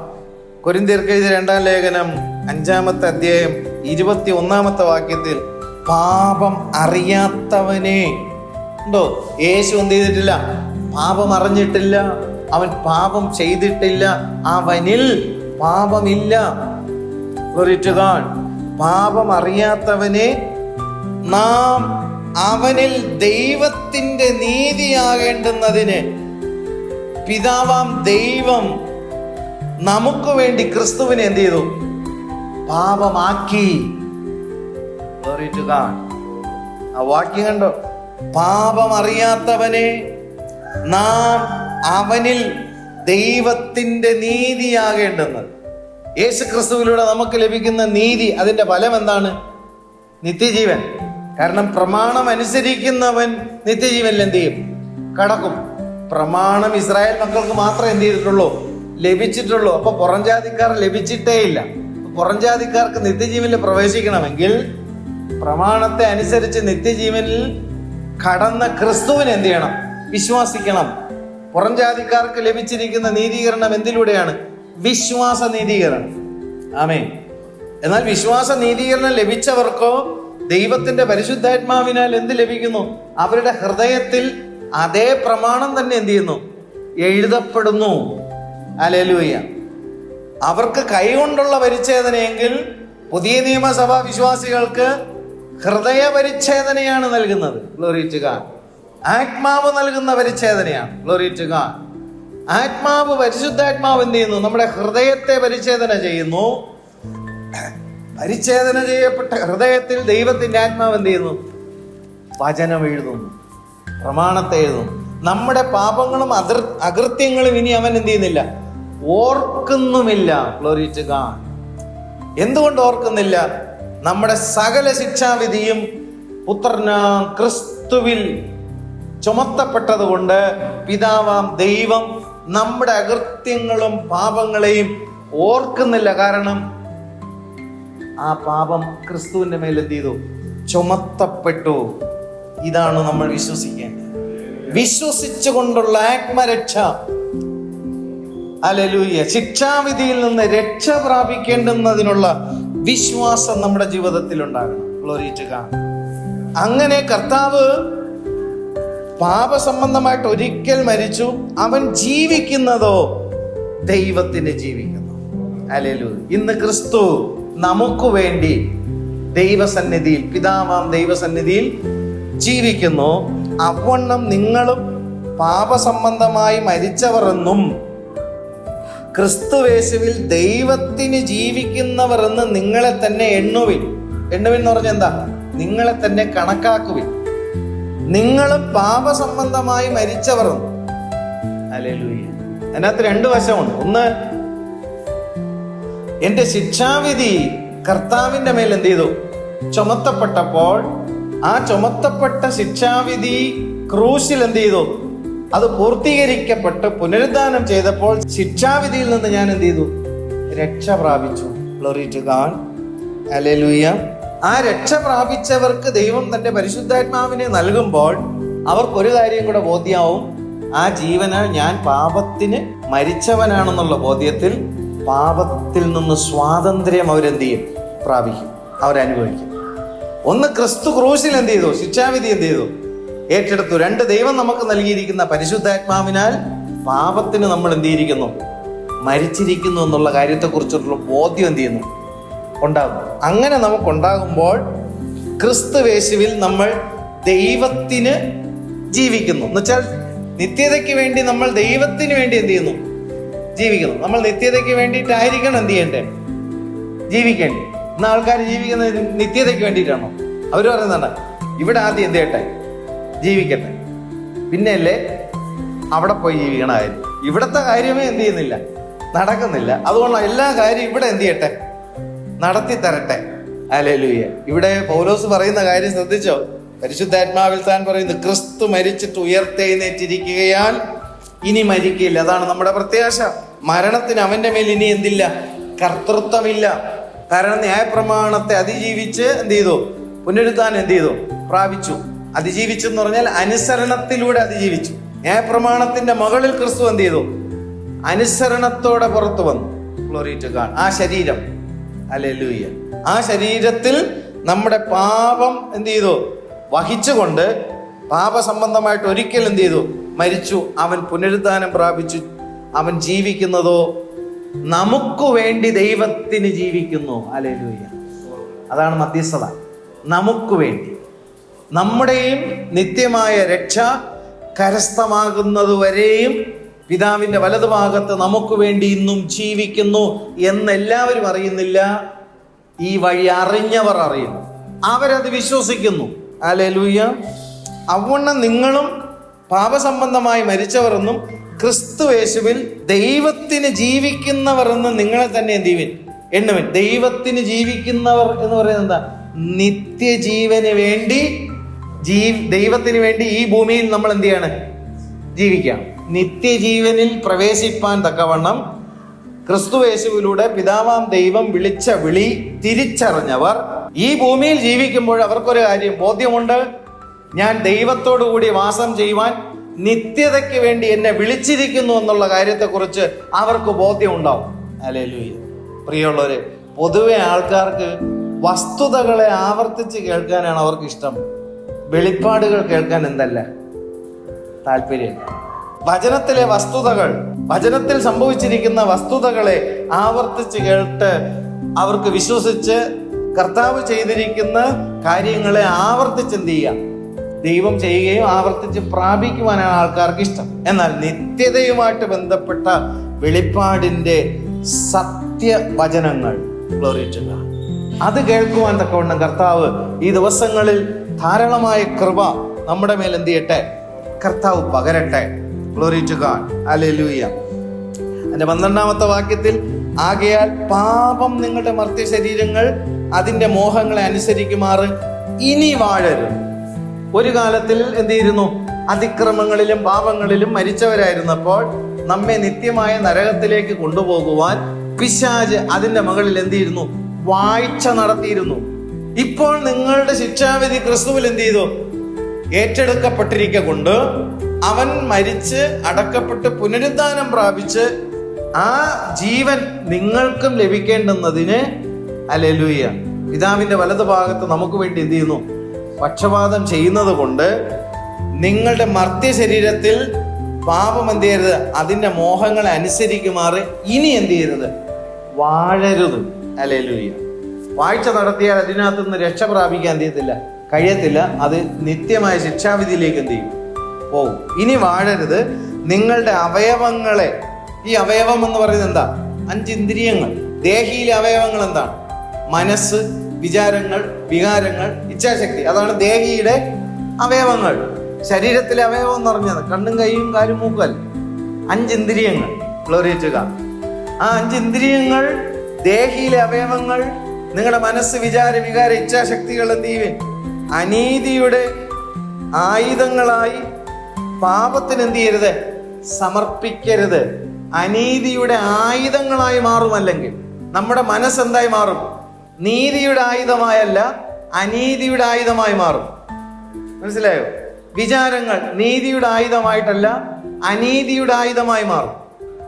കൊരിന്ത്യർക്ക് എഴുതിയ 2-ാം ലേഖനം 5-ാമത്തെ അധ്യായം 21-ാമത്തെ വാക്യത്തിൽ പാപം അറിയാത്തവനെ ഉണ്ടോ? യേശു എന്ത് ചെയ്തിട്ടില്ല? പാപം അറിഞ്ഞിട്ടില്ല. അവൻ പാപം ചെയ്തിട്ടില്ല. അവനിൽ പാപമില്ല. Glory to God. പാപം അറിയാത്തവനെ നാം അവനിൽ ദൈവത്തിന്റെ നീതിയാകേണ്ടുന്നതിന് പിതാവാം ദൈവം നമുക്ക് വേണ്ടി ക്രിസ്തുവിനെ എന്ത് ചെയ്തു? പാപമാക്കി. Glory to God. ആ വാക്യം കണ്ടോ? പാപം അറിയാത്തവനെ നാം അവനിൽ ദൈവത്തിന്റെ നീതിയാകേണ്ടുന്നത്. യേശു ക്രിസ്തുവിലൂടെ നമുക്ക് ലഭിക്കുന്ന നീതി, അതിന്റെ ഫലം എന്താണ്? നിത്യജീവൻ. കാരണം പ്രമാണം അനുസരിക്കുന്നവൻ നിത്യജീവനിൽ എന്ത് ചെയ്യും? കടക്കും. പ്രമാണം ഇസ്രായേൽ മക്കൾക്ക് മാത്രമേ എന്ത് ചെയ്തിട്ടുള്ളൂ? ലഭിച്ചിട്ടുള്ളൂ. അപ്പൊ പുറംജാതിക്കാർ ലഭിച്ചിട്ടേ ഇല്ല. പുറംജാതിക്കാർക്ക് നിത്യജീവനിൽ പ്രവേശിക്കണമെങ്കിൽ പ്രമാണത്തെ അനുസരിച്ച് നിത്യജീവനിൽ കടന്ന ക്രിസ്തുവിനെ എന്ത് ചെയ്യണം? വിശ്വസിക്കണം. പുറംജാതിക്കാർക്ക് ലഭിച്ചിരിക്കുന്ന നീതീകരണം എന്തിലൂടെയാണ്? വിശ്വാസ നീതീകരണം. ആമേൻ. എന്നാൽ വിശ്വാസ നീതീകരണം ലഭിച്ചവർക്കോ ദൈവത്തിന്റെ പരിശുദ്ധാത്മാവിനാൽ എന്ത് ലഭിക്കുന്നു? അവരുടെ ഹൃദയത്തിൽ അതേ പ്രമാണം തന്നെ എന്ത് ചെയ്യുന്നു? എഴുതപ്പെടുന്നു. ഹല്ലേലൂയ. അവർക്ക് കൈകൊണ്ടുള്ള പരിച്ഛേദനയെങ്കിൽ പുതിയ നിയമസഭാ വിശ്വാസികൾക്ക് ഹൃദയ പരിച്ഛേദനയാണ് നൽകുന്നത്. Glory to God. ആത്മാവ് നൽകുന്ന പരിച്ഛേദനയാണ്. Glory to God. ആത്മാവ്, പരിശുദ്ധാത്മാവ് എന്ത് ചെയ്യുന്നു? നമ്മുടെ ഹൃദയത്തെ പരിച്ഛേദന ചെയ്യുന്നു. പരിച്ഛേദന ചെയ്യപ്പെട്ട ഹൃദയത്തിൽ ദൈവത്തിന്റെ ആത്മാവ് എന്ത് ചെയ്യുന്നു? വചനം എഴുതുന്നു, പ്രമാണത്തെ എഴുതുന്നു. നമ്മുടെ പാപങ്ങളും അകൃത്യങ്ങളും ഇനി അവൻ എന്ത് ചെയ്യുന്നില്ല? ഓർക്കുന്നുമില്ല. Glory to god. എന്തുകൊണ്ട് ഓർക്കുന്നില്ല? നമ്മുടെ സകല ശിക്ഷാവിധിയും പുത്രനാം ക്രിസ്തുവിൽ ചുമത്തപ്പെട്ടത് കൊണ്ട് പിതാവാം ദൈവം നമ്മുടെ അകൃത്യങ്ങളും പാപങ്ങളെയും ഓർക്കുന്നില്ല. കാരണം ആ പാപം ക്രിസ്തുവിന്റെ മേൽ എന്ത് ചെയ്തു? ചുമത്തപ്പെട്ടു. ഇതാണ് നമ്മൾ വിശ്വസിക്കേണ്ടത്. വിശ്വസിച്ചുകൊണ്ടുള്ള ആത്മരക്ഷ. ഹല്ലേലൂയ. ശിക്ഷാവിധിയിൽ നിന്ന് രക്ഷ പ്രാപിക്കേണ്ടുന്നതിനുള്ള വിശ്വാസം നമ്മുടെ ജീവിതത്തിൽ ഉണ്ടാകണം. Glory to God. അങ്ങനെ കർത്താവ് പാപസംബന്ധമായിട്ട് ഒരിക്കൽ മരിച്ചു. അവൻ ജീവിക്കുന്നതോ ദൈവത്തിന് ജീവിക്കുന്നു. ഹല്ലേലൂയ. ഇന്ന് ക്രിസ്തു നമുക്ക് വേണ്ടി ദൈവസന്നിധിയിൽ, പിതാവാം ദൈവസന്നിധിയിൽ ജീവിക്കുന്നു. അവണ്ണം നിങ്ങളും പാപസംബന്ധമായി മരിച്ചവർ എന്നും ക്രിസ്തുവേശുവിൽ ദൈവത്തിന് ജീവിക്കുന്നവർ എന്ന് നിങ്ങളെ തന്നെ എണ്ണുവിൻ എന്ന് പറഞ്ഞാൽ എന്താ? നിങ്ങളെ തന്നെ കണക്കാക്കുവിൻ. നിങ്ങളും പാപസംബന്ധമായി മരിച്ചവർ. ഹല്ലേലൂയ. അതിനകത്ത് രണ്ട് വശമുണ്ട്. ഒന്ന്, എന്റെ ശിക്ഷാവിധി കർത്താവിന്റെ മേൽ എന്ത് ചെയ്തു? ചുമത്തപ്പെട്ടപ്പോൾ ആ ചുമത്തപ്പെട്ട ശിക്ഷാവിധി ക്രൂശിൽ എന്ത് ചെയ്തു? അത് പൂർത്തീകരിക്കപ്പെട്ട് പുനരുദ്ധാനം ചെയ്തപ്പോൾ ശിക്ഷാവിധിയിൽ നിന്ന് ഞാൻ എന്ത് ചെയ്തു? രക്ഷ പ്രാപിച്ചു. Glory to God. ഹല്ലേലൂയ. ആ രക്ഷ പ്രാപിച്ചവർക്ക് ദൈവം തന്റെ പരിശുദ്ധാത്മാവിനെ നൽകുമ്പോൾ അവർക്കൊരു കാര്യം കൂടെ ബോധ്യമാവും. ആ ജീവനാൽ ഞാൻ പാപത്തിന് മരിച്ചവനാണെന്നുള്ള ബോധ്യത്തിൽ പാപത്തിൽ നിന്ന് സ്വാതന്ത്ര്യം അവരെന്ത് ചെയ്യും? പ്രാപിക്കും, അവരനുഭവിക്കും. ഒന്ന്, ക്രിസ്തു ക്രൂശിൽ എന്ത് ചെയ്തു? ശിക്ഷാവിധി എന്ത് ചെയ്തു? ഏറ്റെടുത്തു. രണ്ട്, ദൈവം നമുക്ക് നൽകിയിരിക്കുന്ന പരിശുദ്ധാത്മാവിനാൽ പാപത്തിന് നമ്മൾ എന്ത് ചെയ്തിരിക്കുന്നു? മരിച്ചിരിക്കുന്നു എന്നുള്ള കാര്യത്തെക്കുറിച്ചുള്ള ബോധ്യം എന്ത് ചെയ്യുന്നു? ഉണ്ടാകും. അങ്ങനെ നമുക്കുണ്ടാകുമ്പോൾ ക്രിസ്തുവേശുവിൽ നമ്മൾ ദൈവത്തിന് ജീവിക്കുന്നു. എന്നുവെച്ചാൽ നിത്യതയ്ക്ക് വേണ്ടി നമ്മൾ ദൈവത്തിന് വേണ്ടി എന്ത് ചെയ്യുന്നു? ജീവിക്കുന്നു. നമ്മൾ നിത്യതയ്ക്ക് വേണ്ടിയിട്ടായിരിക്കണം എന്ത് ചെയ്യണ്ടേ? ജീവിക്കേണ്ടേ. ഇന്ന് ആൾക്കാർ ജീവിക്കുന്നത് നിത്യതയ്ക്ക് വേണ്ടിയിട്ടാണോ? അവർ പറയുന്നതാണ്, ഇവിടെ ആദ്യം എന്ത് ചെയ്യട്ടെ? ജീവിക്കട്ടെ, പിന്നെയല്ലേ അവിടെ പോയി ജീവിക്കണമായിരുന്നു. ഇവിടുത്തെ കാര്യമേ എന്ത് ചെയ്യുന്നില്ല, നടക്കുന്നില്ല. അതുകൊണ്ട് എല്ലാ കാര്യവും ഇവിടെ എന്ത് ചെയ്യട്ടെ? നടത്തി തരട്ടെ. ഹല്ലേലൂയ. ഇവിടെ പൗലോസ് പറയുന്ന കാര്യം ശ്രദ്ധിച്ചോ? പരിശുദ്ധാത്മാവിൽ താൻ പറയുന്നു, ക്രിസ്തു മരിച്ചിട്ട് ഉയർത്തെഴുന്നേറ്റിരിക്കുകയാൽ ഇനി മരിക്കില്ല. അതാണ് നമ്മുടെ പ്രത്യാശ. മരണത്തിന് അവന്റെ മേൽ ഇനി എന്തില്ല? കർത്തൃത്വമില്ല. കാരണം ന്യായപ്രമാണത്തെ അതിജീവിച്ച് എന്ത് ചെയ്തു? പുനരുദ്ധാനം എന്ത് ചെയ്തു? പ്രാപിച്ചു. അതിജീവിച്ചെന്ന് പറഞ്ഞാൽ അനുസരണത്തിലൂടെ അതിജീവിച്ചു. ന്യായപ്രമാണത്തിന്റെ മകളിൽ ക്രിസ്തു എന്ത് ചെയ്തു? അനുസരണത്തോടെ പുറത്തു വന്നു. Glory to God. ആ ശരീരം, ഹല്ലേലൂയ, ആ ശരീരത്തിൽ നമ്മുടെ പാപം എന്ത് ചെയ്തു? വഹിച്ചുകൊണ്ട് പാപസംബന്ധമായിട്ട് ഒരിക്കൽ എന്ത് ചെയ്തു? മരിച്ചു. അവൻ പുനരുദ്ധാനം പ്രാപിച്ചു. അവൻ ജീവിക്കുന്നതോ നമുക്ക് വേണ്ടി ദൈവത്തിന് ജീവിക്കുന്നു. ഹല്ലേലൂയ. അതാണ് മധ്യസ്ഥത. നമുക്ക് വേണ്ടി നമ്മുടെയും നിത്യമായ രക്ഷ കരസ്ഥമാകുന്നതുവരെയും പിതാവിന്റെ വലതുഭാഗത്ത് നമുക്ക് വേണ്ടി ഇന്നും ജീവിക്കുന്നു എന്നെല്ലാവരും അറിയുന്നില്ല. ഈ വഴി അറിഞ്ഞവർ അറിയുന്നു, അവരത് വിശ്വസിക്കുന്നു. ഹല്ലേലൂയ. അവണ്ണം നിങ്ങളും പാപസംബന്ധമായി മരിച്ചവരെന്നും ക്രിസ്തുവേശുവിൽ ദൈവത്തിന് ജീവിക്കുന്നവർ എന്ന് നിങ്ങളെ തന്നെ എന്ത് ചെയ്യുവിൻ? എണ്ണുവിൻ. ദൈവത്തിന് ജീവിക്കുന്നവർ എന്ന് പറയുന്നത് എന്താ? നിത്യജീവന് വേണ്ടി ദൈവത്തിന് വേണ്ടി ഈ ഭൂമിയിൽ നമ്മൾ എന്ത് ചെയ്യാണ്? ജീവിക്കാം. നിത്യജീവനിൽ പ്രവേശിപ്പാൻ തക്കവണ്ണം ക്രിസ്തുവേശുവിലൂടെ പിതാവാം ദൈവം വിളിച്ച വിളി തിരിച്ചറിഞ്ഞവർ ഈ ഭൂമിയിൽ ജീവിക്കുമ്പോൾ അവർക്കൊരു കാര്യം ബോധ്യമുണ്ട്. ഞാൻ ദൈവത്തോടു കൂടി വാസം ചെയ്യുവാൻ നിത്യതയ്ക്ക് വേണ്ടി എന്നെ വിളിച്ചിരിക്കുന്നു എന്നുള്ള കാര്യത്തെക്കുറിച്ച് അവർക്ക് ബോധ്യം ഉണ്ടാവും. ഹല്ലേലൂയ. പ്രിയമുള്ളവരെ, പൊതുവെ ആൾക്കാർക്ക് വസ്തുതകളെ ആവർത്തിച്ച് കേൾക്കാനാണ് അവർക്ക് ഇഷ്ടം. വെളിപ്പാടുകൾ കേൾക്കാൻ എന്തല്ല താല്പര്യം. വചനത്തിലെ വസ്തുതകൾ, വചനത്തിൽ സംഭവിച്ചിരിക്കുന്ന വസ്തുതകളെ ആവർത്തിച്ച് കേട്ട് അവർക്ക് വിശ്വസിച്ച് കർത്താവ് ചെയ്തിരിക്കുന്ന കാര്യങ്ങളെ ആവർത്തിച്ച് എന്ത് ചെയ്യാം? ദൈവം ചെയ്യുകയും ആവർത്തിച്ച് പ്രാപിക്കുവാനാണ് ആൾക്കാർക്ക് ഇഷ്ടം. എന്നാൽ നിത്യതയുമായിട്ട് ബന്ധപ്പെട്ട വെളിപ്പാടിന്റെ സത്യവചനങ്ങൾ, ഗ്ലോറി ടു ഗോഡ്, അത് കേൾക്കുവാൻ തക്കവണ്ണം കർത്താവ് ഈ ദിവസങ്ങളിൽ ധാരാളമായ കൃപ നമ്മുടെ മേൽ എന്ത് ചെയ്യട്ടെ? കർത്താവ് പകരട്ടെ. Glory to God. ഹല്ലേലൂയ. അതിന്റെ 12-ാമത്തെ വാക്യത്തിൽ, ആകയാൽ പാപം നിങ്ങളുടെ മർത്യ ശരീരങ്ങൾ അതിന്റെ മോഹങ്ങളെ അനുസരിക്കുമാറ് ഇനി വാഴരുത്. ഒരു കാലത്തിൽ എന്ത് ചെയ്യുന്നു? അതിക്രമങ്ങളിലും പാപങ്ങളിലും മരിച്ചവരായിരുന്നപ്പോൾ നമ്മെ നിത്യമായ നരകത്തിലേക്ക് കൊണ്ടുപോകുവാൻ പിശാച് അതിന്റെ മകളിൽ എന്ത് ചെയ്യുന്നു? വാഴ്ച നടത്തിയിരുന്നു. ഇപ്പോൾ നിങ്ങളുടെ ശിക്ഷാവിധി ക്രിസ്തുവിൽ എന്ത് ചെയ്തു? ഏറ്റെടുക്കപ്പെട്ടിരിക്ക കൊണ്ട് അവൻ മരിച്ച് അടക്കപ്പെട്ട് പുനരുദ്ധാനം പ്രാപിച്ച് ആ ജീവൻ നിങ്ങൾക്കും ലഭിക്കേണ്ടുന്നതിന് ഹല്ലേലൂയ പിതാവിന്റെ വലതുഭാഗത്ത് നമുക്ക് വേണ്ടി എന്ത് ചെയ്യുന്നു? പക്ഷപാതം ചെയ്യുന്നത് കൊണ്ട് നിങ്ങളുടെ മർത്യ ശരീരത്തിൽ പാപം എന്ത് ചെയ്യരുത്? അതിന്റെ മോഹങ്ങളെ അനുസരിക്കുമാറ് ഇനി എന്ത് ചെയ്യരുത്? വാഴരുത്. ഹല്ലേലൂയ. വാഴ്ച നടത്തിയാൽ അതിനകത്ത് നിന്ന് രക്ഷ പ്രാപിക്കാൻ എന്ത് ചെയ്യത്തില്ല? കഴിയത്തില്ല. അത് നിത്യമായ ശിക്ഷാവിധിയിലേക്ക് എന്ത് ചെയ്യും? പോകും. ഇനി വാഴരുത്. നിങ്ങളുടെ അവയവങ്ങളെ ഈ അവയവം എന്ന് പറയുന്നത് എന്താ? 5 ഇന്ദ്രിയങ്ങൾ. ദേഹിയിലെ അവയവങ്ങൾ എന്താണ്? മനസ്സ്, വിചാരങ്ങൾ, വികാരങ്ങൾ, ഇച്ഛാശക്തി. അതാണ് ദേഹിയുടെ അവയവങ്ങൾ. ശരീരത്തിലെ അവയവം എന്ന് പറഞ്ഞത് കണ്ണും കൈയും കാലും മൂക്കൽ. 5 ഇന്ദ്രിയങ്ങൾ. ഗ്ലോറിയേറ്റുക. ആ 5 ഇന്ദ്രിയങ്ങൾ, ദേഹിയിലെ അവയവങ്ങൾ, നിങ്ങളുടെ മനസ്സ്, വിചാര, വികാര, ഇച്ഛാശക്തികൾ എന്ത് ചെയ്യുവൻ? അനീതിയുടെ ആയുധങ്ങളായി പാപത്തിന് എന്ത് ചെയ്യരുത്? സമർപ്പിക്കരുത്. അനീതിയുടെ ആയുധങ്ങളായി മാറുമല്ലെങ്കിൽ നമ്മുടെ മനസ്സ് എന്തായി മാറും? നീതിയുടെ ആയുധമായല്ല, അനീതിയുടെ ആയുധമായി മാറും. മനസ്സിലായോ? വിചാരങ്ങൾ നീതിയുടെ ആയുധമായിട്ടല്ല, അനീതിയുടെ ആയുധമായി മാറും.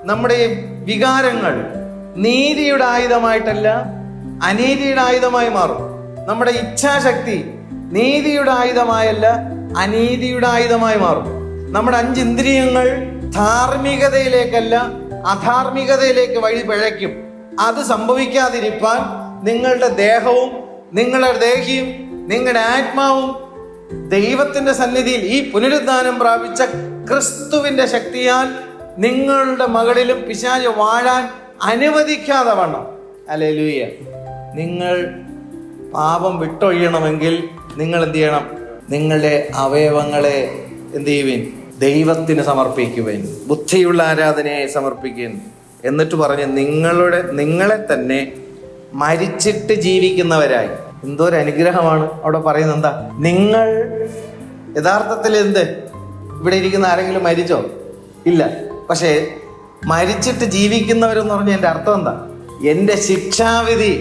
നമ്മുടെ വികാരങ്ങൾ നീതിയുടെ ആയുധമായിട്ടല്ല, അനീതിയുടെ ആയുധമായി മാറും. നമ്മുടെ ഇച്ഛാശക്തി നീതിയുടെ ആയുധമായല്ല, അനീതിയുടെ ആയുധമായി മാറും. നമ്മുടെ 5 ഇന്ദ്രിയങ്ങൾ ധാർമ്മികതയിലേക്കല്ല, അധാർമികതയിലേക്ക് വഴി പിഴയ്ക്കും. അത് സംഭവിക്കാതിരിക്കാൻ നിങ്ങളുടെ ദേഹവും, നിങ്ങളുടെ ദേഹിയും, നിങ്ങളുടെ ആത്മാവും ദൈവത്തിന്റെ സന്നിധിയിൽ ഈ പുനരുദ്ധാനം പ്രാപിച്ച ക്രിസ്തുവിന്റെ ശക്തിയാൽ നിങ്ങളുടെ മകളിലും പിശാച് വാഴാൻ അനുവദിക്കാതെ വണ്ണം. ഹല്ലേലൂയ. നിങ്ങൾ പാപം വിട്ടൊഴിയണമെങ്കിൽ നിങ്ങൾ എന്ത് ചെയ്യണം? നിങ്ങളുടെ അവയവങ്ങളെ എന്ത് ചെയ്യുവിൻ? ദൈവത്തിന് സമർപ്പിക്കുവിൻ. ബുദ്ധിയുള്ള ആരാധനയെ സമർപ്പിക്കുവിൻ. എന്നിട്ട് പറഞ്ഞ് നിങ്ങളെ തന്നെ മരിച്ചിട്ട് ജീവിക്കുന്നവരായി. എന്തോ ഒരു അനുഗ്രഹമാണ് അവിടെ പറയുന്നത്. എന്താ? നിങ്ങൾ യഥാർത്ഥത്തിൽ എന്ത്? ഇവിടെ ഇരിക്കുന്ന ആരെങ്കിലും മരിച്ചോ? ഇല്ല. പക്ഷേ മരിച്ചിട്ട് ജീവിക്കുന്നവരെന്ന് പറഞ്ഞ എൻ്റെ അർത്ഥം എന്താ? എൻ്റെ ശിക്ഷാവിധി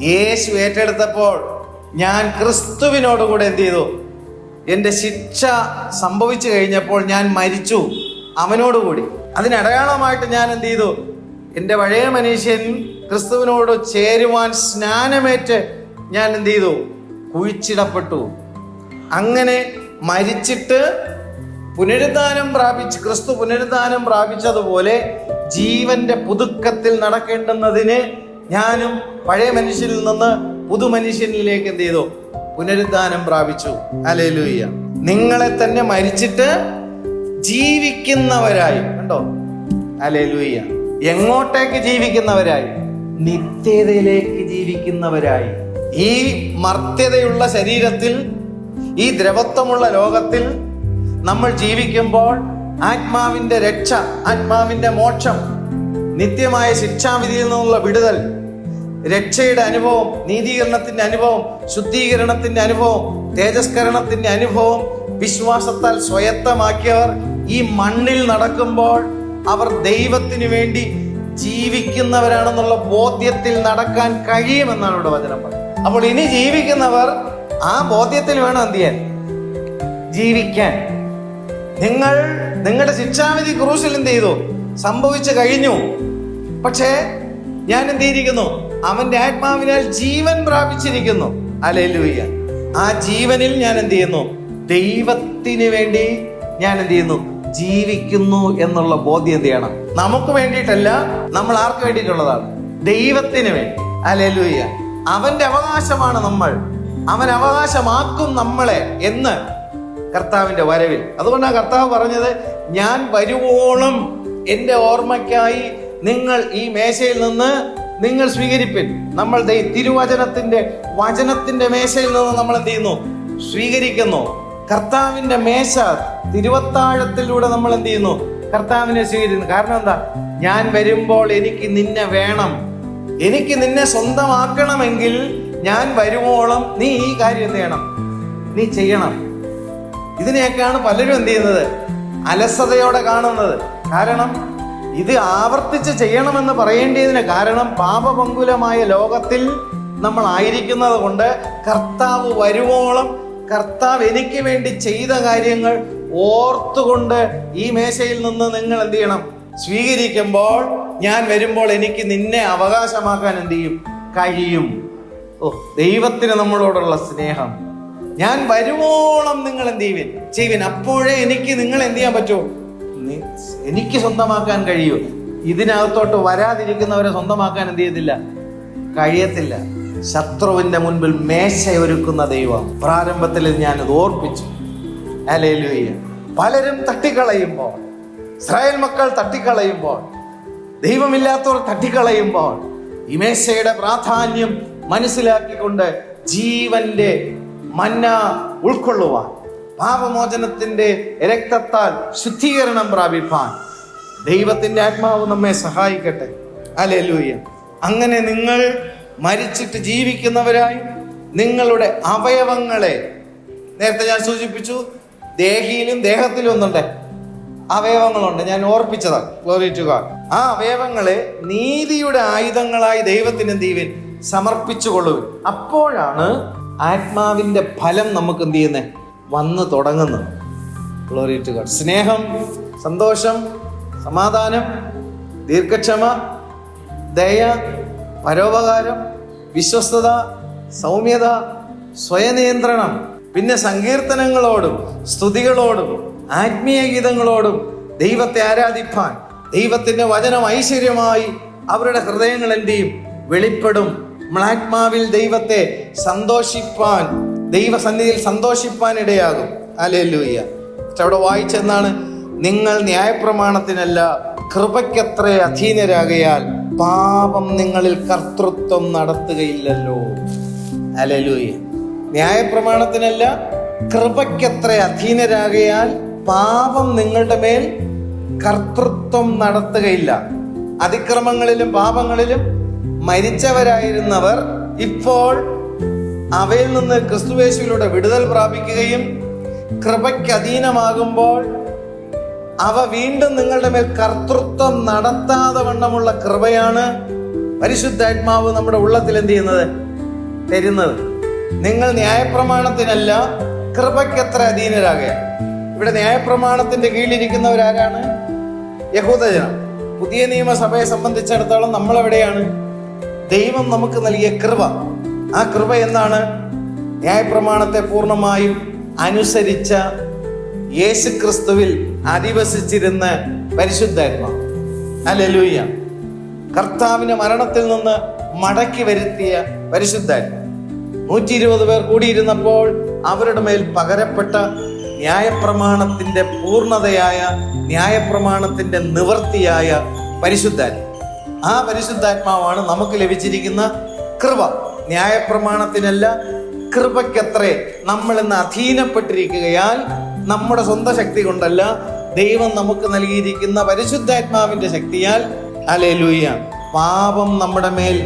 യേശു ഏറ്റെടുത്തപ്പോൾ ഞാൻ ക്രിസ്തുവിനോടുകൂടെ എന്ത് ചെയ്തു? എൻ്റെ ശിക്ഷ സംഭവിച്ചു കഴിഞ്ഞപ്പോൾ ഞാൻ മരിച്ചു അവനോടുകൂടി. അതിനടയാളമായിട്ട് ഞാൻ എന്ത് ചെയ്തു? എൻ്റെ പഴയ മനുഷ്യൻ ക്രിസ്തുവിനോട് ചേരുവാൻ സ്നാനമേറ്റ് ഞാൻ എന്ത് ചെയ്തു? കുഴിച്ചിടപ്പെട്ടു. അങ്ങനെ മരിച്ചിട്ട് പുനരുദ്ധാനം പ്രാപിച്ച്, ക്രിസ്തു പുനരുദ്ധാനം പ്രാപിച്ചതുപോലെ ജീവന്റെ പുതുക്കത്തിൽ നടക്കേണ്ടുന്നതിന് ഞാനും പഴയ മനുഷ്യനിൽ നിന്ന് പുതുമനുഷ്യനിലേക്ക് എന്ത് ചെയ്തു? പുനരുദ്ധാനം പ്രാപിച്ചു. ഹല്ലേലൂയ. നിങ്ങളെ തന്നെ മരിച്ചിട്ട് ജീവിക്കുന്നവരായി. കണ്ടോ? ഹല്ലേലൂയ. എങ്ങോട്ടേക്ക് ജീവിക്കുന്നവരായി? നിത്യതയിലേക്ക് ജീവിക്കുന്നവരായി. ഈ മർത്യതയുള്ള ശരീരത്തിൽ, ഈ ദ്രവത്വമുള്ള ലോകത്തിൽ നമ്മൾ ജീവിക്കുമ്പോൾ ആത്മാവിന്റെ രക്ഷ, ആത്മാവിന്റെ മോക്ഷം, നിത്യമായ ശിക്ഷാവിധിയിൽ നിന്നുള്ള വിടുതൽ, രക്ഷയുടെ അനുഭവം, നീതീകരണത്തിന്റെ അനുഭവം, ശുദ്ധീകരണത്തിന്റെ അനുഭവം, തേജസ്കരണത്തിന്റെ അനുഭവം വിശ്വാസത്താൽ സ്വയത്തമാക്കിയവർ ഈ മണ്ണിൽ നടക്കുമ്പോൾ അവർ ദൈവത്തിന് വേണ്ടി ജീവിക്കുന്നവരാണെന്നുള്ള ബോധ്യത്തിൽ നടക്കാൻ കഴിയുമെന്നാണ് ഇവിടെ വചനം പറയുന്നത്. അപ്പോൾ ഇനി ജീവിക്കുന്നവർ ആ ബോധ്യത്തിൽ വേണം എന്ത് ചെയ്യാൻ? ജീവിക്കാൻ. നിങ്ങൾ നിങ്ങളുടെ ശിക്ഷാവിധി ക്രൂശിൽ എന്ത് ചെയ്തു? സംഭവിച്ചു കഴിഞ്ഞു. പക്ഷേ ഞാൻ എന്ത് ചെയ്തിരിക്കുന്നു? അവന്റെ ആത്മാവിനാൽ ജീവൻ പ്രാപിച്ചിരിക്കുന്നു. ഹല്ലേലൂയ. ആ ജീവനിൽ ഞാൻ എന്ത് ചെയ്യുന്നു? ദൈവത്തിന് വേണ്ടി ഞാൻ എന്ത് ചെയ്യുന്നു? ജീവിക്കുന്നു എന്നുള്ള ബോധ്യം എന്ത് ചെയ്യണം? നമുക്ക് വേണ്ടിയിട്ടല്ല, നമ്മൾ ആർക്ക് വേണ്ടിയിട്ടുള്ളതാണ്? ദൈവത്തിന് വേണ്ടി. ഹല്ലേലൂയ. അവന്റെ അവകാശമാണ് നമ്മൾ. അവൻ അവകാശമാക്കും നമ്മളെ എന്ന് കർത്താവിന്റെ വരവിൽ. അതുകൊണ്ടാണ് കർത്താവ് പറഞ്ഞത്, ഞാൻ വരുവോളം എൻ്റെ ഓർമ്മയ്ക്കായി നിങ്ങൾ ഈ മേശയിൽ നിന്ന് നിങ്ങൾ സ്വീകരിപ്പിൻ. നമ്മൾ വചനത്തിന്റെ മേശയിൽ നിന്ന് നമ്മൾ എന്ത് ചെയ്യുന്നു? സ്വീകരിക്കുന്നു. കർത്താവിന്റെ മേശ, തിരുവത്താഴത്തിലൂടെ നമ്മൾ എന്ത് ചെയ്യുന്നു? കർത്താവിനെ സ്വീകരിക്കുന്നു. കാരണം എന്താ? ഞാൻ വരുമ്പോൾ എനിക്ക് നിന്നെ വേണം. എനിക്ക് നിന്നെ സ്വന്തമാക്കണമെങ്കിൽ ഞാൻ വരുവോളം നീ ഈ കാര്യം എന്ത് ചെയ്യണം? നീ ചെയ്യണം. ഇതിനെയൊക്കെയാണ് പലരും എന്ത് ചെയ്യുന്നത്? അലസതയോടെ കാണുന്നത്. കാരണം ഇത് ആവർത്തിച്ച് ചെയ്യണമെന്ന് പറയേണ്ടതിന് കാരണം പാപപങ്കുലമായ ലോകത്തിൽ നമ്മൾ ആയിരിക്കുന്നത് കൊണ്ട് കർത്താവ് വരുവോളം കർത്താവ് എനിക്ക് വേണ്ടി ചെയ്ത കാര്യങ്ങൾ ഓർത്തുകൊണ്ട് ഈ മേശയിൽ നിന്ന് നിങ്ങൾ എന്ത് ചെയ്യണം? സ്വീകരിക്കുമ്പോൾ ഞാൻ വരുമ്പോൾ എനിക്ക് നിന്നെ അവകാശമാക്കാൻ എന്ത് ചെയ്യും? കഴിയും. ദൈവത്തിന് നമ്മളോടുള്ള സ്നേഹം. ഞാൻ വരുവോളം നിങ്ങൾ എന്ത് ചെയ്യുവിൻ. അപ്പോഴേ എനിക്ക് നിങ്ങൾ എന്ത് ചെയ്യാൻ പറ്റൂ? എനിക്ക് സ്വന്തമാക്കാൻ കഴിയൂ. ഇതിനകത്തോട്ട് വരാതിരിക്കുന്നവരെ സ്വന്തമാക്കാൻ എന്ത് ചെയ്യത്തില്ല? കഴിയത്തില്ല. ശത്രുവിന്റെ മുൻപിൽ മേശ ഒരുക്കുന്ന ദൈവം. പ്രാരംഭത്തിൽ ഞാനത് ഓർപ്പിച്ചു. ഹല്ലേലൂയ. പലരും തട്ടിക്കളയുമ്പോൾ, ഇസ്രായേൽ മക്കൾ തട്ടിക്കളയുമ്പോൾ ദൈവമില്ലാത്തവർ തട്ടിക്കളയുമ്പോൾ ഈ മേശയുടെ പ്രാധാന്യം മനസ്സിലാക്കിക്കൊണ്ട് ജീവന്റെ മന്ന ഉൾക്കൊള്ളുവാൻ, പാപമോചനത്തിന്റെ രക്തത്താൽ ശുദ്ധീകരണം പ്രാപിപ്പാൻ ദൈവത്തിന്റെ ആത്മാവ് നമ്മെ സഹായിക്കട്ടെ. ഹല്ലേലൂയ. അങ്ങനെ നിങ്ങൾ മരിച്ചിട്ട് ജീവിക്കുന്നവരായി നിങ്ങളുടെ അവയവങ്ങളെ, നേരത്തെ ഞാൻ സൂചിപ്പിച്ചു, ദേഹിയിലും ദേഹത്തിലും ഒന്നുണ്ട് അവയവങ്ങളുണ്ട്, ഞാൻ ഓർപ്പിച്ചതാണ്. Glory to God. ആ അവയവങ്ങളെ നീതിയുടെ ആയുധങ്ങളായി ദൈവത്തിന് എന്ത് ചെയ്യുവിൻ? സമർപ്പിച്ചു കൊള്ളുവിൻ. അപ്പോഴാണ് ആത്മാവിന്റെ ഫലം നമുക്ക് എന്ത് ചെയ്യുന്നത്? വന്നു തുടങ്ങുന്നത്. Glory to God. സ്നേഹം, സന്തോഷം, സമാധാനം, ദീർഘക്ഷമ, ദയ, പരോപകാരം, വിശ്വസ്തത, സൗമ്യത, സ്വയനിയന്ത്രണം, പിന്നെ സങ്കീർത്തനങ്ങളോടും സ്തുതികളോടും ആത്മീയ ഗീതങ്ങളോടും ദൈവത്തെ ആരാധിപ്പാൻ, ദൈവത്തിന്റെ വചനം ഐശ്വര്യമായി അവരുടെ ഹൃദയങ്ങൾ എന്ത് ചെയ്യും? വെളിപ്പെടും. ആത്മാവിൽ ദൈവത്തെ സന്തോഷിപ്പാൻ, ദൈവസന്നിധിയിൽ സന്തോഷിപ്പാൻ ഇടയാകും. ഹല്ലേലൂയ. അവിടെ വായിച്ചെന്നാണ്, നിങ്ങൾ ന്യായപ്രമാണത്തിനല്ല കൃപയ്ക്കത്രേ അധീനരാകയാൽ പാപം നിങ്ങളിൽ കർത്തൃത്വം നടത്തുകയില്ലല്ലോ. ഹല്ലേലൂയ. ന്യായപ്രമാണത്തിനല്ല കൃപയ്ക്കത്രേ അധീനരാകയാൽ പാപം നിങ്ങളുടെ മേൽ കർത്തൃത്വം നടത്തുകയില്ല. അതിക്രമങ്ങളിലും പാപങ്ങളിലും മരിച്ചവരായിരുന്നവർ ഇപ്പോൾ അവയിൽ നിന്ന് ക്രിസ്തുയേശുവിലൂടെ വിടുതൽ പ്രാപിക്കുകയും കൃപയ്ക്ക് അധീനമാകുമ്പോൾ അവ വീണ്ടും നിങ്ങളുടെ മേൽ കർത്തൃത്വം നടത്താതെ വണ്ണമുള്ള കൃപയാണ് പരിശുദ്ധാത്മാവ് നമ്മുടെ ഉള്ളത്തിൽ എന്ത് ചെയ്യുന്നത്? തരുന്നത്. നിങ്ങൾ ന്യായപ്രമാണത്തിനല്ല കൃപയ്ക്കത്ര അധീനരാകുക. ഇവിടെ ന്യായപ്രമാണത്തിന്റെ കീഴിലിരിക്കുന്നവരാരാണ്? യഹൂദജനം. പുതിയ നിയമസഭയെ സംബന്ധിച്ചിടത്തോളം നമ്മൾ എവിടെയാണ്? ദൈവം നമുക്ക് നൽകിയ കൃപ. ആ കൃപ എന്താണ്? ന്യായപ്രമാണത്തെ പൂർണ്ണമായും അനുസരിച്ച യേശുക്രിസ്തുവിൽ അധിവസിച്ചിരുന്ന പരിശുദ്ധാത്മാവ്. ഹല്ലേലൂയ. കർത്താവിന്റെ മരണത്തിൽ നിന്ന് മടക്കി വരുത്തിയ പരിശുദ്ധാത്മാവ്. 120 പേർ കൂടിയിരുന്നപ്പോൾ അവരുടെ മേൽ പകരപ്പെട്ട ന്യായപ്രമാണത്തിന്റെ പൂർണ്ണതയായ, ന്യായപ്രമാണത്തിന്റെ നിവൃത്തിയായ പരിശുദ്ധാത്മാവ്. ആ പരിശുദ്ധാത്മാവാണ് നമുക്ക് ലഭിച്ചിരിക്കുന്ന കൃപ. ന്യായപ്രമാണത്തിനല്ല കൃപയ്ക്കത്രേ നമ്മൾ ഇന്ന് അധീനപ്പെട്ടിരിക്കുകയാൽ, നമ്മുടെ സ്വന്തം ശക്തി കൊണ്ടല്ല, ദൈവം നമുക്ക് നൽകിയിരിക്കുന്ന പരിശുദ്ധാത്മാവിന്റെ ശക്തിയാൽ, ഹല്ലേലൂയ, പാപം നമ്മുടെ മേൽ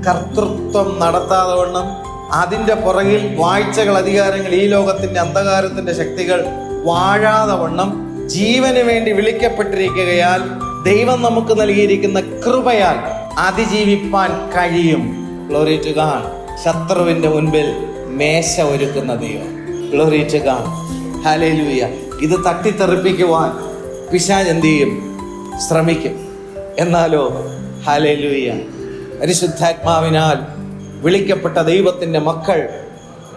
കർത്തൃത്വം നടത്താതെ വണ്ണം, അതിന്റെ പുറകിൽ വാഴ്ചകൾ, അധികാരങ്ങൾ, ഈ ലോകത്തിന്റെ അന്ധകാരത്തിന്റെ ശക്തികൾ വാഴാതെ വണ്ണം ജീവന് വേണ്ടി വിളിക്കപ്പെട്ടിരിക്കുകയാൽ ദൈവം നമുക്ക് നൽകിയിരിക്കുന്ന കൃപയാൽ അതിജീവിപ്പാൻ കഴിയും. Glory to God. ശത്രുവിന്റെ മുൻപിൽ മേശ ഒരുക്കുന്ന ദൈവം. Glory to God. ഹല്ലേലൂയ. ഇത് തട്ടിത്തെറിപ്പിക്കുവാൻ പിശാച് എന്ത് ചെയ്യും? ശ്രമിക്കും. എന്നാലോ ഹല്ലേലൂയ, പരിശുദ്ധാത്മാവിനാൽ വിളിക്കപ്പെട്ട ദൈവത്തിന്റെ മക്കൾ,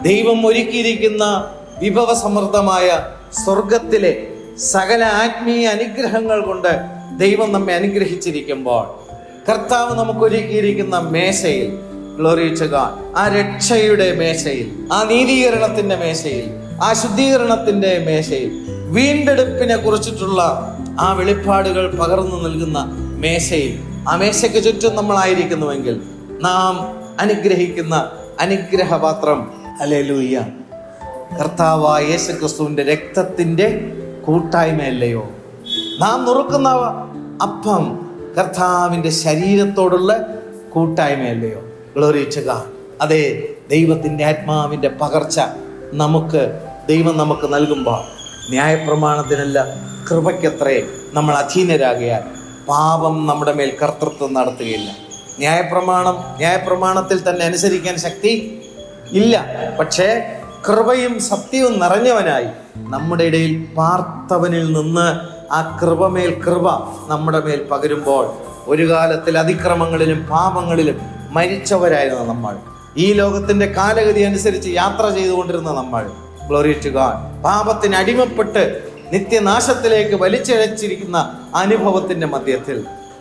ദൈവം ഒരുക്കിയിരിക്കുന്ന വിഭവസമൃദ്ധമായ സ്വർഗത്തിലെ സകല ആത്മീയ അനുഗ്രഹങ്ങൾ കൊണ്ട് ദൈവം നമ്മെ അനുഗ്രഹിച്ചിരിക്കുമ്പോൾ, കർത്താവ് നമുക്ക് ഒരുക്കിയിരിക്കുന്ന മേശയിൽ, ഗ്ലോറി ടു ഗോഡ്, ആ രക്ഷയുടെ മേശയിൽ, ആ നീതീകരണത്തിന്റെ മേശയിൽ, ആ ശുദ്ധീകരണത്തിന്റെ മേശയിൽ, വീണ്ടെടുപ്പിനെ കുറിച്ചിട്ടുള്ള ആ വെളിപ്പാടുകൾ പകർന്നു നൽകുന്ന മേശയിൽ, ആ മേശയ്ക്ക് ചുറ്റും നമ്മളായിരിക്കുന്നുവെങ്കിൽ നാം അനുഗ്രഹിക്കുന്ന അനുഗ്രഹപാത്രം, ഹല്ലേലൂയ, കർത്താവായ യേശുക്രിസ്തുവിന്റെ രക്തത്തിന്റെ കൂട്ടായ്മയല്ലയോ? നാം നുറുക്കുന്ന അപ്പം കർത്താവിന്റെ ശരീരത്തോടുള്ള കൂട്ടായ്മയല്ലയോ? Glory to god. അതെ, ദൈവത്തിന്റെ ആത്മാവിന്റെ പകർച്ച ദൈവം നമുക്ക് നൽകുമ്പോൾ, ന്യായപ്രമാണത്തിനല്ല കൃപയ്ക്കത്രേ നമ്മൾ അധീനരാകിയാൽ പാപം നമ്മുടെ മേൽ കർത്തൃത്വം നടത്തുകയില്ല. ന്യായപ്രമാണത്തിൽ തന്നെ അനുസരിക്കാൻ ശക്തി ഇല്ല. പക്ഷേ കൃപയും സത്യവും നിറഞ്ഞവനായി നമ്മുടെ ഇടയിൽ പാർത്തവനിൽ നിന്ന് ആ കൃപമേൽ കൃപ നമ്മുടെ മേൽ പകരുമ്പോൾ, ഒരു കാലത്തിൽ അതിക്രമങ്ങളിലും പാപങ്ങളിലും മരിച്ചവരായിരുന്ന നമ്മൾ, ഈ ലോകത്തിന്റെ കാലഗതി അനുസരിച്ച് യാത്ര ചെയ്തുകൊണ്ടിരുന്ന നമ്മൾ, ഗ്ലോറി ടു ഗോഡ്, പാപത്തിന് അടിമപ്പെട്ട് നിത്യനാശത്തിലേക്ക് വലിച്ചിഴച്ചിരിക്കുന്ന അനുഭവത്തിന്റെ മധ്യത്തിൽ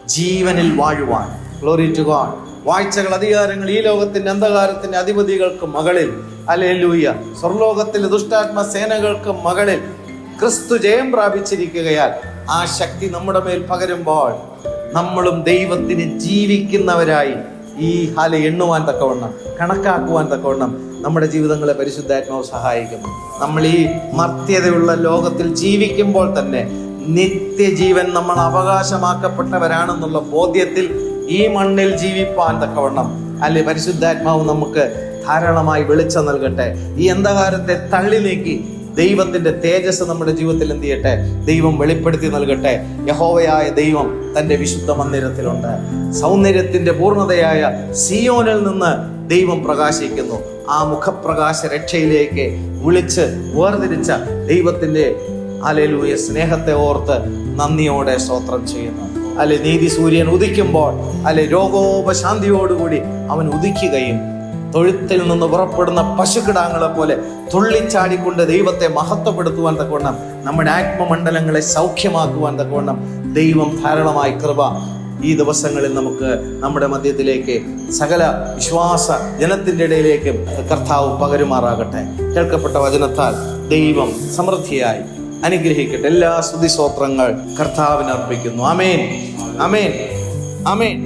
ജീവനിൽ വാഴുവാൻ, ഗ്ലോറി ടു ഗോഡ്, വാഴ്ചകൾ, അധികാരങ്ങൾ, ഈ ലോകത്തിന്റെ അന്ധകാരത്തിന്റെ അധിപതികൾക്ക് മകളിൽ, ഹല്ലേലൂയ, സ്വർലോകത്തിലെ ദുഷ്ടാത്മ സേനകൾക്ക് മകളിൽ ക്രിസ്തു ജയം പ്രാപിച്ചിരിക്കുകയാൽ ആ ശക്തി നമ്മുടെ മേൽ പകരുമ്പോൾ നമ്മളും ദൈവത്തിന് ജീവിക്കുന്നവരായി ഈ എണ്ണുവാൻ തക്കവണ്ണം, കണക്കാക്കുവാൻ തക്കവണ്ണം നമ്മുടെ ജീവിതങ്ങളെ പരിശുദ്ധാത്മാവ് സഹായിക്കുന്നു. നമ്മൾ ഈ മർത്യതയുള്ള ലോകത്തിൽ ജീവിക്കുമ്പോൾ തന്നെ നിത്യജീവൻ നമ്മൾ അവകാശമാക്കപ്പെട്ടവരാണെന്നുള്ള ബോധ്യത്തിൽ ഈ മണ്ണിൽ ജീവിപ്പാൻ തക്കവണ്ണം പരിശുദ്ധാത്മാവ് നമുക്ക് ധാരാളമായി വെളിച്ചം നൽകട്ടെ. ഈ അന്ധകാരത്തെ തള്ളി നീക്കി ദൈവത്തിന്റെ തേജസ് നമ്മുടെ ജീവിതത്തിൽ എന്ത് ചെയ്യട്ടെ? ദൈവം വെളിപ്പെടുത്തി നൽകട്ടെ. യഹോവയായ ദൈവം തന്റെ വിശുദ്ധ മന്ദിരത്തിലുണ്ട്. സൗന്ദര്യത്തിന്റെ പൂർണ്ണതയായ സിയോനിൽ നിന്ന് ദൈവം പ്രകാശിക്കുന്നു. ആ മുഖപ്രകാശ രക്ഷയിലേക്ക് വിളിച്ച് വേർതിരിച്ച ദൈവത്തിന്റെ ഹല്ലേലൂയ സ്നേഹത്തെ ഓർത്ത് നന്ദിയോടെ സ്തോത്രം ചെയ്യുന്നു. നീതി സൂര്യൻ ഉദിക്കുമ്പോൾ രോഗോപശാന്തിയോടുകൂടി അവൻ ഉദിക്കുകയും തൊഴുത്തിൽ നിന്ന് പുറപ്പെടുന്ന പശുക്കിടാങ്ങളെ പോലെ തുള്ളിച്ചാടിക്കൊണ്ട് ദൈവത്തെ മഹത്വപ്പെടുത്തുവാൻ തക്കവണ്ണം, നമ്മുടെ ആത്മമണ്ഡലങ്ങളെ സൗഖ്യമാക്കുവാൻ തക്കവണ്ണം ദൈവം ധാരാളമായി കൃപ ഈ ദിവസങ്ങളിൽ നമുക്ക് നമ്മുടെ മധ്യത്തിലേക്ക് സകല വിശ്വാസ ജനത്തിൻ്റെ ഇടയിലേക്ക് കർത്താവ് പകരുമാറാകട്ടെ. കേൾക്കപ്പെട്ട വചനത്താൽ ദൈവം സമൃദ്ധിയായി അനുഗ്രഹിക്കട്ടെ. എല്ലാ സ്തുതി സ്തോത്രങ്ങൾ കർത്താവിന് അർപ്പിക്കുന്നു. ആമേൻ, ആമേൻ, ആമേൻ.